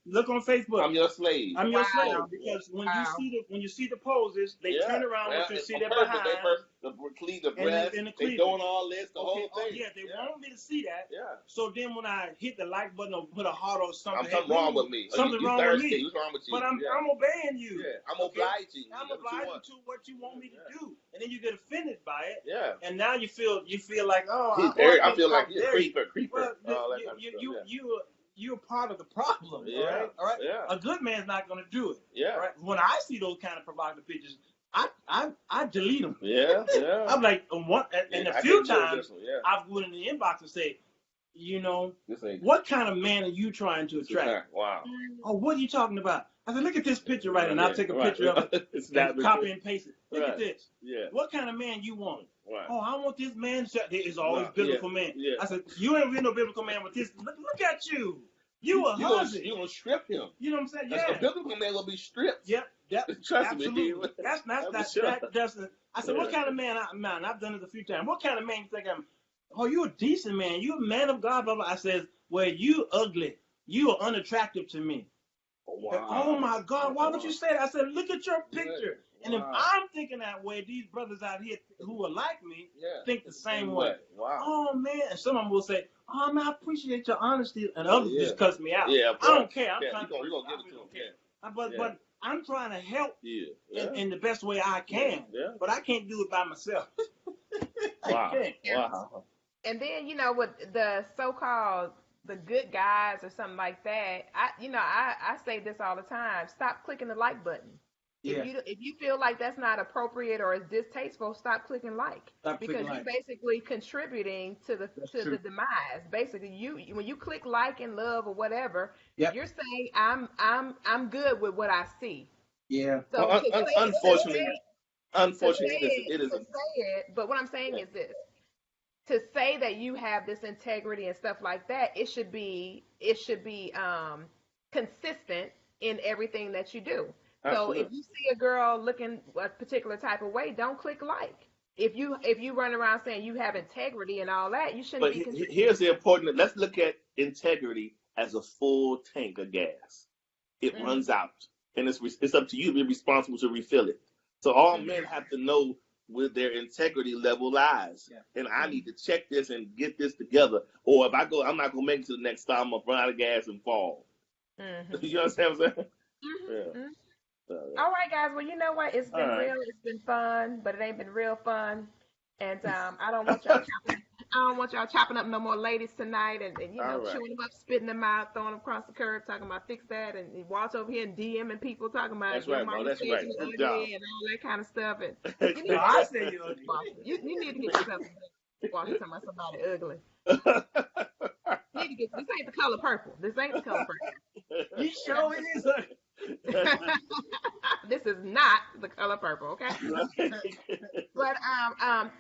Speaker 3: Look on Facebook.
Speaker 2: I'm your slave.
Speaker 3: I'm your slave,
Speaker 1: Wow.
Speaker 3: because when
Speaker 1: Wow.
Speaker 3: you see the poses, they turn around
Speaker 2: Well,
Speaker 3: with you, see
Speaker 2: on
Speaker 3: their
Speaker 2: purpose,
Speaker 3: behind,
Speaker 2: the breast,
Speaker 3: and the
Speaker 2: they
Speaker 3: cleavage.
Speaker 2: doing all this, the
Speaker 3: Okay,
Speaker 2: whole thing.
Speaker 3: yeah, they want me to see that.
Speaker 2: Yeah.
Speaker 3: So then when I hit the like button or put a heart or something,
Speaker 2: Something wrong with me.
Speaker 3: Something
Speaker 2: you
Speaker 3: wrong with
Speaker 2: thirsty.
Speaker 3: me.
Speaker 2: What's wrong with you?
Speaker 3: But I'm obeying you.
Speaker 2: Yeah, I'm
Speaker 3: Okay?
Speaker 2: obliging.
Speaker 3: I'm
Speaker 2: That's what you
Speaker 3: obliging
Speaker 2: want.
Speaker 3: to what you want me to do, and then you get offended by it,
Speaker 2: Yeah.
Speaker 3: and now you feel like, oh,
Speaker 2: I feel like you're a creeper.
Speaker 3: Well,
Speaker 2: All that kind of stuff.
Speaker 3: you're part of the problem.
Speaker 2: Yeah.
Speaker 3: All right.
Speaker 2: Yeah.
Speaker 3: A good man's not going to do it.
Speaker 2: Yeah.
Speaker 3: All right. When I see those kind of provocative pictures, I delete them.
Speaker 2: Yeah. Yeah.
Speaker 3: I'm like, and a few times
Speaker 2: Yeah.
Speaker 3: I've went in the inbox and say,
Speaker 2: This ain't
Speaker 3: what kind of man are you trying to attract?
Speaker 2: Wow.
Speaker 3: Oh, what are you talking about? I said, look at this picture right, and I'll take a picture of it,
Speaker 2: It's
Speaker 3: and copy and paste it. Look at
Speaker 2: Right.
Speaker 3: this.
Speaker 2: Yeah.
Speaker 3: What kind of man you want?
Speaker 2: Right.
Speaker 3: Oh, I want this man. There is always
Speaker 2: Wow.
Speaker 3: biblical man.
Speaker 2: Yeah.
Speaker 3: I said, you ain't really no biblical man with this. Look at you. You a husband.
Speaker 2: You gonna strip him?
Speaker 3: You know what I'm saying?
Speaker 2: A
Speaker 3: Yeah.
Speaker 2: biblical man will be stripped.
Speaker 3: Yep.
Speaker 2: Trust me.
Speaker 3: Absolutely. That's
Speaker 2: sure.
Speaker 3: I said, what kind of man? I've done it a few times. What kind of man you think I'm? Oh, you a decent man. You a man of God. Blah, blah. I said, well, you ugly. You are unattractive to me.
Speaker 2: Wow.
Speaker 3: Oh my God! Why would you say that? I said, look at your picture.
Speaker 2: Yeah.
Speaker 3: And if
Speaker 2: Wow.
Speaker 3: I'm thinking that way, these brothers out here who are like me think the same way.
Speaker 2: Wow.
Speaker 3: Oh man! And some of them will say, "Oh man, I appreciate your honesty," and others just cuss me out.
Speaker 2: Yeah.
Speaker 3: I don't care. I'm
Speaker 2: We're
Speaker 3: trying
Speaker 2: gonna give it to him.
Speaker 3: But I'm trying to help
Speaker 2: Yeah.
Speaker 3: in the best way I can.
Speaker 2: Yeah.
Speaker 3: But I can't do it by myself.
Speaker 2: Wow.
Speaker 3: I can't.
Speaker 2: Wow.
Speaker 1: And then, with the so-called the good guys or something like that, I say this all the time. Stop clicking the like button.
Speaker 3: Yeah.
Speaker 1: If you feel like that's not appropriate or is distasteful, stop clicking like. Because you're basically contributing to the demise. Basically, when you click like and love or whatever, you're saying I'm good with what I see.
Speaker 3: Yeah.
Speaker 1: So
Speaker 2: Well, unfortunately, it is.
Speaker 1: But what I'm saying is this: to say that you have this integrity and stuff like that, it should be consistent in everything that you do.
Speaker 2: Absolutely.
Speaker 1: So if you see a girl looking a particular type of way, don't click like. If you run around saying you have integrity and all that, you shouldn't be consistent.
Speaker 2: Here's the important. Let's look at integrity as a full tank of gas. It runs out, and it's up to you to be responsible to refill it. So all men have to know where their integrity level lies. Yeah. And I need to check this and get this together. Or if I go, I'm not going to make it to the next stop. I'm going to run out of gas and fall. Mm-hmm. You understand what I'm saying?
Speaker 1: Mm-hmm. Yeah. All right, guys. Well, you know what? It's been real. It's been fun, but it ain't been real fun. And I don't want y'all chopping up no more ladies tonight and chewing them up, spitting them out, throwing them across the curb, talking about fix that, and Walt's over here and DMing people talking about
Speaker 2: that's right, bro. That's right.
Speaker 1: Good job. And all that kind of stuff. And
Speaker 3: I say you're ugly.
Speaker 1: You need to get yourself Walt's talking about somebody ugly. This ain't the color purple. This ain't the color purple.
Speaker 3: You sure it is ugly.
Speaker 1: This is not the color purple, okay? But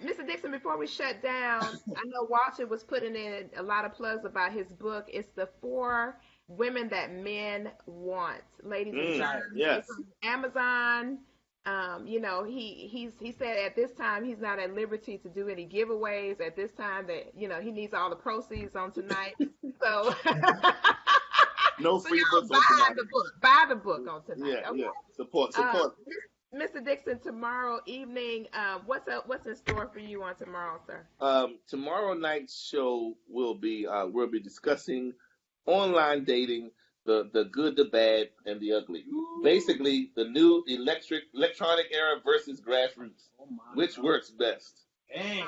Speaker 1: Mr. Dixon, before we shut down, I know Walter was putting in a lot of plugs about his book. It's the 4 Women That Men Want, ladies and gentlemen.
Speaker 2: Yes.
Speaker 1: It's on Amazon. He said at this time he's not at liberty to do any giveaways at this time, that he needs all the proceeds on tonight. So
Speaker 2: no free books on tonight.
Speaker 1: Buy the book on tonight.
Speaker 2: Yeah,
Speaker 1: okay?
Speaker 2: yeah. Support.
Speaker 1: Mr. Dixon, tomorrow evening, what's in store for you on tomorrow, sir?
Speaker 2: Tomorrow night's show will be we'll be discussing online dating, the good, the bad, and the ugly. Ooh. Basically, the new electronic era versus grassroots. Which works best?
Speaker 3: Dang.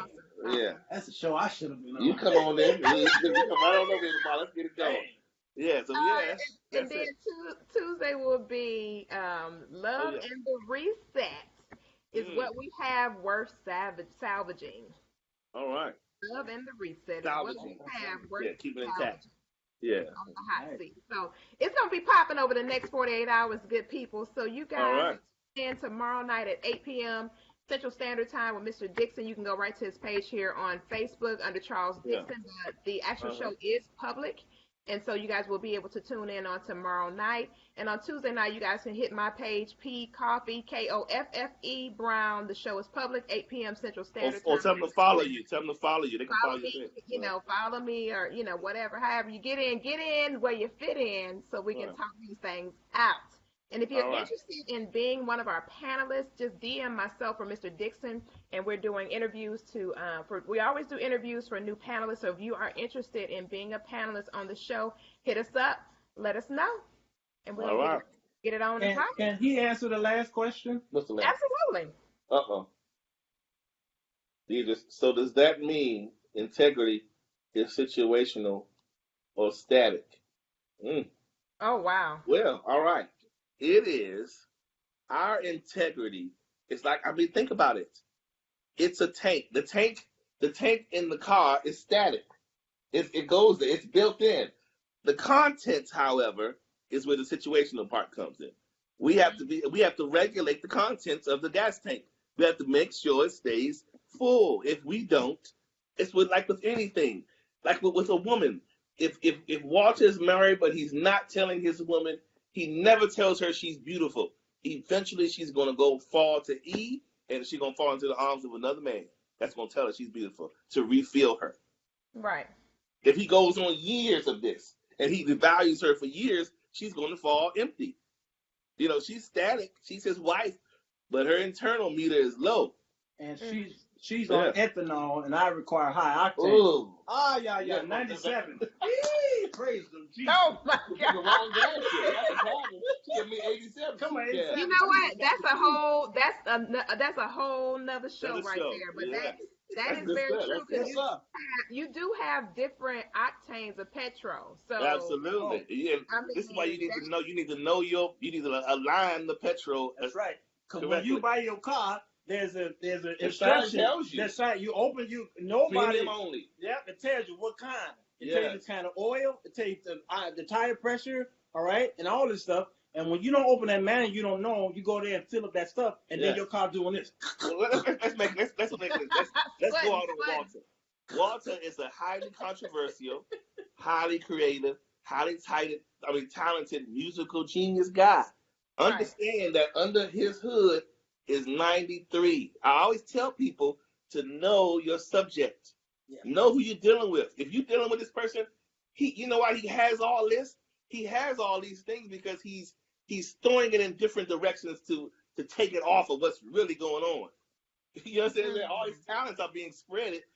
Speaker 2: Yeah.
Speaker 3: That's a show I should have been on.
Speaker 2: You come on in. Come right on over here tomorrow. Let's get it going. Yeah, so
Speaker 1: and then Tuesday will be Love and the Reset is what we have worth salvaging.
Speaker 2: All right.
Speaker 1: Love and the Reset
Speaker 2: salvaging.
Speaker 1: Is what we have worth
Speaker 2: keep it intact. Yeah.
Speaker 1: On the hot seat. So it's going to be popping over the next 48 hours, good people. So you guys can tomorrow night at 8 p.m. Central Standard Time with Mr. Dixon. You can go right to his page here on Facebook under Charles Dixon. The actual show is public. And so you guys will be able to tune in on tomorrow night. And on Tuesday night, you guys can hit my page, P Coffee, Koffe Brown. The show is public, 8 p.m. Central Standard
Speaker 2: Or
Speaker 1: Time.
Speaker 2: tell them to follow you. Tell them to follow you. They can follow
Speaker 1: Me,
Speaker 2: you.
Speaker 1: you know, follow me or, you know, whatever. However you get in where you fit in so we can talk these things out. And if you're interested in being one of our panelists, just DM myself or Mr. Dixon, and we're doing interviews we always do interviews for new panelists. So if you are interested in being a panelist on the show, hit us up, let us know, and we'll get it on.
Speaker 3: Can he answer the last question?
Speaker 2: What's the last?
Speaker 1: Absolutely.
Speaker 2: So does that mean integrity is situational or static?
Speaker 1: Oh, wow.
Speaker 2: Well, all right. It is. Our integrity is like, think about it. It's a tank. The tank in the car is static. It goes there. It's built in. The contents, however, is where the situational part comes in. We have to regulate the contents of the gas tank. We have to make sure it stays full. If we don't, it's with anything. Like with a woman. If Walter is married but he's not telling his woman, he never tells her she's beautiful. Eventually she's gonna fall to E, and she's gonna fall into the arms of another man that's gonna tell her she's beautiful to refill her.
Speaker 1: Right.
Speaker 2: If he goes on years of this and he devalues her for years, she's gonna fall empty. You know, she's static. She's his wife, but her internal meter is low.
Speaker 3: And she's on ethanol, and I require high octane.
Speaker 2: Oh.
Speaker 3: Yeah, 97. Praise them, Jesus.
Speaker 1: Oh my God.
Speaker 2: The wrong gas shit. That's the problem. She gave me 87.
Speaker 3: Come on, 87.
Speaker 1: You know what? That's a whole nother show right there. But that is very true, because you do have different octanes of petrol. So
Speaker 2: absolutely. This is why you need to know. You need to align the petrol.
Speaker 3: That's right. Because when you buy your car, there's an instruction.
Speaker 2: Tells you.
Speaker 3: That's right. You open nobody.
Speaker 2: Premium only.
Speaker 3: Yep. It tells you what kind. It tells you the kind of oil. It tells you the tire pressure. All right, and all this stuff. And when you don't open that manual, you don't know. You go there and fill up that stuff, and then your car doing this.
Speaker 2: Well, let's go on to Walter. Walter is a highly controversial, highly creative, talented musical genius guy. Understand that under his hood is 93. I always tell people to know your subject. Yeah. Know who you're dealing with. If you're dealing with this person, you know why he has all this? He has all these things because he's throwing it in different directions to take it off of what's really going on. You know what I'm saying? Mm-hmm. All these talents are being spread it.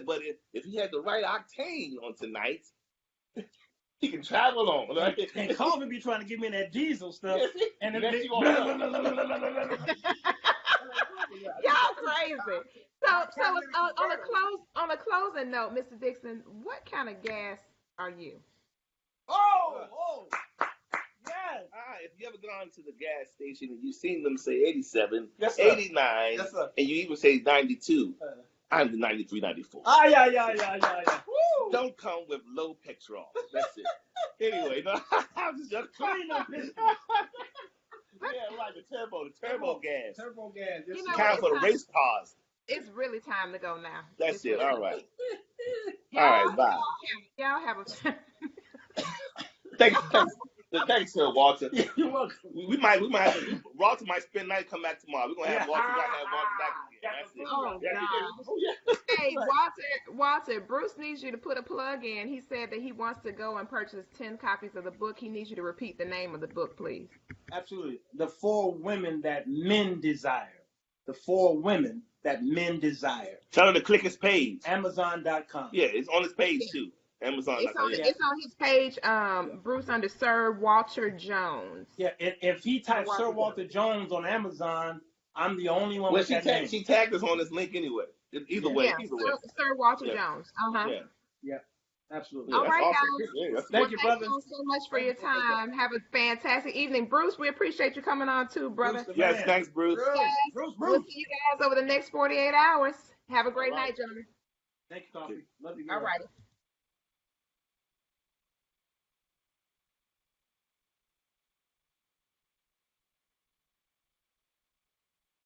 Speaker 2: But if he had the right octane on tonight, he can travel on. Right?
Speaker 3: And Coffee be trying to give me that diesel stuff. And then
Speaker 1: y'all crazy. So on a closing note, Mr. Dixon, what kind of gas are you?
Speaker 3: Oh, yes.
Speaker 2: If you ever gone to the gas station and you've seen them say 87,
Speaker 3: yes,
Speaker 2: 89,
Speaker 3: yes,
Speaker 2: and you even say 92, I'm the 93, 94.
Speaker 3: Yeah. Woo.
Speaker 2: Don't come with low petrol. That's it. Anyway, no, I'm just
Speaker 3: clean up this.
Speaker 2: Yeah, like the turbo gas.
Speaker 3: Turbo gas.
Speaker 1: You know,
Speaker 2: time for the race cars.
Speaker 1: It's really time to go now.
Speaker 2: That's it. All right. All right. Bye.
Speaker 1: Y'all have a.
Speaker 2: Thanks, sir, Walter.
Speaker 3: You're welcome.
Speaker 2: We might have Walter might spend night, come back tomorrow. We're gonna have Walter. Back again.
Speaker 1: Oh, God. Hey, Walter, Bruce needs you to put a plug in. He said that he wants to go and purchase 10 copies of the book. He needs you to repeat the name of the book, please.
Speaker 3: Absolutely. The 4 Women That Men Desire. The 4 Women That Men Desire.
Speaker 2: Tell him to click his page.
Speaker 3: Amazon.com.
Speaker 2: Yeah, it's on his page too. Amazon.com.
Speaker 1: It's on his page, Bruce under Sir Walter Jones.
Speaker 3: Yeah, if he types Sir Walter Jones on Amazon, I'm the only one with that name.
Speaker 2: She tagged us on this link anyway. Either way.
Speaker 1: Sir Walter Jones.
Speaker 3: Yeah, absolutely.
Speaker 1: All right,
Speaker 2: awesome.
Speaker 1: guys.
Speaker 3: Thank you, brother.
Speaker 1: Thank you so much for your time. Have a fantastic evening. Bruce, we appreciate you coming on too, brother.
Speaker 2: Yes, thanks, Bruce.
Speaker 3: Bruce.
Speaker 1: We'll see you guys over the next 48 hours. Have a great night, gentlemen.
Speaker 3: Thank you, Coffee. Love you.
Speaker 1: All righty.